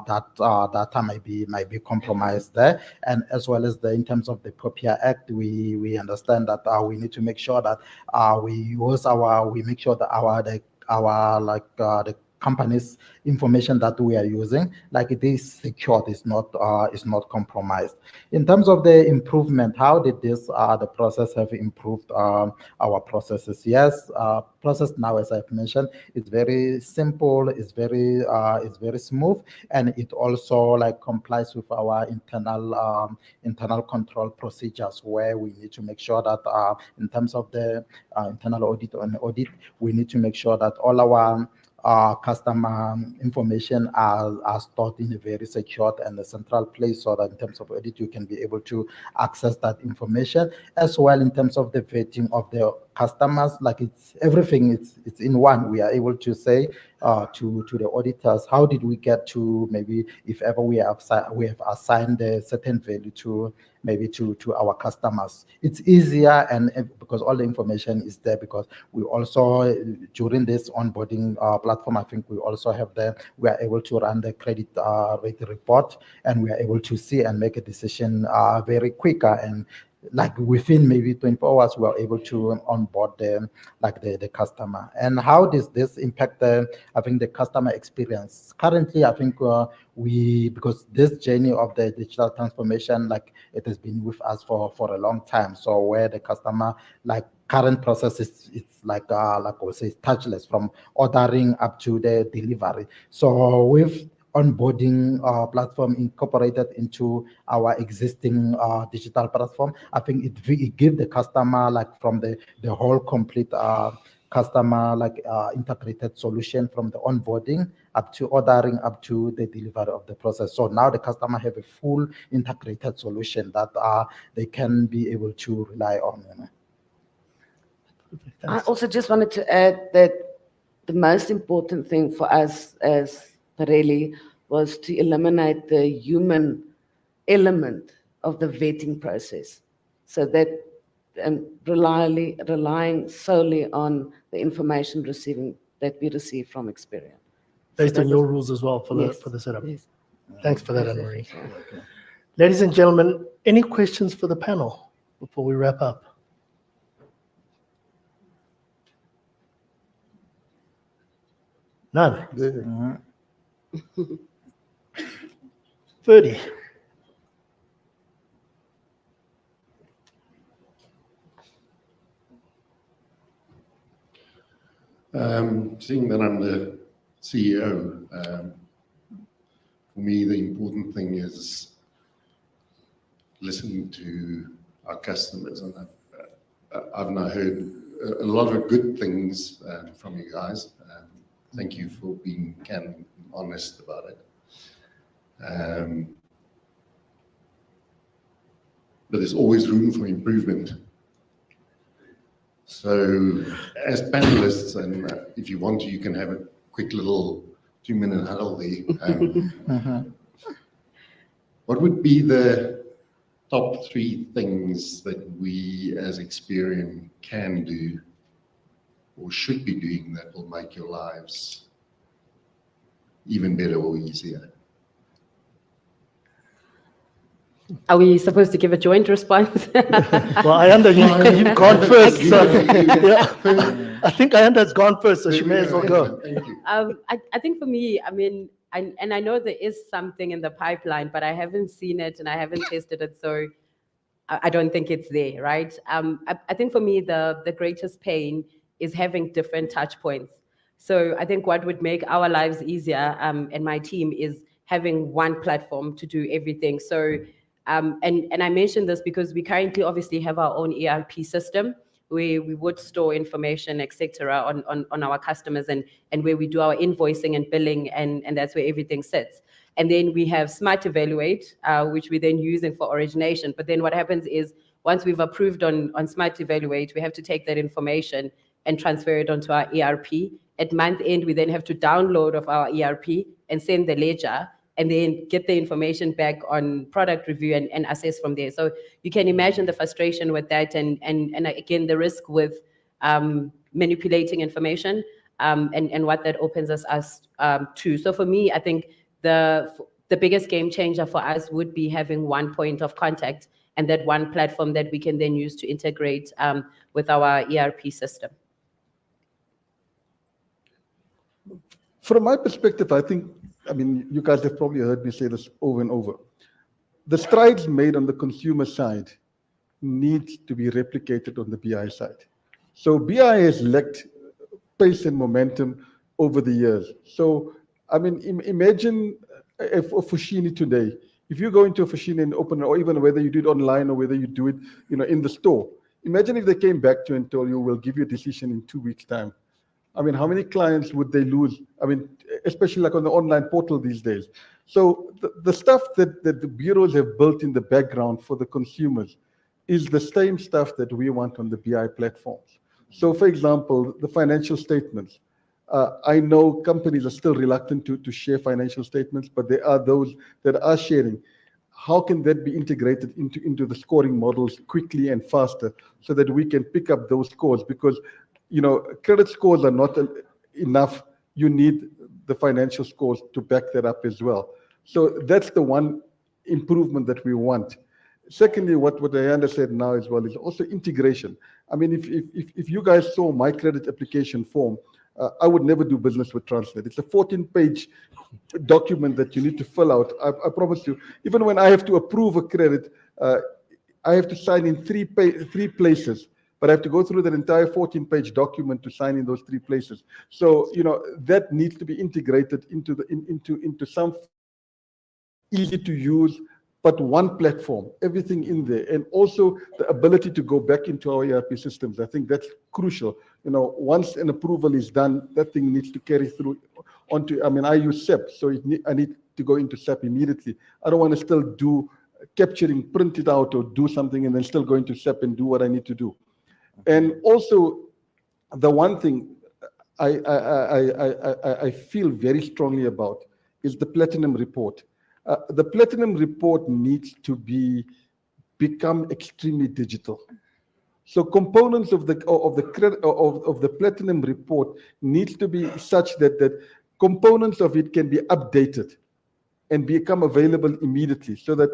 that data might be compromised there. And as well as in terms of the POPIA Act, we understand that we need to make sure that we make sure that the company's information that we are using, like it is secured, is not compromised. In terms of the improvement, how did the process have improved our processes? Yes, process now, as I've mentioned, is very simple, it's very smooth, and it also complies with our internal control procedures, where we need to make sure that in terms of the internal audit, we need to make sure that all our customer information are stored in a very secured and a central place, so that in terms of audit, you can be able to access that information. As well, in terms of the vetting of the customers, it's everything, it's in one. We are able to say to the auditors, how did we get to, maybe if ever we have assigned a certain value to our customers. It's easier, and because all the information is there, because we also, during this onboarding platform, I think we also have we are able to run the credit rate report, and we are able to see and make a decision very quicker, and within maybe 24 hours, we are able to onboard the customer. And how does this impact the customer experience? Currently, I think because this journey of the digital transformation, it has been with us for a long time. So where the customer, current process it's we say, touchless from ordering up to the delivery. So with onboarding platform incorporated into our existing digital platform, I think it gives the customer from the whole complete customer integrated solution, from the onboarding up to ordering up to the delivery of the process. So now the customer have a full integrated solution that they can be able to rely on. I also just wanted to add that the most important thing for us as Pirelli was to eliminate the human element of the vetting process, so that relying solely on the information that we receive from Experian. Based So on your rules as well for Yes, the setup. yes. Thanks for that, Anne-Marie. Ladies and gentlemen, any questions for the panel before we wrap up? None. 30. Seeing that I'm the CEO, for me, the important thing is listening to our customers. And I've now heard a lot of good things from you guys. Thank you for being candid and honest about it. But there's always room for improvement. So as panelists, and if you want to, you can have a quick little 2-minute huddle there. What would be the top 3 things that we as Experian can do or should be doing that will make your lives even better or easier? Are we supposed to give a joint response? Well, Ayanda, you've gone first. So, yeah. I think Ayanda's gone first, so she may as well go. Thank you. I think for me, I mean, and I know there is something in the pipeline, but I haven't seen it and I haven't tested it, so I don't think it's there, right? I think for me, the greatest pain is having different touch points. So I think what would make our lives easier, and my team, is having one platform to do everything. So, and I mentioned this because we currently obviously have our own ERP system where we would store information, etc., on our customers, and where we do our invoicing and billing, and that's where everything sits. And then we have Smart Evaluate, which we then using for origination. But then what happens is, once we've approved on Smart Evaluate, we have to take that information and transfer it onto our ERP. At month end, we then have to download of our ERP and send the ledger and then get the information back on product review and assess from there. So you can imagine the frustration with that, and again the risk with manipulating information, and what that opens us to. So for me, I think the biggest game changer for us would be having one point of contact and that one platform that we can then use to integrate with our ERP system. From my perspective, I think, I mean, you guys have probably heard me say this over and over. The strides made on the consumer side need to be replicated on the BI side. So BI has lacked pace and momentum over the years. So, I mean, imagine a Fushini today. If you go into a Fushini and open, or even whether you do it online or whether you do it, you know, in the store, imagine if they came back to you and told you, we'll give you a decision in 2 weeks' time. I mean, how many clients would they lose? I mean, especially like on the online portal these days. So the stuff that the bureaus have built in the background for the consumers is the same stuff that we want on the BI platforms. So for example, the financial statements. I know companies are still reluctant to share financial statements, but there are those that are sharing. How can that be integrated into the scoring models quickly and faster so that we can pick up those scores? Because, you know, credit scores are not enough. You need the financial scores to back that up as well. So that's the one improvement that we want. Secondly, what Ayanda said now as well is also integration. I mean, if you guys saw my credit application form, I would never do business with Transnet. It's a 14-page document that you need to fill out. I promise you, even when I have to approve a credit, I have to sign in three places, but I have to go through that entire 14-page document to sign in those 3 places. So, you know, that needs to be integrated into some easy to use, but one platform, everything in there, and also the ability to go back into our ERP systems. I think that's crucial. You know, once an approval is done, that thing needs to carry through onto, I mean, I use SAP, so I need to go into SAP immediately. I don't want to still do capturing, print it out, or do something and then still go into SAP and do what I need to do. And also, the one thing I feel very strongly about is the Platinum Report. The Platinum Report needs to become extremely digital. So components of the Platinum Report needs to be such that components of it can be updated and become available immediately. So that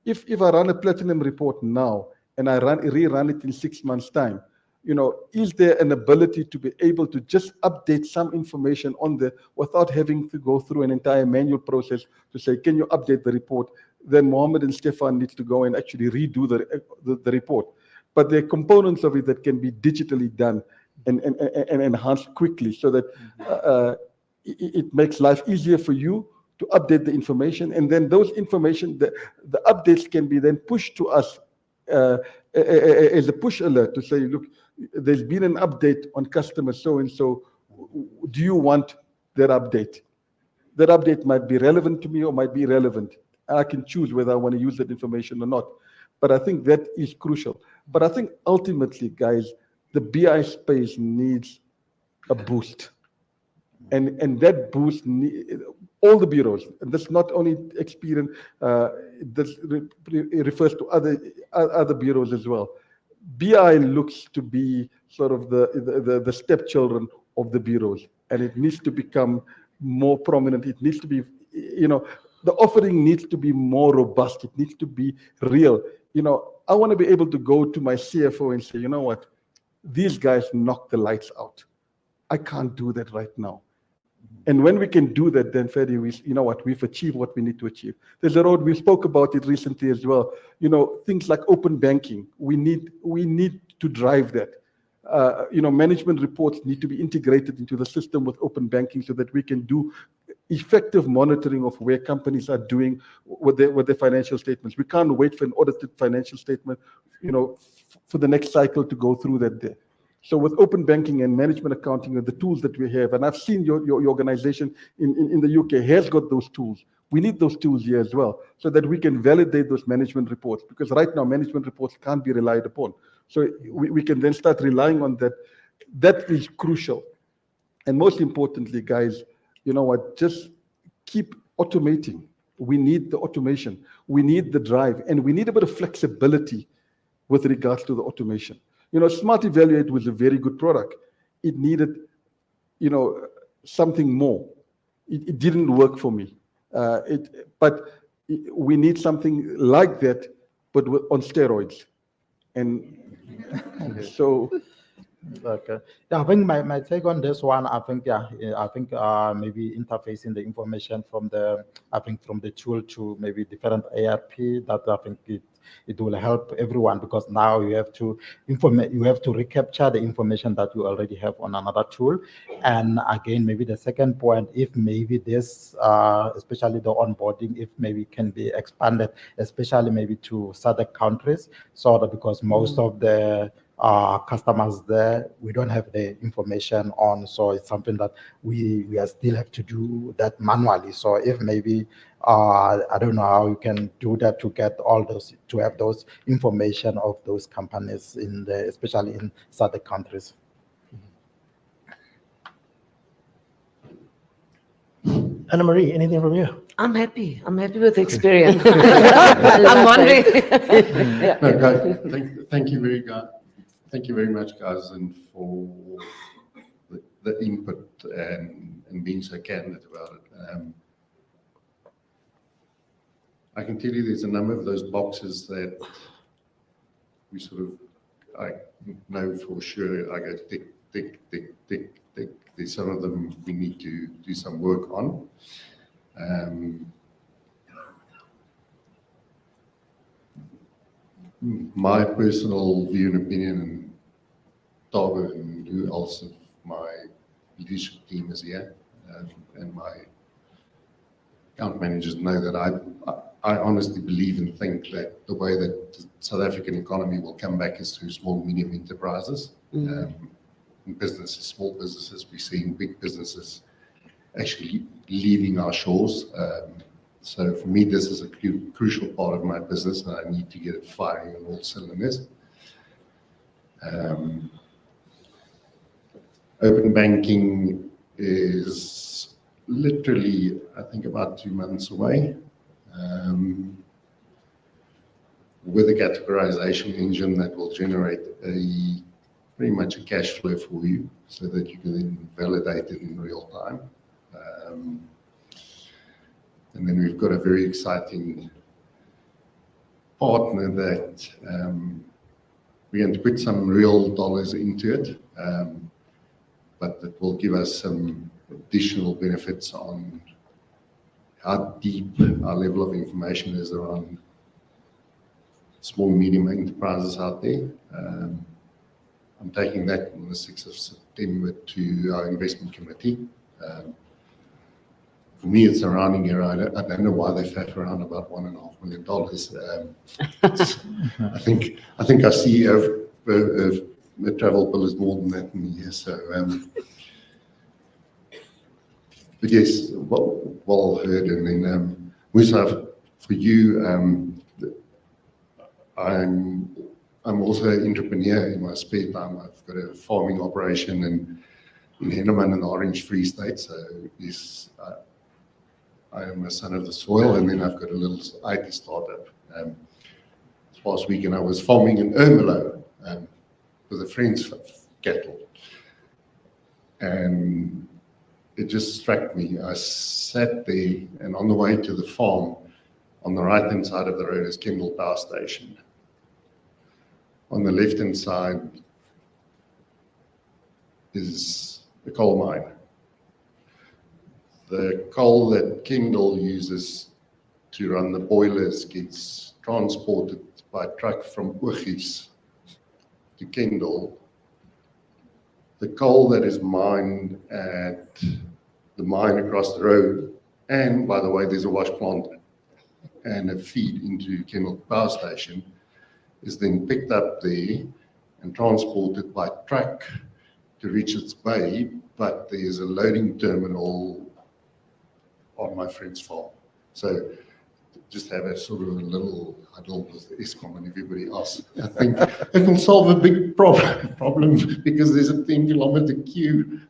if I run a Platinum Report now and I rerun it in 6 months' time, you know, is there an ability to be able to just update some information on there without having to go through an entire manual process to say, can you update the report? Then Mohammed and Stefan need to go and actually redo the report. But there are components of it that can be digitally done and enhanced quickly so that it makes life easier for you to update the information. And then those information, the updates can be then pushed to us as a push alert to say, look, there's been an update on customer so-and-so. Do you want that update? That update might be relevant to me or might be irrelevant. I can choose whether I want to use that information or not. But I think that is crucial. But I think ultimately, guys, the BI space needs a boost. And that boost, all the bureaus, and that's not only Experian, this refers to other bureaus as well. BI looks to be sort of the stepchildren of the bureaus, and it needs to become more prominent. It needs to be, you know, the offering needs to be more robust. It needs to be real. You know, I want to be able to go to my CFO and say, you know what, these guys knock the lights out. I can't do that right now. And when we can do that, then Ferdy, you know what, we've achieved what we need to achieve. There's a road, we spoke about it recently as well. You know, things like open banking, we need to drive that. You know, management reports need to be integrated into the system with open banking so that we can do effective monitoring of where companies are doing with their financial statements. We can't wait for an audited financial statement, you know, for the next cycle to go through that there. So with open banking and management accounting and the tools that we have, and I've seen your organization in the UK has got those tools. We need those tools here as well so that we can validate those management reports, because right now management reports can't be relied upon. So we can then start relying on that. That is crucial. And most importantly, guys, you know what, just keep automating. We need the automation. We need the drive, and we need a bit of flexibility with regards to the automation. Smart Evaluate was a very good product. It needed, something more. It didn't work for me. But we need something like that, but on steroids. And so, Okay. Yeah, I think my take on this one, I think maybe interfacing the information from the tool to maybe different ARP, that I think it will help everyone, because now you have to recapture the information that you already have on another tool. And again, maybe the second point, if maybe this, especially the onboarding, if maybe can be expanded, especially maybe to SADC countries, so that because most of the customers there, we don't have the information on, so it's something that we still have to do that manually. So if maybe I don't know how you can do that to get all those, to have those information of those companies especially in SADC countries. Anna Marie, anything from you? I'm happy. I'm happy with Experian. I'm wondering. Yeah. No, guys, thank you very much, guys, and for the input and being so candid about it. I can tell you there's a number of those boxes that we I know for sure. I go tick, tick, tick, tick, tick. There's some of them we need to do some work on. My personal view and opinion, and Tabo and who else of my leadership team is here, and my account managers know that I honestly believe and think that the way that the South African economy will come back is through small and medium enterprises. In businesses, small businesses, we're seeing big businesses actually leaving our shores. So for me, this is a crucial part of my business, and I need to get it firing on all cylinders. Open banking is literally, I think, about 2 months away. With a categorization engine that will generate pretty much a cash flow for you, so that you can then validate it in real time. And then we've got a very exciting partner that we're going to put some real dollars into it, but that will give us some additional benefits on how deep our level of information is around small and medium enterprises out there. I'm taking that on the 6th of September to our investment committee. For me, it's a rounding error. I don't know why they fat around about $1.5 million. I think our CEO of the travel bill is more than that in a year. So, but yes, well heard. And then, Musa, for you, I'm also an entrepreneur in my spare time. I've got a farming operation in Henneman in the Orange Free State. So yes, I am a son of the soil, and then I've got a little IT startup. This past weekend I was farming in Ermelo with a friend's cattle, and it just struck me. I sat there, and on the way to the farm, on the right-hand side of the road is Kendall Power Station. On the left-hand side is the coal mine. The coal that Kendall uses to run the boilers gets transported by truck from Ogies to Kendall. The coal that is mined at the mine across the road, and by the way, there's a wash plant and a feed into Kendall Power Station, is then picked up there and transported by truck to Richards Bay, but there's a loading terminal on my friend's farm. So just have a sort of a little huddle with Eskom and everybody else. I think it will solve a big problem because there's a 10-kilometer queue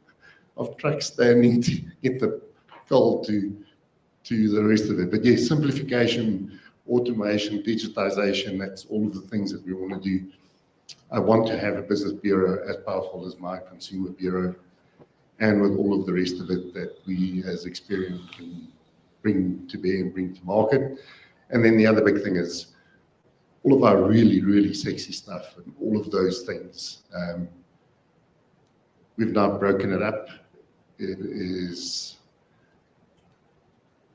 of trucks standing to get the coal to to the rest of it. But yes, simplification, automation, digitization, that's all of the things that we want to do. I want to have a business bureau as powerful as my consumer bureau, and with all of the rest of it that we as Experian can bring to bear and bring to market. And then the other big thing is all of our really, really sexy stuff and all of those things. We've now broken it up. It is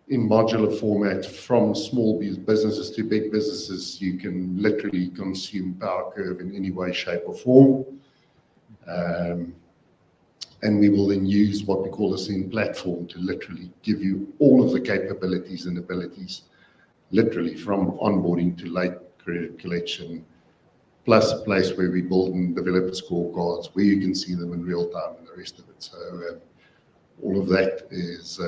in modular format from small businesses to big businesses. You can literally consume Power Curve in any way, shape, or form. And we will then use what we call a Zen platform to literally give you all of the capabilities and abilities, literally from onboarding to late credit collection, plus a place where we build and develop scorecards where you can see them in real time and the rest of it. So all of that is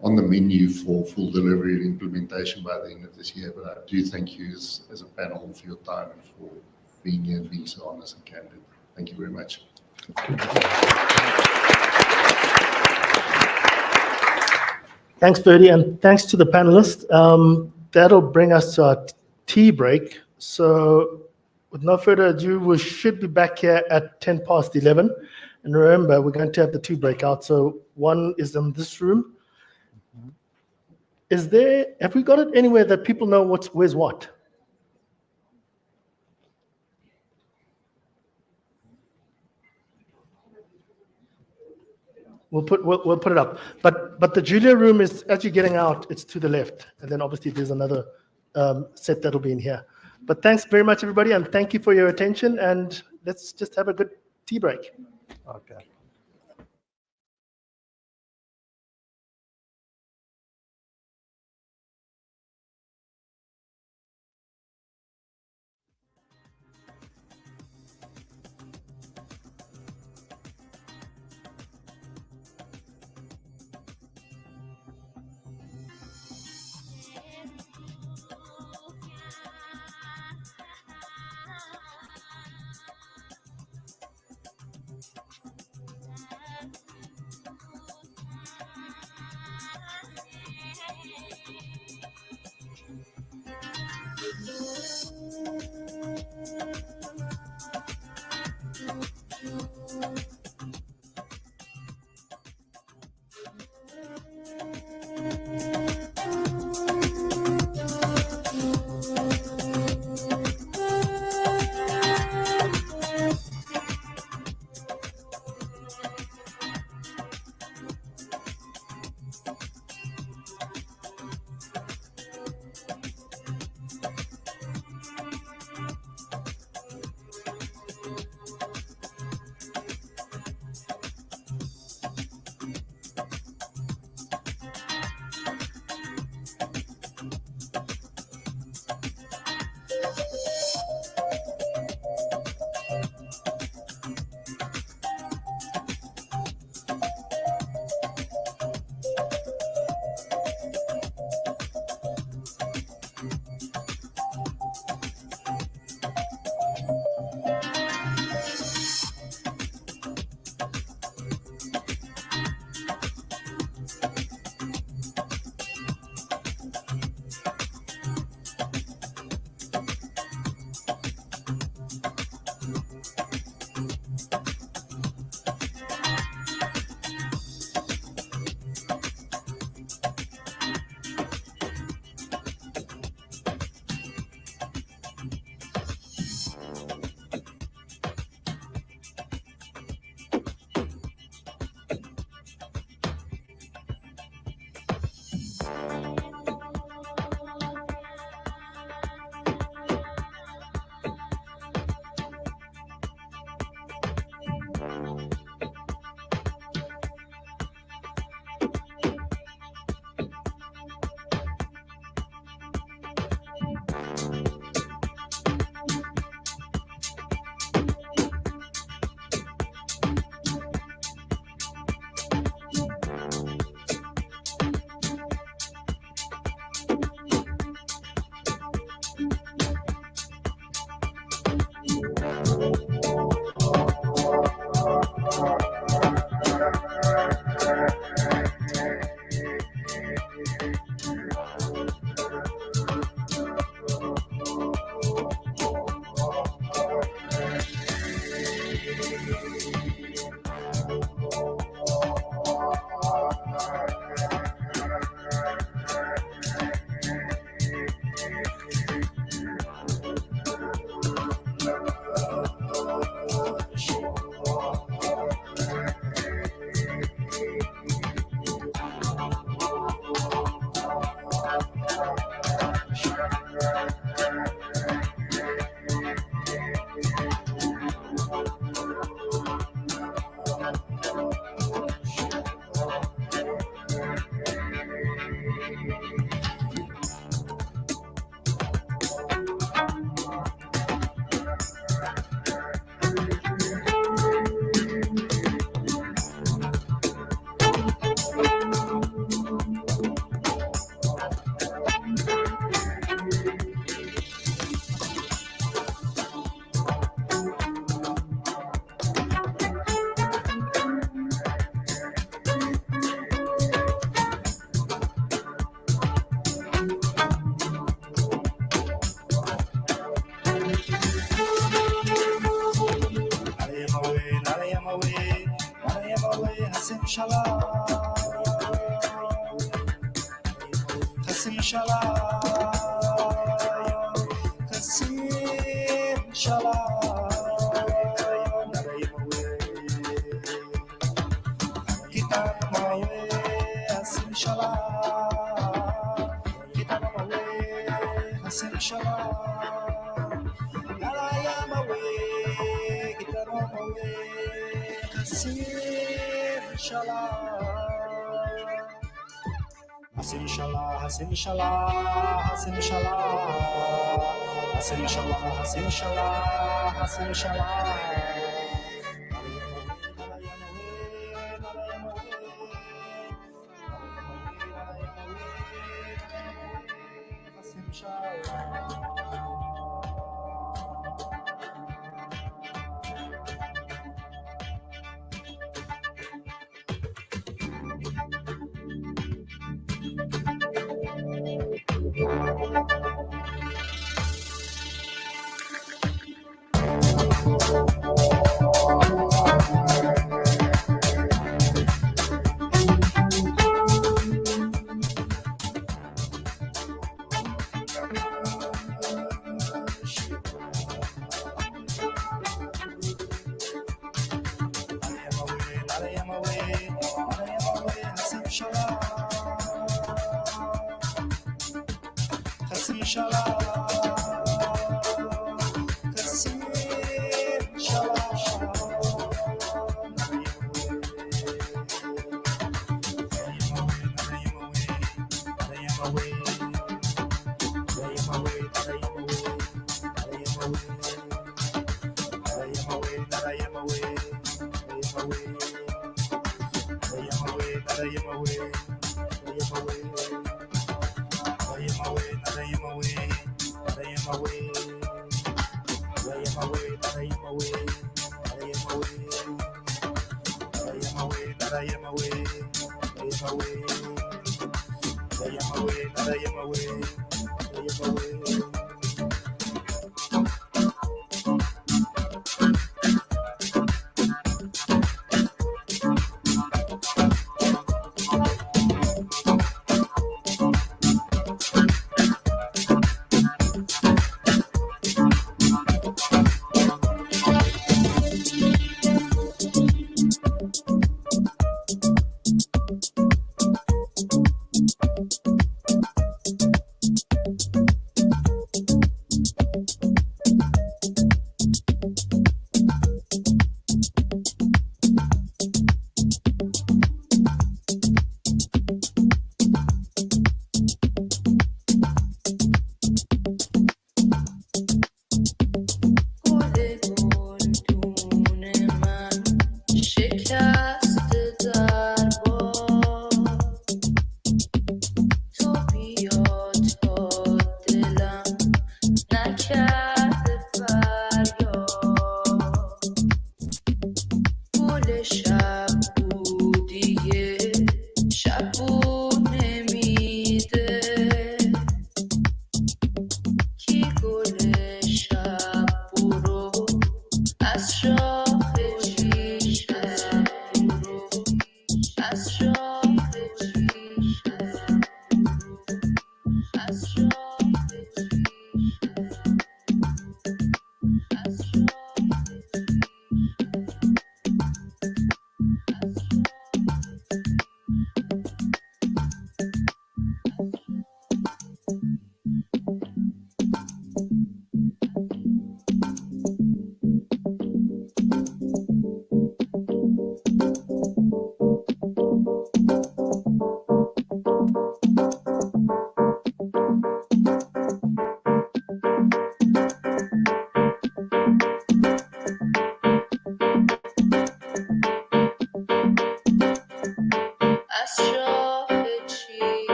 on the menu for full delivery and implementation by the end of this year. But I do thank you as a panel for your time and for being here and being so honest and candid. Thank you very much. Thanks, Ferdy, and thanks to the panelists. That'll bring us to our tea break. So with no further ado, we should be back here at 11:10. And remember, we're going to have the two breakouts. So one is in this room. Have we got it anywhere that people know where's what? We'll put it up. But the Julia room is, as you're getting out, it's to the left. And then obviously there's another set that'll be in here. But thanks very much, everybody. And thank you for your attention. And let's just have a good tea break. Okay.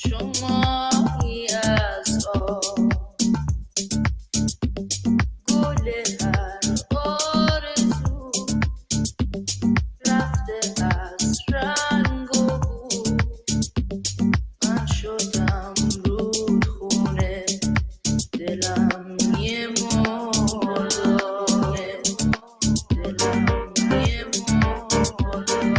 شمایی از آب گل هر آرزو رفته از رنگ و بو من شدم رودخونه دلم یه ماداره دلم یه ماداره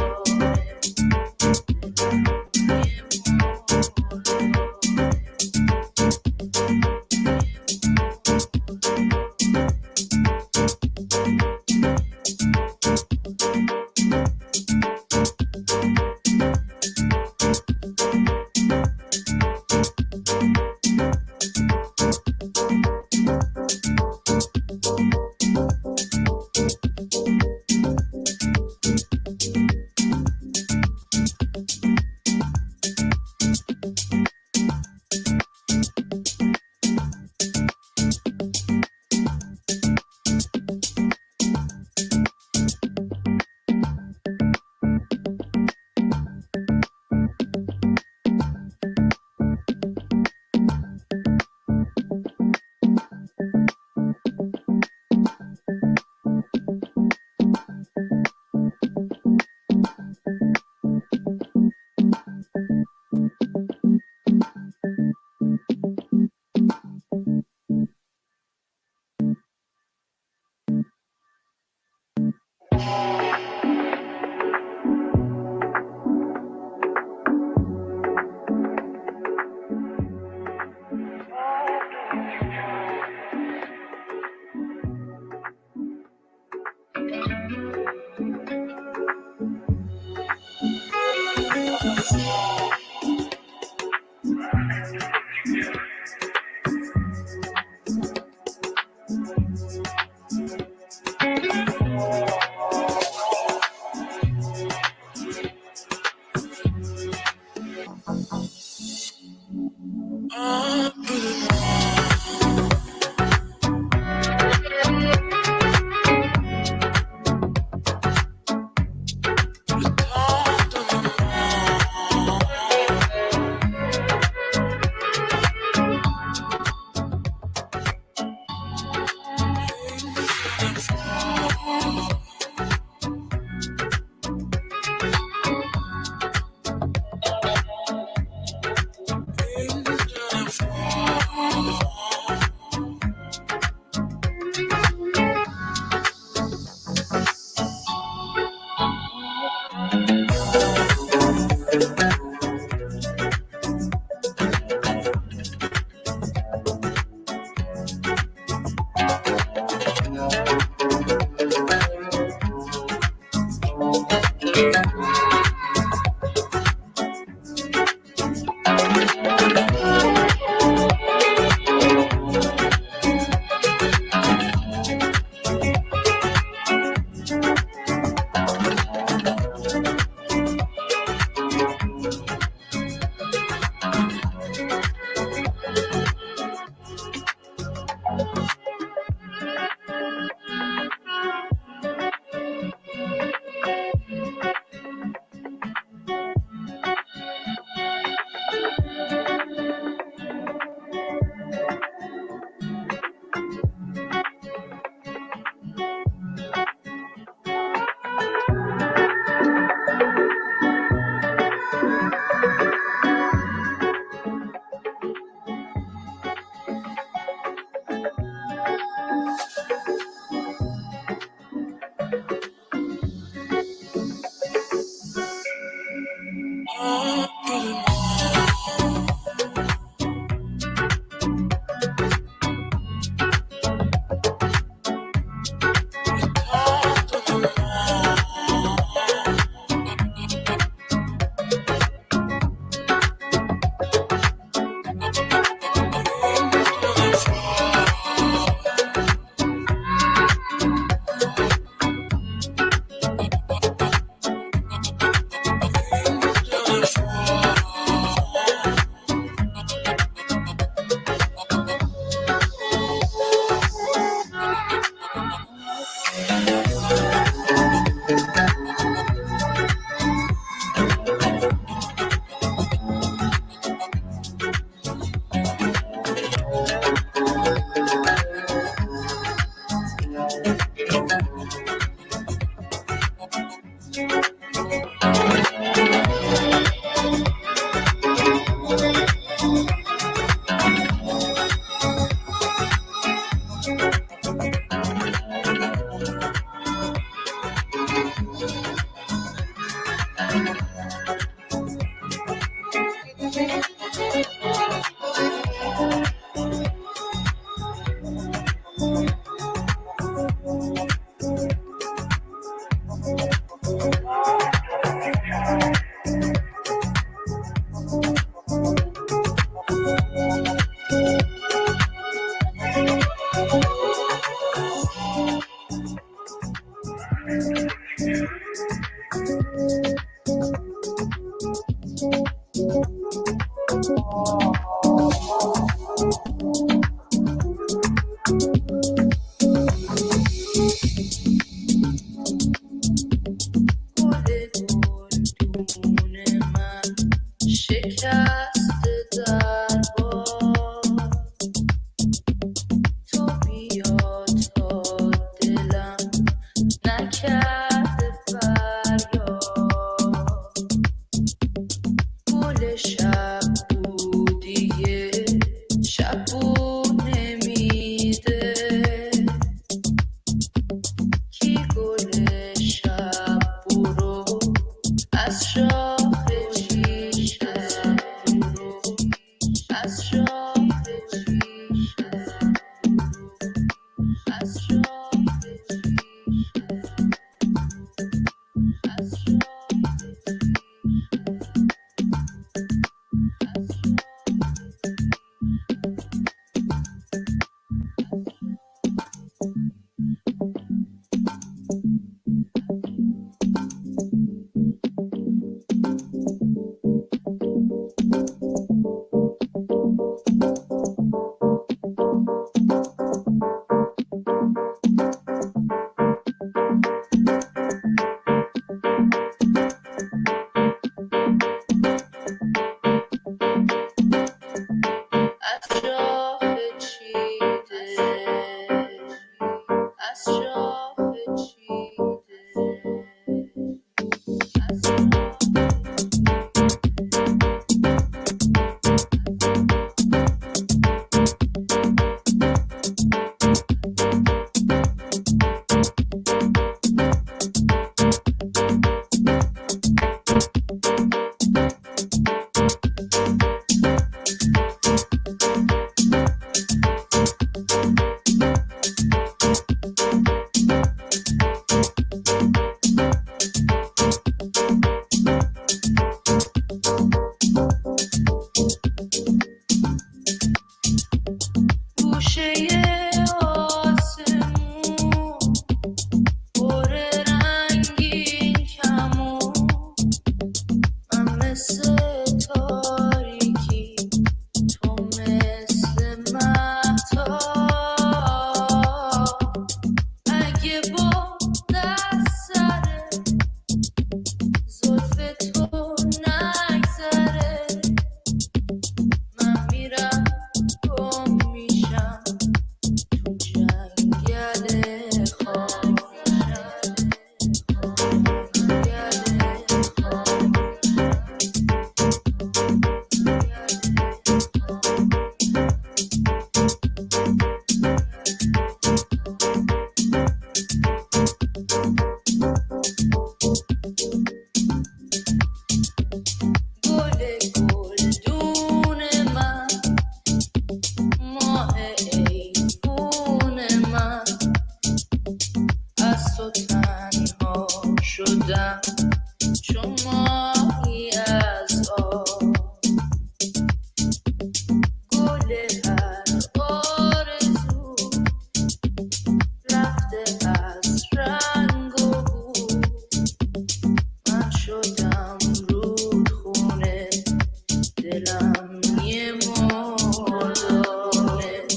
دلم یه مال داره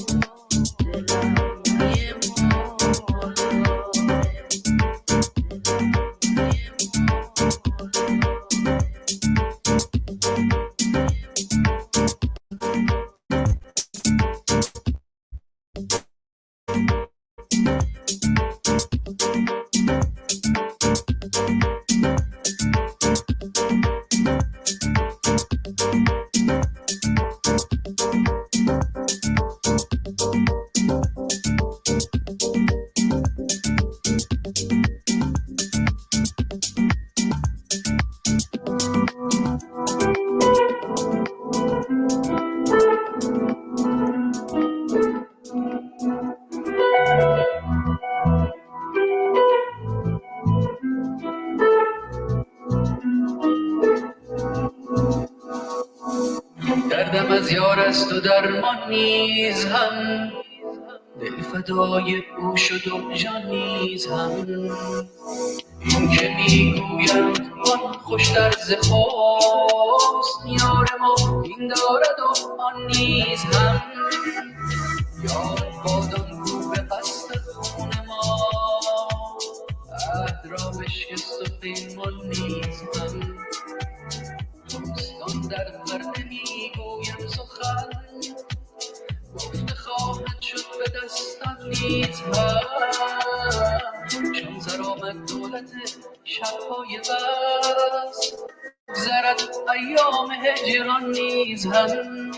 دلم یه مال داره دردم از یار است و درمان نیز هم دل فدای او شد و جان نیز هم این که میگویند آن خوشتر ز حسن یار ما این دارد و آن نیز هم یاد باد آن کو به قصد خون ما عهد را بشکست و پیمان نیز هم دوستان در پرده میگویم سخن گفته خواهد شد به دستان نیز هم چون زر آمد دولت شبهای بس گذرد ایام هجران نیز هم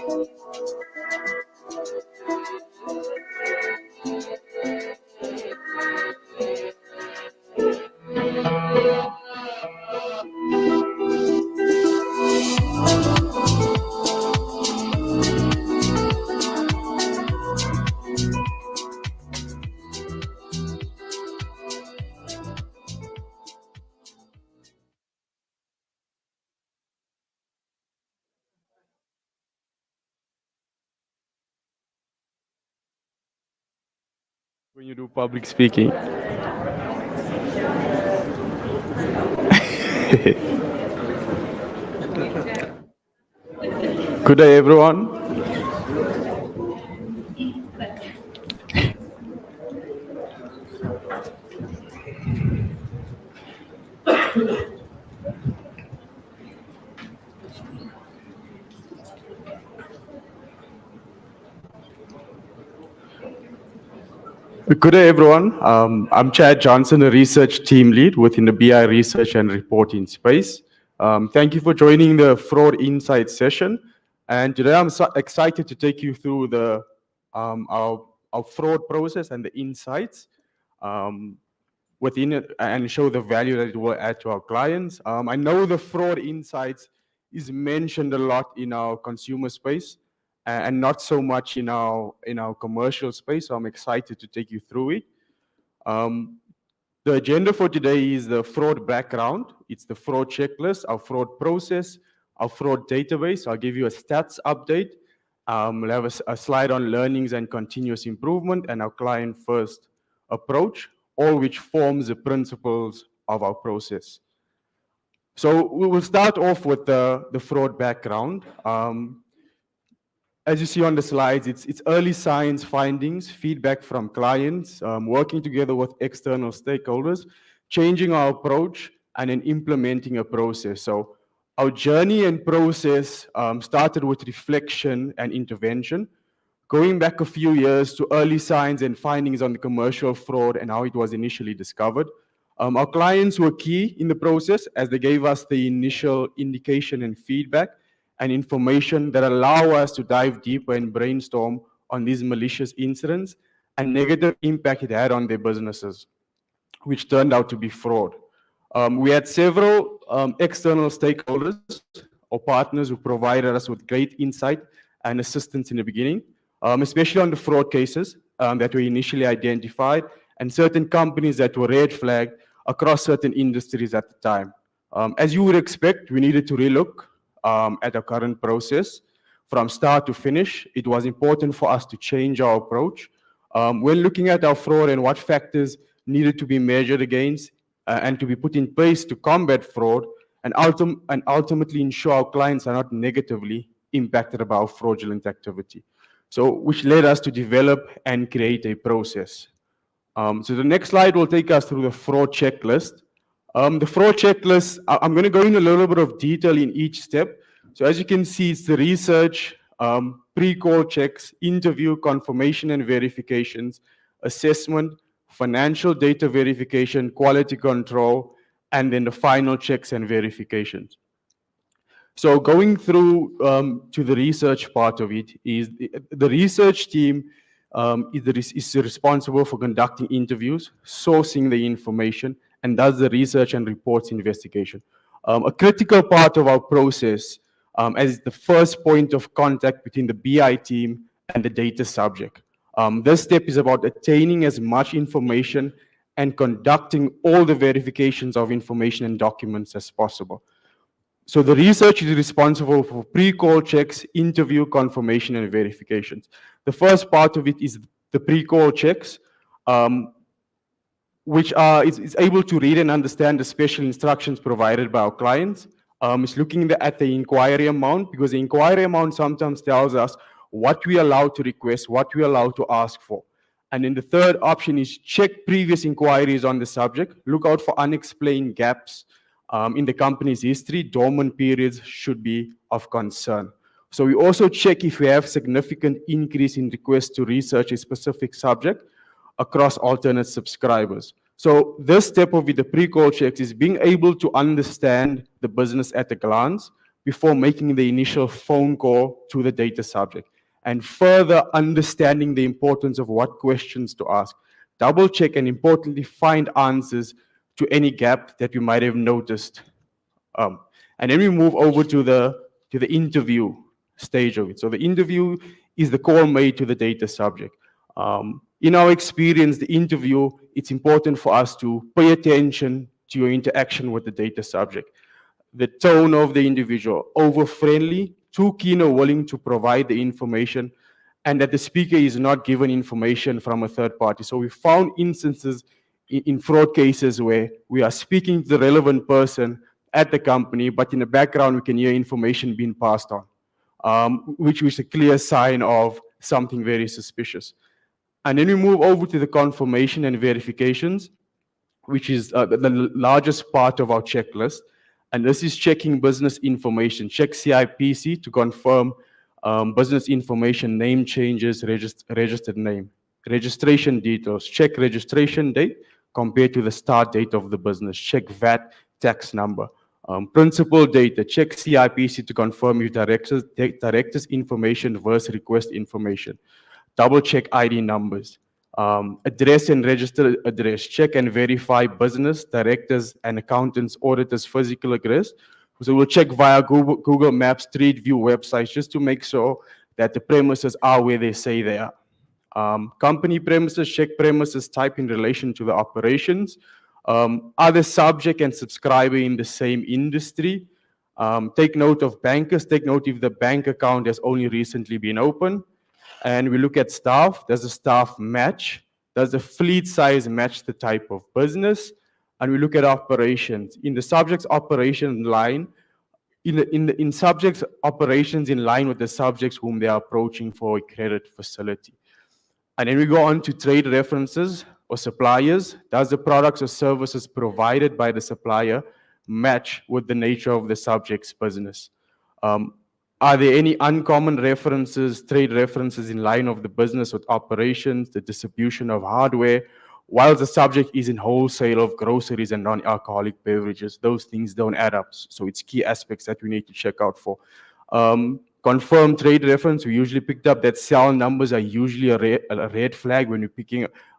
when you do public speaking. Good day, everyone. Good day, everyone. I'm Chad Johnson, a research team lead within the BI research and reporting space. Thank you for joining the Fraud Insights session. And today I'm so excited to take you through our fraud process and the insights within it and show the value that it will add to our clients. I know the fraud insights is mentioned a lot in our consumer space and not so much in our commercial space. So I'm excited to take you through it. The agenda for today is the fraud background. It's the fraud checklist, our fraud process, our fraud database. I'll give you a stats update. We'll have a slide on learnings and continuous improvement and our client first approach, all which forms the principles of our process. So we will start off with the fraud background. As you see on the slides, it's early science findings, feedback from clients, working together with external stakeholders, changing our approach, and then implementing a process. So our journey and process started with reflection and intervention, going back a few years to early signs and findings on the commercial fraud and how it was initially discovered. Our clients were key in the process as they gave us the initial indication and feedback and information that allow us to dive deeper and brainstorm on these malicious incidents and negative impact it had on their businesses, which turned out to be fraud. We had several external stakeholders or partners who provided us with great insight and assistance in the beginning, especially on the fraud cases that were initially identified and certain companies that were red flagged across certain industries at the time. As you would expect, we needed to relook at our current process from start to finish. It was important for us to change our approach. When looking at our fraud and what factors needed to be measured against and to be put in place to combat fraud and ultimately ensure our clients are not negatively impacted by fraudulent activity. So, which led us to develop and create a process. So the next slide will take us through the fraud checklist. The fraud checklist, I'm going to go in a little bit of detail in each step. So as you can see, it's the research, pre-call checks, interview, confirmation and verifications, assessment, financial data verification, quality control, and then the final checks and verifications. So going through to the research part of it is the research team is responsible for conducting interviews, sourcing the information, and does the research and reports investigation. A critical part of our process as the first point of contact between the BI team and the data subject. This step is about attaining as much information and conducting all the verifications of information and documents as possible. So the research is responsible for pre-call checks, interview, confirmation, and verifications. The first part of it is the pre-call checks, which is able to read and understand the special instructions provided by our clients. It's looking at the inquiry amount, because the inquiry amount sometimes tells us what we are allowed to request, what we are allowed to ask for. And then the third option is check previous inquiries on the subject, look out for unexplained gaps in the company's history. Dormant periods should be of concern. So we also check if we have significant increase in requests to research a specific subject across alternate subscribers. So this step of the pre-call checks is being able to understand the business at a glance before making the initial phone call to the data subject, and further understanding the importance of what questions to ask. Double check and importantly find answers to any gap that you might have noticed. And then we move over to the interview stage of it. So the interview is the call made to the data subject. In our experience, the interview, it's important for us to pay attention to your interaction with the data subject. The tone of the individual, over-friendly, too keen or willing to provide the information, and that the speaker is not given information from a third party. So we found instances in fraud cases where we are speaking to the relevant person at the company, but in the background we can hear information being passed on, which is a clear sign of something very suspicious. And then we move over to the confirmation and verifications, which is the largest part of our checklist. And this is checking business information. Check CIPC to confirm business information, name changes, registered name. Registration details, check registration date compared to the start date of the business. Check VAT tax number. Principal data, check CIPC to confirm your director's information versus request information. Double check ID numbers. Address and register address. Check and verify business, directors, and accountants, auditors' physical address. So we'll check via Google Maps, Street View websites, just to make sure that the premises are where they say they are. Company premises, check premises type in relation to the operations. Other subject and subscriber in the same industry. Take note of bankers. Take note if the bank account has only recently been opened. And we look at staff. Does the staff match? Does the fleet size match the type of business? And we look at operations. In the subject's operation line, in subjects' operations in line with the subjects whom they are approaching for a credit facility. And then we go on to trade references or suppliers. Does the products or services provided by the supplier match with the nature of the subject's business? Are there any uncommon references, trade references in line of the business with operations, the distribution of hardware, while the subject is in wholesale of groceries and non-alcoholic beverages? Those things don't add up. So it's key aspects that we need to check out for. Confirmed trade reference, we usually picked up that cell numbers are usually a red flag when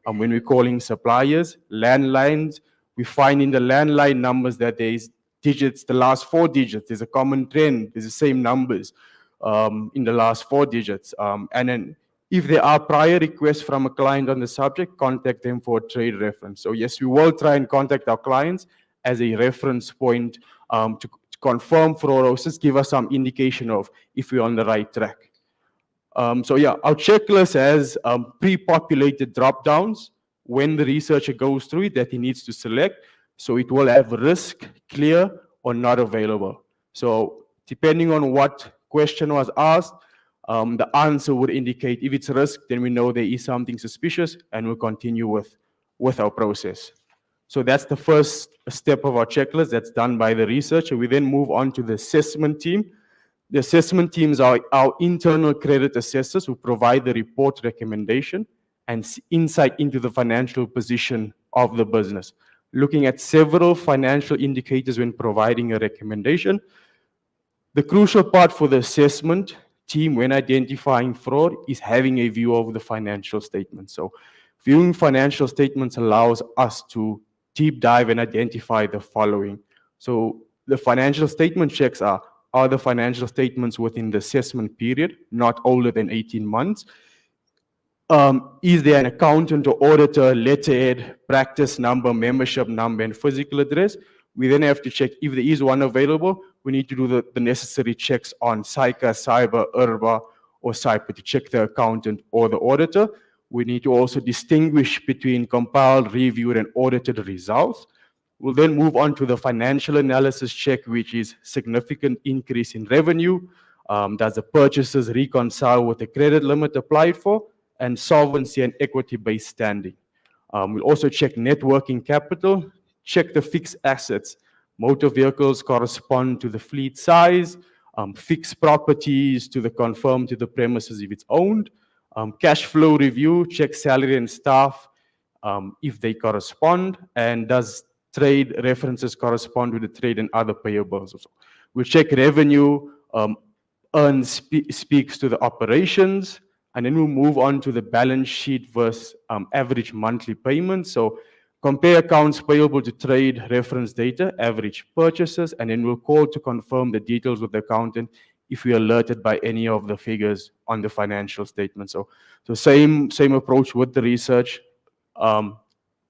we're calling suppliers. Landlines, we find in the landline numbers that there is digits, the last 4 digits, there's a common trend, there's the same numbers in the last 4 digits. And then if there are prior requests from a client on the subject, contact them for a trade reference. So yes, we will try and contact our clients as a reference point to confirm fraud or just give us some indication of if we're on the right track. So yeah, our checklist has pre-populated drop-downs when the researcher goes through it that he needs to select. So it will have risk, clear, or not available. So depending on what question was asked, the answer would indicate if it's risk, then we know there is something suspicious and we'll continue with our process. So that's the first step of our checklist that's done by the researcher. We then move on to the assessment team. The assessment teams are our internal credit assessors who provide the report recommendation and insight into the financial position of the business, looking at several financial indicators when providing a recommendation. The crucial part for the assessment team when identifying fraud is having a view of the financial statements. So viewing financial statements allows us to deep dive and identify the following. So the financial statement checks are the financial statements within the assessment period, not older than 18 months? Is there an accountant or auditor, letterhead, practice number, membership number, and physical address? We then have to check if there is one available. We need to do the necessary checks on SAICA, Cyber, IRBA, or CYPA to check the accountant or the auditor. We need to also distinguish between compiled, reviewed, and audited results. We'll then move on to the financial analysis check, which is significant increase in revenue. Does the purchases reconcile with the credit limit applied for? And solvency and equity-based standing. We'll also check net working capital, check the fixed assets. Motor vehicles correspond to the fleet size, fixed properties to confirm to the premises if it's owned. Cash flow review, check salary and staff if they correspond, and does trade references correspond with the trade and other payables. We'll check revenue, speaks to the operations, and then we'll move on to the balance sheet versus average monthly payments. So compare accounts payable to trade reference data, average purchases, and then we'll call to confirm the details with the accountant if we are alerted by any of the figures on the financial statement. So same approach with the research.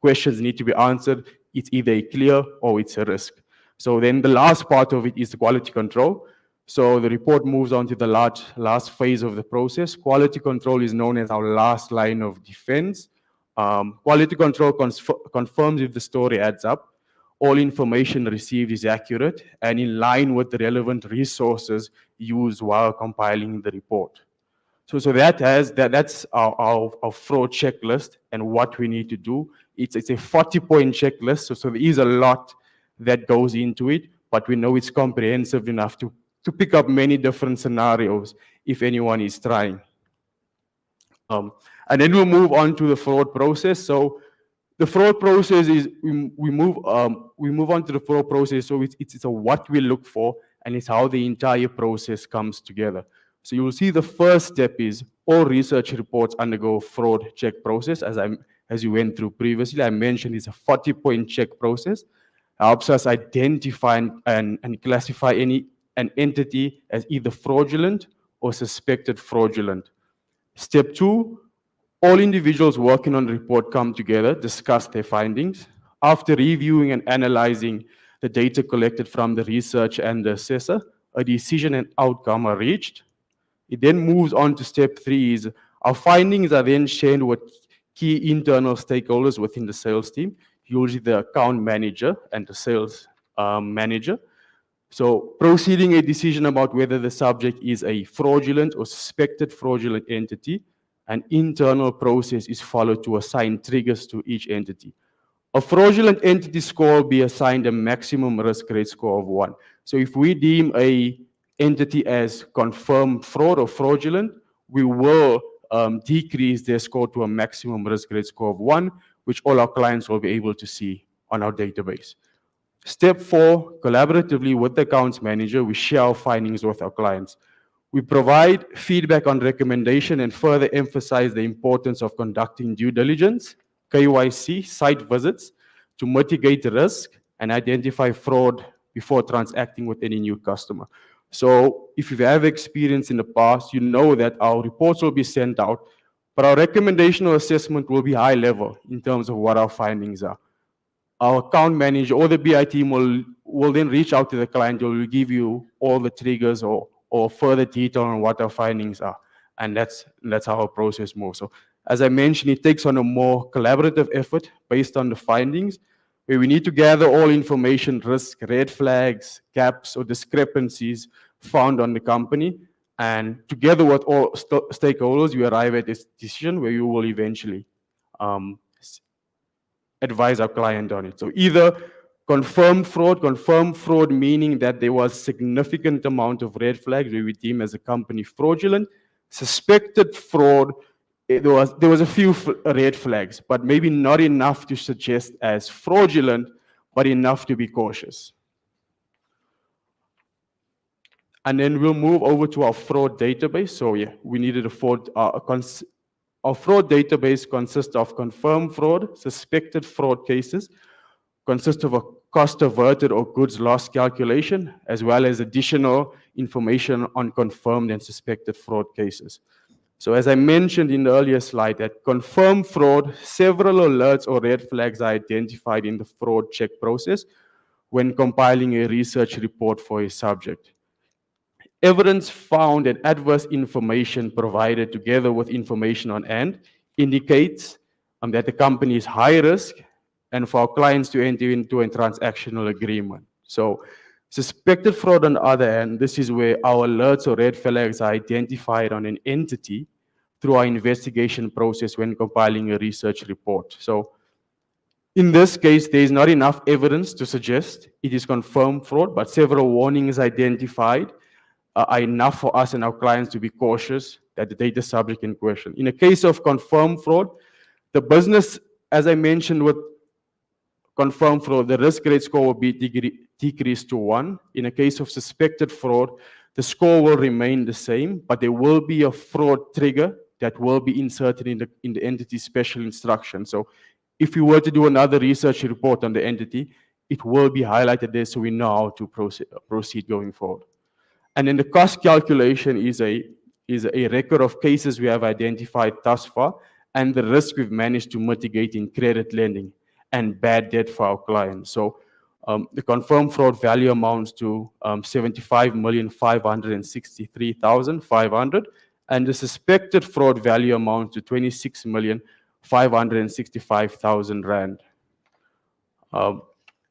Questions need to be answered. It's either a clear or it's a risk. So then the last part of it is the quality control. So the report moves on to the last phase of the process. Quality control is known as our last line of defense. Quality control confirms if the story adds up, all information received is accurate and in line with the relevant resources used while compiling the report. So that's our fraud checklist and what we need to do. It's a 40-point checklist, so there is a lot that goes into it, but we know it's comprehensive enough to pick up many different scenarios if anyone is trying. And then we'll move on to the fraud process. So the fraud process is we move on to the fraud process. So it's a what we look for, and it's how the entire process comes together. So you will see the first step is all research reports undergo a fraud check process. As you went through previously, I mentioned it's a 40-point check process. Helps us identify and classify an entity as either fraudulent or suspected fraudulent. Step 2, all individuals working on the report come together, discuss their findings. After reviewing and analyzing the data collected from the researcher and the assessor, a decision and outcome are reached. It then moves on to step 3 is our findings are then shared with key internal stakeholders within the sales team, usually the account manager and the sales manager. So proceeding a decision about whether the subject is a fraudulent or suspected fraudulent entity, an internal process is followed to assign triggers to each entity. A fraudulent entity score will be assigned a maximum risk grade score of 1. So if we deem a entity as confirmed fraud or fraudulent, we will decrease their score to a maximum risk grade score of 1, which all our clients will be able to see on our database. Step 4, collaboratively with the accounts manager, we share our findings with our clients. We provide feedback on recommendation and further emphasize the importance of conducting due diligence, KYC, site visits to mitigate risk and identify fraud before transacting with any new customer. So if you have experience in the past, you know that our reports will be sent out, but our recommendation or assessment will be high level in terms of what our findings are. Our account manager or the BI team will then reach out to the client, will give you all the triggers or further detail on what our findings are. And that's how our process moves. So as I mentioned, it takes on a more collaborative effort based on the findings, where we need to gather all information, risk, red flags, gaps, or discrepancies found on the company, And together with all stakeholders, you arrive at this decision where you will eventually advise our client on it. So either confirmed fraud meaning that there was significant amount of red flags we would deem as a company fraudulent. Suspected fraud, there was a few red flags, but maybe not enough to suggest as fraudulent, but enough to be cautious. And then we'll move over to our fraud database. So yeah, we needed a fraud. Our fraud database consists of confirmed fraud, suspected fraud cases, consists of a cost averted or goods lost calculation, as well as additional information on confirmed and suspected fraud cases. So as I mentioned in the earlier slide, that confirmed fraud, several alerts or red flags are identified in the fraud check process when compiling a research report for a subject. Evidence found and adverse information provided together with information on hand indicates that the company is high risk and for our clients to enter into a transactional agreement. So suspected fraud on the other hand, this is where our alerts or red flags are identified on an entity through our investigation process when compiling a research report. So in this case, there is not enough evidence to suggest it is confirmed fraud, but several warnings identified are enough for us and our clients to be cautious that the data subject in question. In a case of confirmed fraud, the business, as I mentioned with confirmed fraud, the risk grade score will be decreased to 1. In a case of suspected fraud, the score will remain the same, but there will be a fraud trigger that will be inserted in the entity's special instruction. So if you were to do another research report on the entity, it will be highlighted there so we know how to proceed going forward. And then the cost calculation is a record of cases we have identified thus far and the risk we've managed to mitigate in credit lending and bad debt for our clients. So the confirmed fraud value amounts to 75,563,500, and the suspected fraud value amounts to 26,565,000 rand.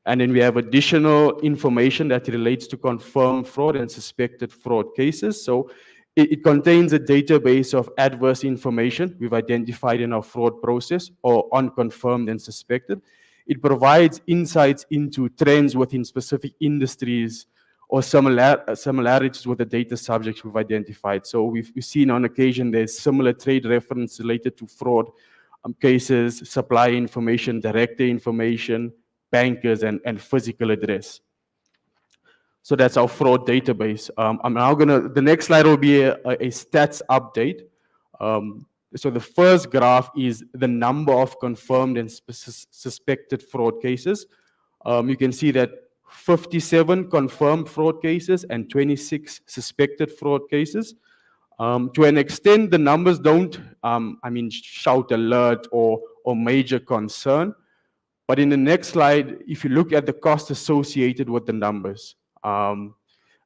And then we have additional information that relates to confirmed fraud and suspected fraud cases. So it contains a database of adverse information we've identified in our fraud process or unconfirmed and suspected. It provides insights into trends within specific industries or similarities with the data subjects we've identified. So we've seen on occasion there's similar trade reference related to fraud cases, supply information, director information, bankers, and physical address. So that's our fraud database. I'm now the next slide will be a stats update. So the first graph is the number of confirmed and suspected fraud cases. You can see that 57 confirmed fraud cases and 26 suspected fraud cases. To an extent, the numbers don't, shout alert or major concern. But in the next slide, if you look at the cost associated with the numbers and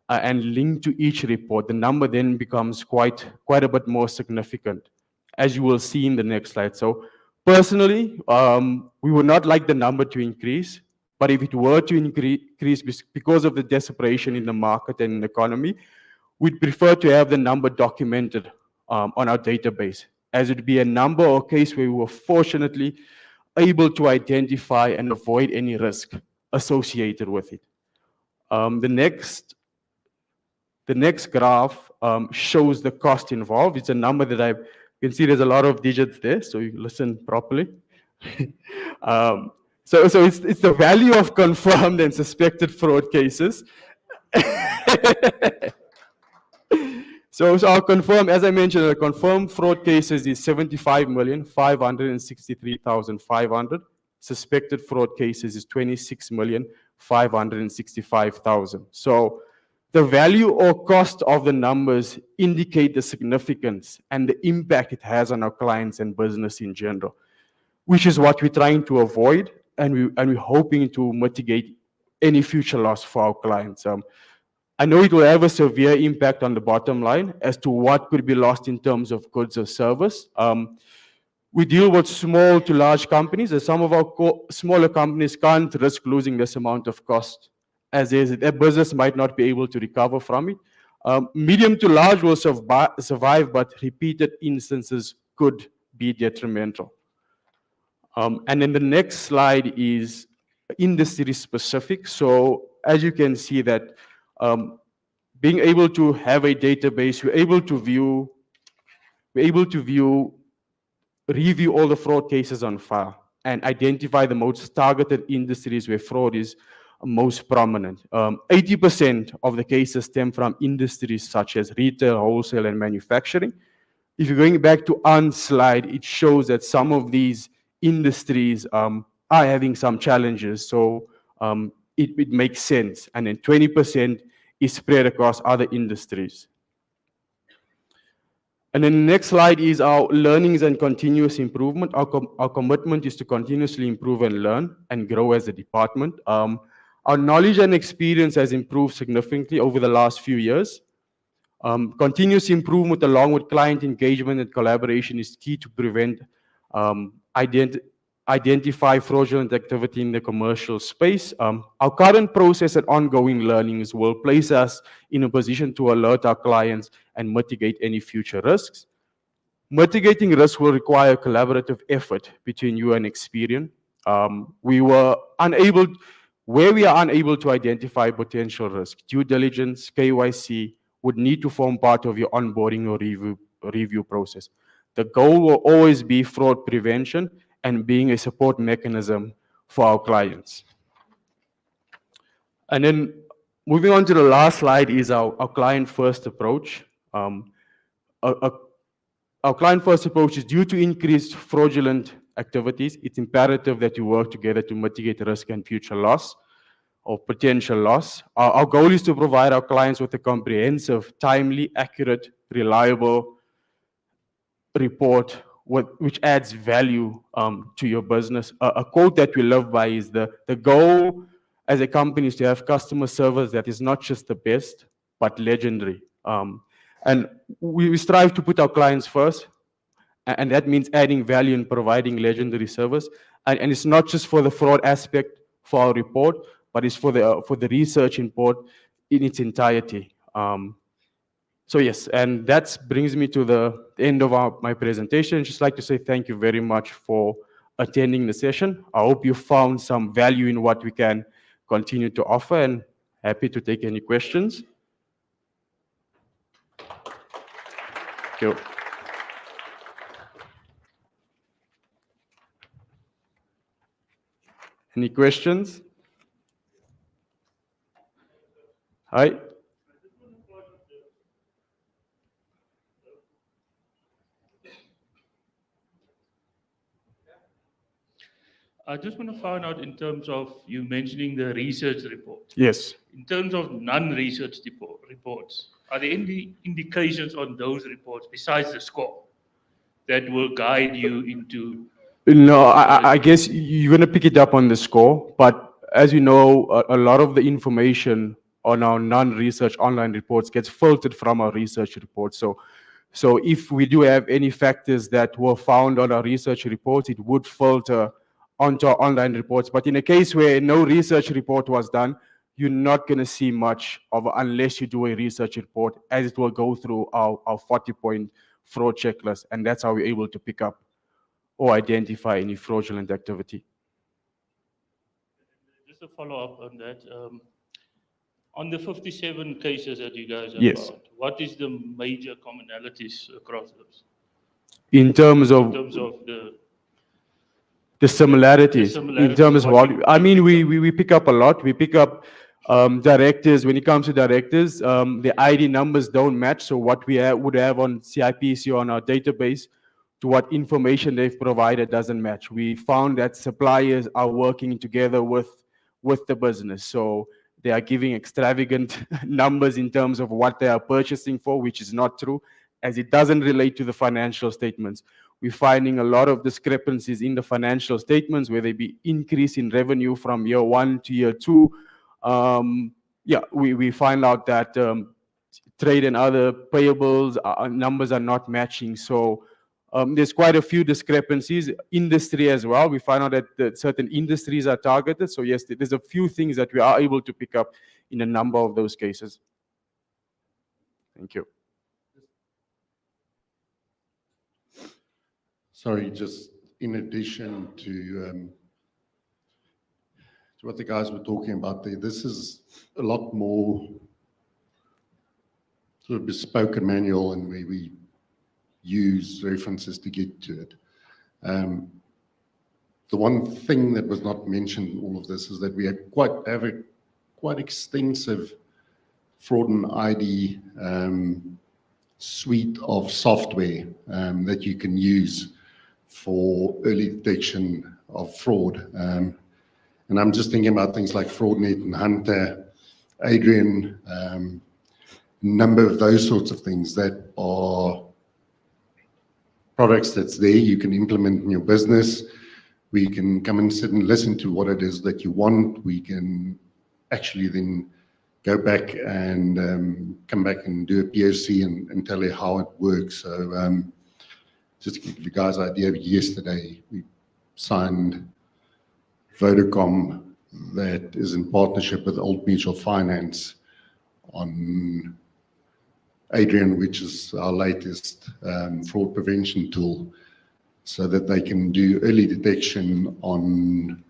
linked to each report, the number then becomes quite a bit more significant, as you will see in the next slide. So personally, we would not like the number to increase, but if it were to increase because of the desperation in the market and in the economy, we'd prefer to have the number documented on our database, as it would be a number or case where we were fortunately able to identify and avoid any risk associated with it. The next graph shows the cost involved. It's a number that you can see there's a lot of digits there, so you listen properly. So it's the value of confirmed and suspected fraud cases. So our confirmed, as I mentioned, the confirmed fraud cases is 75,563,500. Suspected fraud cases is 26,565,000. So the value or cost of the numbers indicate the significance and the impact it has on our clients and business in general, which is what we're trying to avoid, and we're hoping to mitigate any future loss for our clients. I know it will have a severe impact on the bottom line as to what could be lost in terms of goods or service. We deal with small to large companies, and some of our smaller companies can't risk losing this amount of cost, as is their business might not be able to recover from it. Medium to large will survive, but repeated instances could be detrimental. And then the next slide is industry specific. So as you can see that being able to have a database, we're able to review all the fraud cases on file and identify the most targeted industries where fraud is most prominent. 80% of the cases stem from industries such as retail, wholesale, and manufacturing. If you're going back to An's slide, it shows that some of these industries are having some challenges. So it makes sense. And then 20% is spread across other industries. And then the next slide is our learnings and continuous improvement. Our commitment is to continuously improve and learn and grow as a department. Our knowledge and experience has improved significantly over the last few years. Continuous improvement along with client engagement and collaboration is key to prevent identify fraudulent activity in the commercial space. Our current process and ongoing learnings will place us in a position to alert our clients and mitigate any future risks. Mitigating risk will require collaborative effort between you and Experian. Where we are unable to identify potential risk, due diligence, KYC would need to form part of your onboarding or review process. The goal will always be fraud prevention and being a support mechanism for our clients. And then moving on to the last slide is our client-first approach. Our client-first approach is due to increased fraudulent activities. It's imperative that you work together to mitigate risk and future loss or potential loss. Our goal is to provide our clients with a comprehensive, timely, accurate, reliable report which adds value to your business. A quote that we live by is the goal as a company is to have customer service that is not just the best, but legendary. And we strive to put our clients first, and that means adding value and providing legendary service. And it's not just for the fraud aspect for our report, but it's for the research report in its entirety. So yes, and that brings me to the end of my presentation. I'd just like to say thank you very much for attending the session. I hope you found some value in what we can continue to offer, and happy to take any questions. Thank you. Any questions? Hi. I just want to find out in terms of you mentioning the research report. Yes. In terms of non-research reports, are there any indications on those reports besides the score that will guide you into? No, I guess you're going to pick it up on the score, but as you know, a lot of the information on our non-research online reports gets filtered from our research reports. So if we do have any factors that were found on our research reports, it would filter onto our online reports. But in a case where no research report was done, you're not going to see much of unless you do a research report, as it will go through our 40-point fraud checklist, and that's how we're able to pick up or identify any fraudulent activity. Just to follow up on that, on the 57 cases that you guys have Yes. found, what is the major commonalities across those? In terms of the similarities, in terms of what, I mean, we pick up a lot. We pick up directors. When it comes to directors, the ID numbers don't match. So what we would have on CIPC on our database to what information they've provided doesn't match. We found that suppliers are working together with the business. So they are giving extravagant numbers in terms of what they are purchasing for, which is not true, as it doesn't relate to the financial statements. We're finding a lot of discrepancies in the financial statements, where they be increase in revenue from year 1 to year 2. We find out that trade and other payables numbers are not matching. So there's quite a few discrepancies. Industry as well. We find out that certain industries are targeted. So yes, there's a few things that we are able to pick up in a number of those cases. Thank you. Sorry, just in addition to what the guys were talking about there, this is a lot more sort of bespoke and and where we use references to get to it. The one thing that was not mentioned in all of this is that we have a quite extensive fraud and ID suite of software that you can use for early detection of fraud. And I'm just thinking about things like FraudNet and Hunter, Adrian, number of those sorts of things that are products that's there you can implement in your business. We can come and sit and listen to what it is that you want. We can actually then go back and come back and do a POC and tell you how it works. So just to give you guys an idea, yesterday we signed Vodacom that is in partnership with Old Mutual Finance on Adrian, which is our latest fraud prevention tool, so that they can do early detection on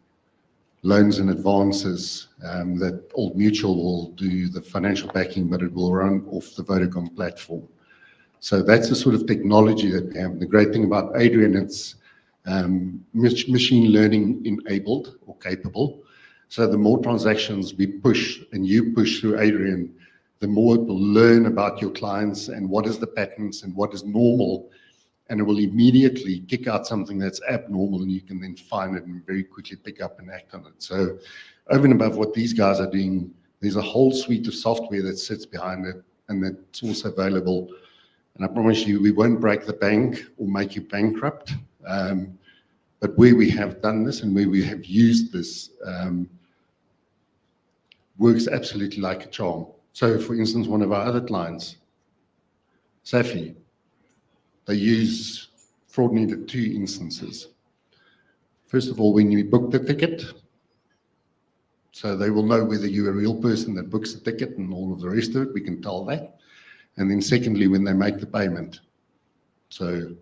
loans and advances, that Old Mutual will do the financial backing, but it will run off the Vodacom platform. So that's the sort of technology that we have. The great thing about Adrian, it's machine learning enabled or capable. So the more transactions we push and you push through Adrian, the more it will learn about your clients and what is the patterns and what is normal, and it will immediately kick out something that's abnormal, and you can then find it and very quickly pick up and act on it. So over and above what these guys are doing, there's a whole suite of software that sits behind it, and that's also available. And I promise you, we won't break the bank or make you bankrupt. But where we have done this and where we have used this, works absolutely like a charm. So for instance, one of our other clients, Safi, they use FraudNet at 2 instances. First of all, when you book the ticket, so they will know whether you're a real person that books the ticket and all of the rest of it, we can tell that. And then secondly, when they make the payment. So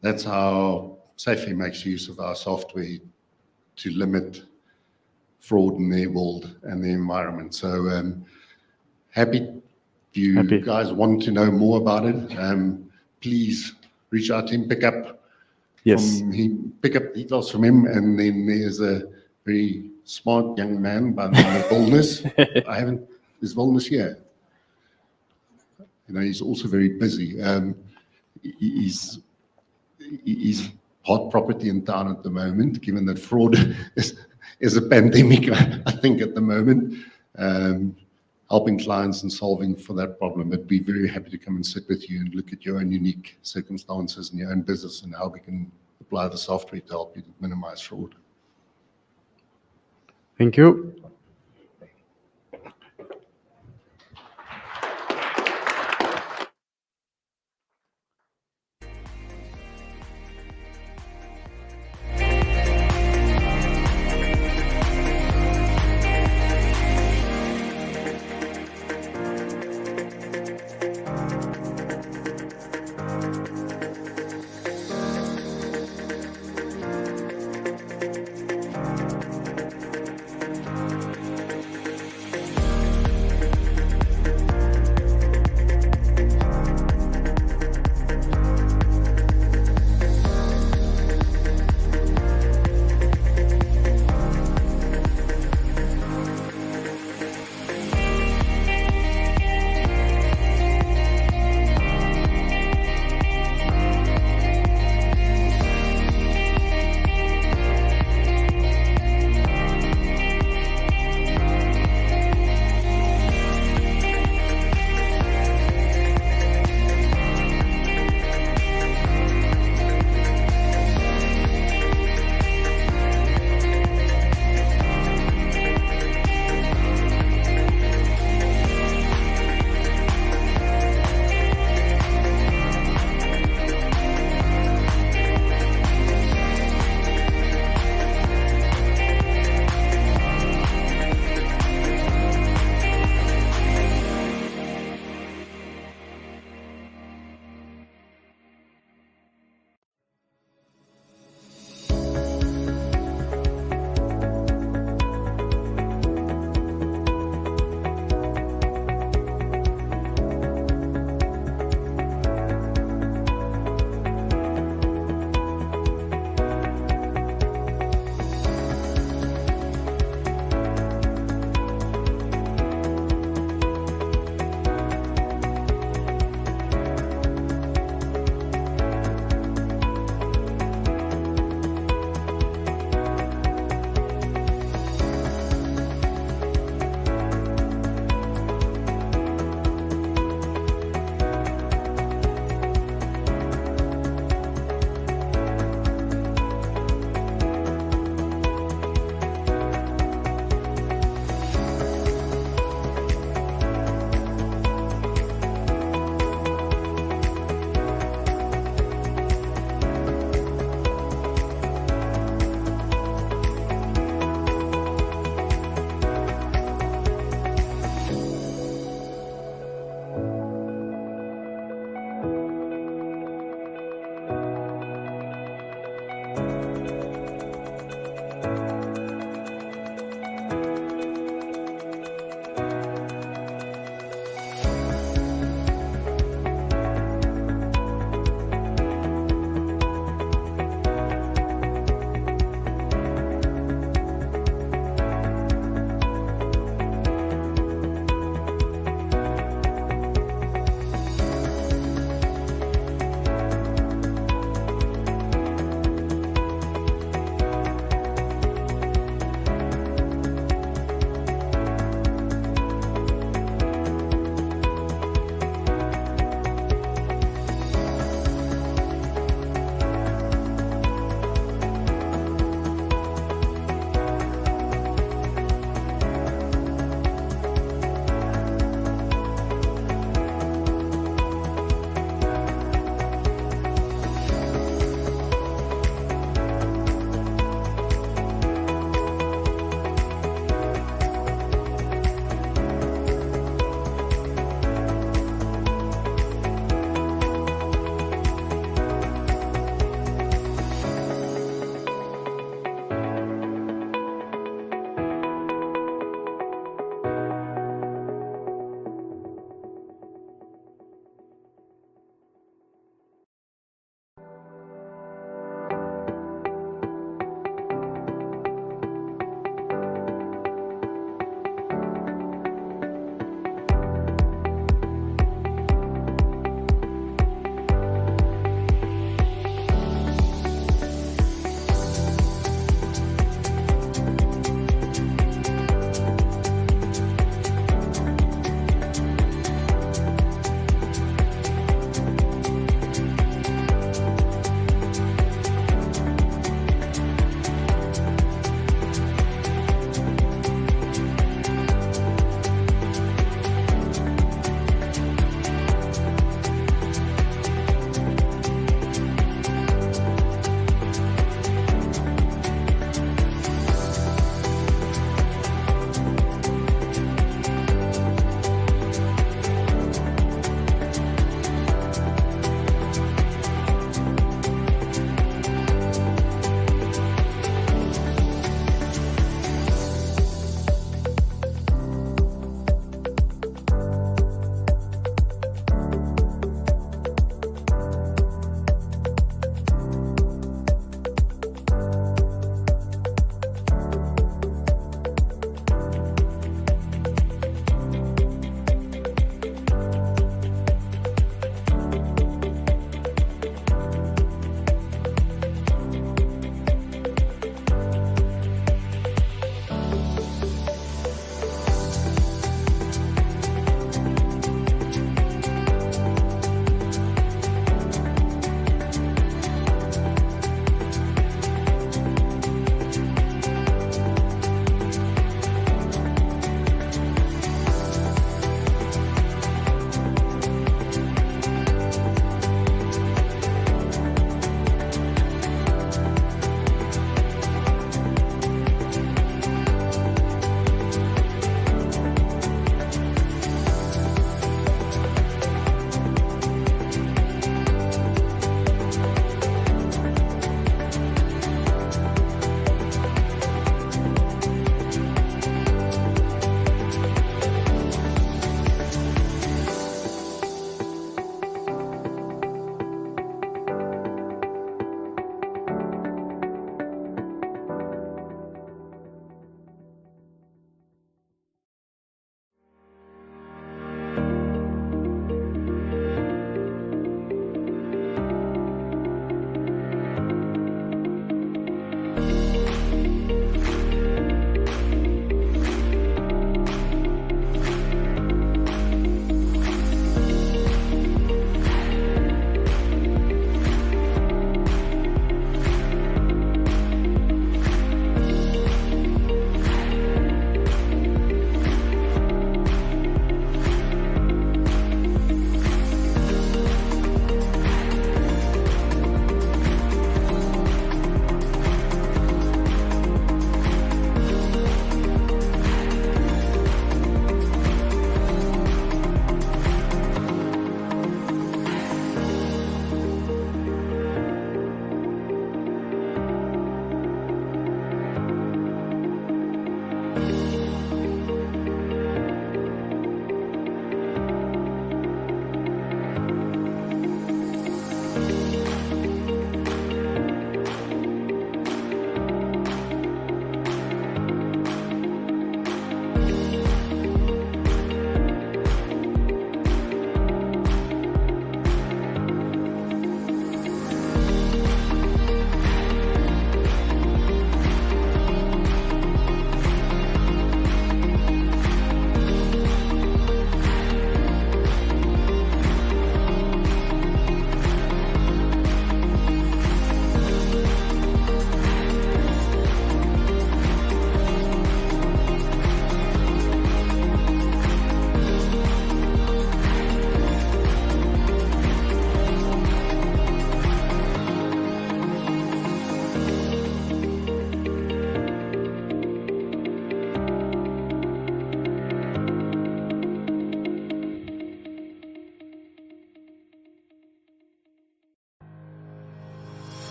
that's how Safi makes use of our software to limit fraud in their world and their environment. So happy if you guys want to know more about it. Please reach out to him, pick up details from him, and then there's a very smart young man by the name of Volnus. Is Volnus here? You know, he's also very busy. He's hot property in town at the moment, given that fraud is a pandemic, I think, at the moment. Helping clients and solving for that problem. But be very happy to come and sit with you and look at your own unique circumstances and your own business and how we can apply the software to help you minimize fraud. Thank you.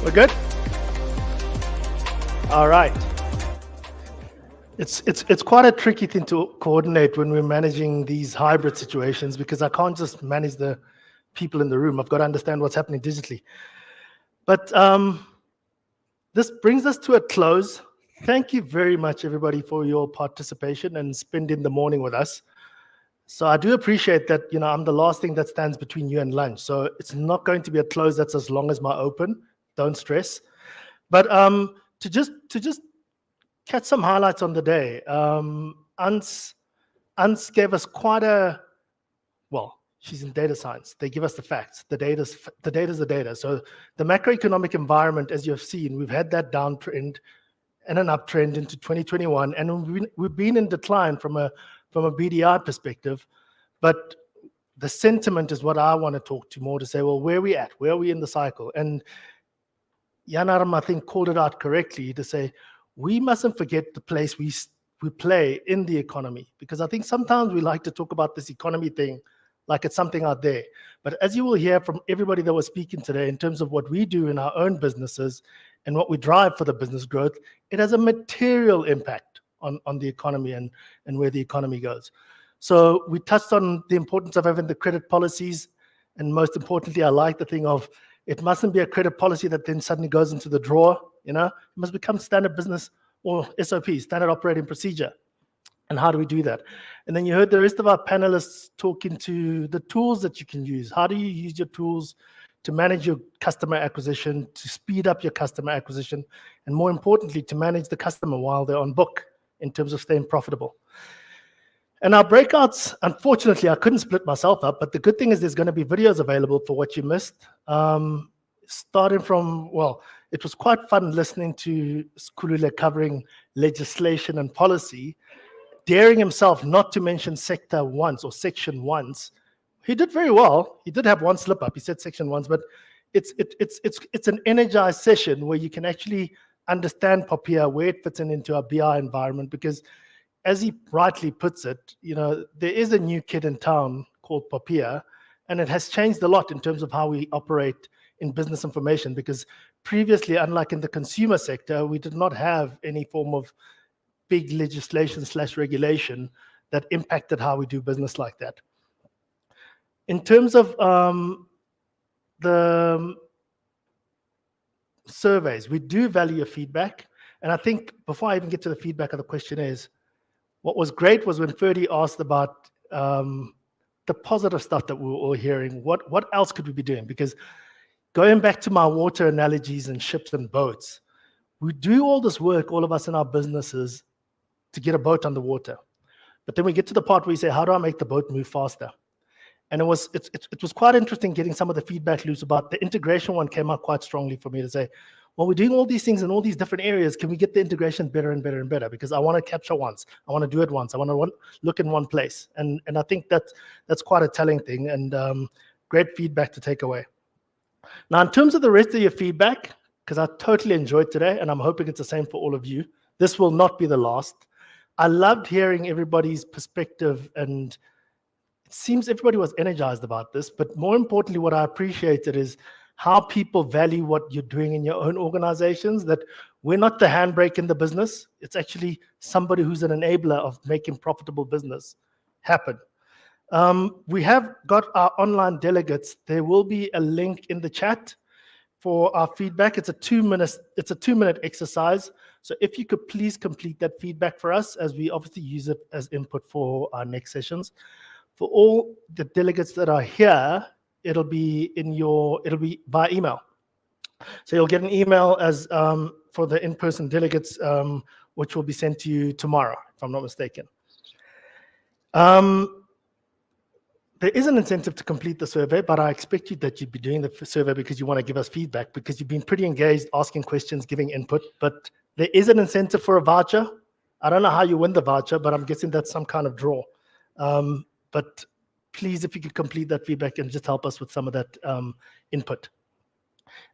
We're good? All right. It's quite a tricky thing to coordinate when we're managing these hybrid situations, because I can't just manage the people in the room. I've got to understand what's happening digitally. But this brings us to a close. Thank you very much, everybody, for your participation and spending the morning with us. So I do appreciate that, I'm the last thing that stands between you and lunch. So it's not going to be a close that's as long as my open. Don't stress. But to just catch some highlights on the day, Ans gave us quite a, well, she's in data science. They give us the facts. The data's the data. So the macroeconomic environment, as you've seen, we've had that downtrend and an uptrend into 2021, and we've been in decline from a BDI perspective. But the sentiment is what I want to talk to more, to say, well, where are we at? Where are we in the cycle? And Yanaram, I think, called it out correctly to say, we mustn't forget the place we play in the economy, because I think sometimes we like to talk about this economy thing like it's something out there. But as you will hear from everybody that was speaking today, in terms of what we do in our own businesses and what we drive for the business growth, it has a material impact on the economy and where the economy goes. So we touched on the importance of having the credit policies, and most importantly, I like the thing of, it mustn't be a credit policy that then suddenly goes into the drawer. It must become standard business, or SOP, standard operating procedure. And how do we do that? And then you heard the rest of our panelists talking to the tools that you can use. How do you use your tools to manage your customer acquisition, to speed up your customer acquisition, and more importantly, to manage the customer while they're on book in terms of staying profitable. And our breakouts, unfortunately, I couldn't split myself up, but the good thing is there's going to be videos available for what you missed. Starting from, well, it was quite fun listening to Skulule covering legislation and policy, daring himself not to mention sector once or section once. He did very well. He did have one slip up. He said section once, but it's an energized session where you can actually understand Popia, where it fits into our BI environment, because as he rightly puts it, there is a new kid in town called Popia, and it has changed a lot in terms of how we operate in business information, because previously, unlike in the consumer sector, we did not have any form of big legislation/regulation that impacted how we do business like that. In terms of the surveys, we do value your feedback. And I think before I even get to the feedback of the questionnaires, what was great was when Ferdy asked about the positive stuff that we were all hearing. What else could we be doing? Because going back to my water analogies and ships and boats, we do all this work, all of us in our businesses, to get a boat on the water. But then we get to the part where you say, how do I make the boat move faster? And it was quite interesting getting some of the feedback loops about the integration. One came out quite strongly for me to say, well, we're doing all these things in all these different areas. Can we get the integration better and better and better? Because I want to capture once. I want to do it once. I want to look in one place. And I think that's quite a telling thing, and great feedback to take away. Now, in terms of the rest of your feedback, because I totally enjoyed today, and I'm hoping it's the same for all of you, this will not be the last. I loved hearing everybody's perspective, and it seems everybody was energized about this. But more importantly, what I appreciated is how people value what you're doing in your own organizations, that we're not the handbrake in the business. It's actually somebody who's an enabler of making profitable business happen. We have got our online delegates. There will be a link in the chat for our feedback. It's a 2-minute exercise. So if you could please complete that feedback for us, as we obviously use it as input for our next sessions. For all the delegates that are here, it'll be by email. So you'll get an email as for the in-person delegates, which will be sent to you tomorrow, if I'm not mistaken. There is an incentive to complete the survey, but I expect you that you'd be doing the survey because you want to give us feedback, because you've been pretty engaged, asking questions, giving input. But there is an incentive for a voucher. I don't know how you win the voucher, but I'm guessing that's some kind of draw. But please, if you could complete that feedback and just help us with some of that input.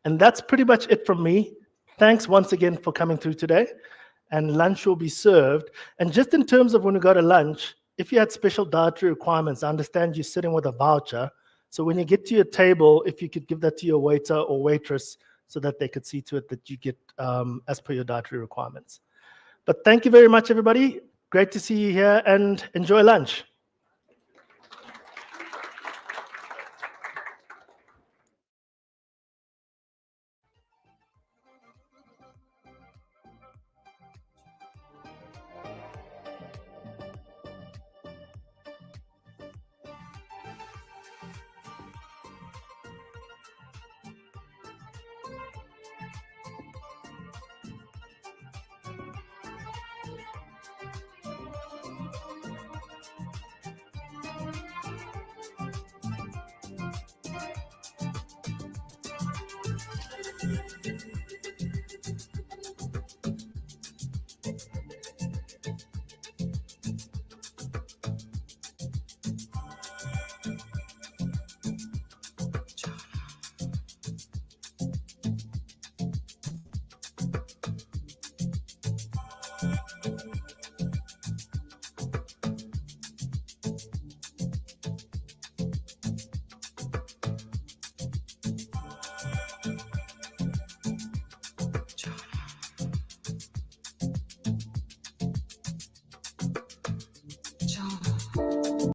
And that's pretty much it from me. Thanks once again for coming through today. And lunch will be served. And just in terms of when we go to lunch, if you had special dietary requirements, I understand you're sitting with a voucher. So when you get to your table, if you could give that to your waiter or waitress so that they could see to it that you get as per your dietary requirements. But thank you very much, everybody. Great to see you here, and enjoy lunch.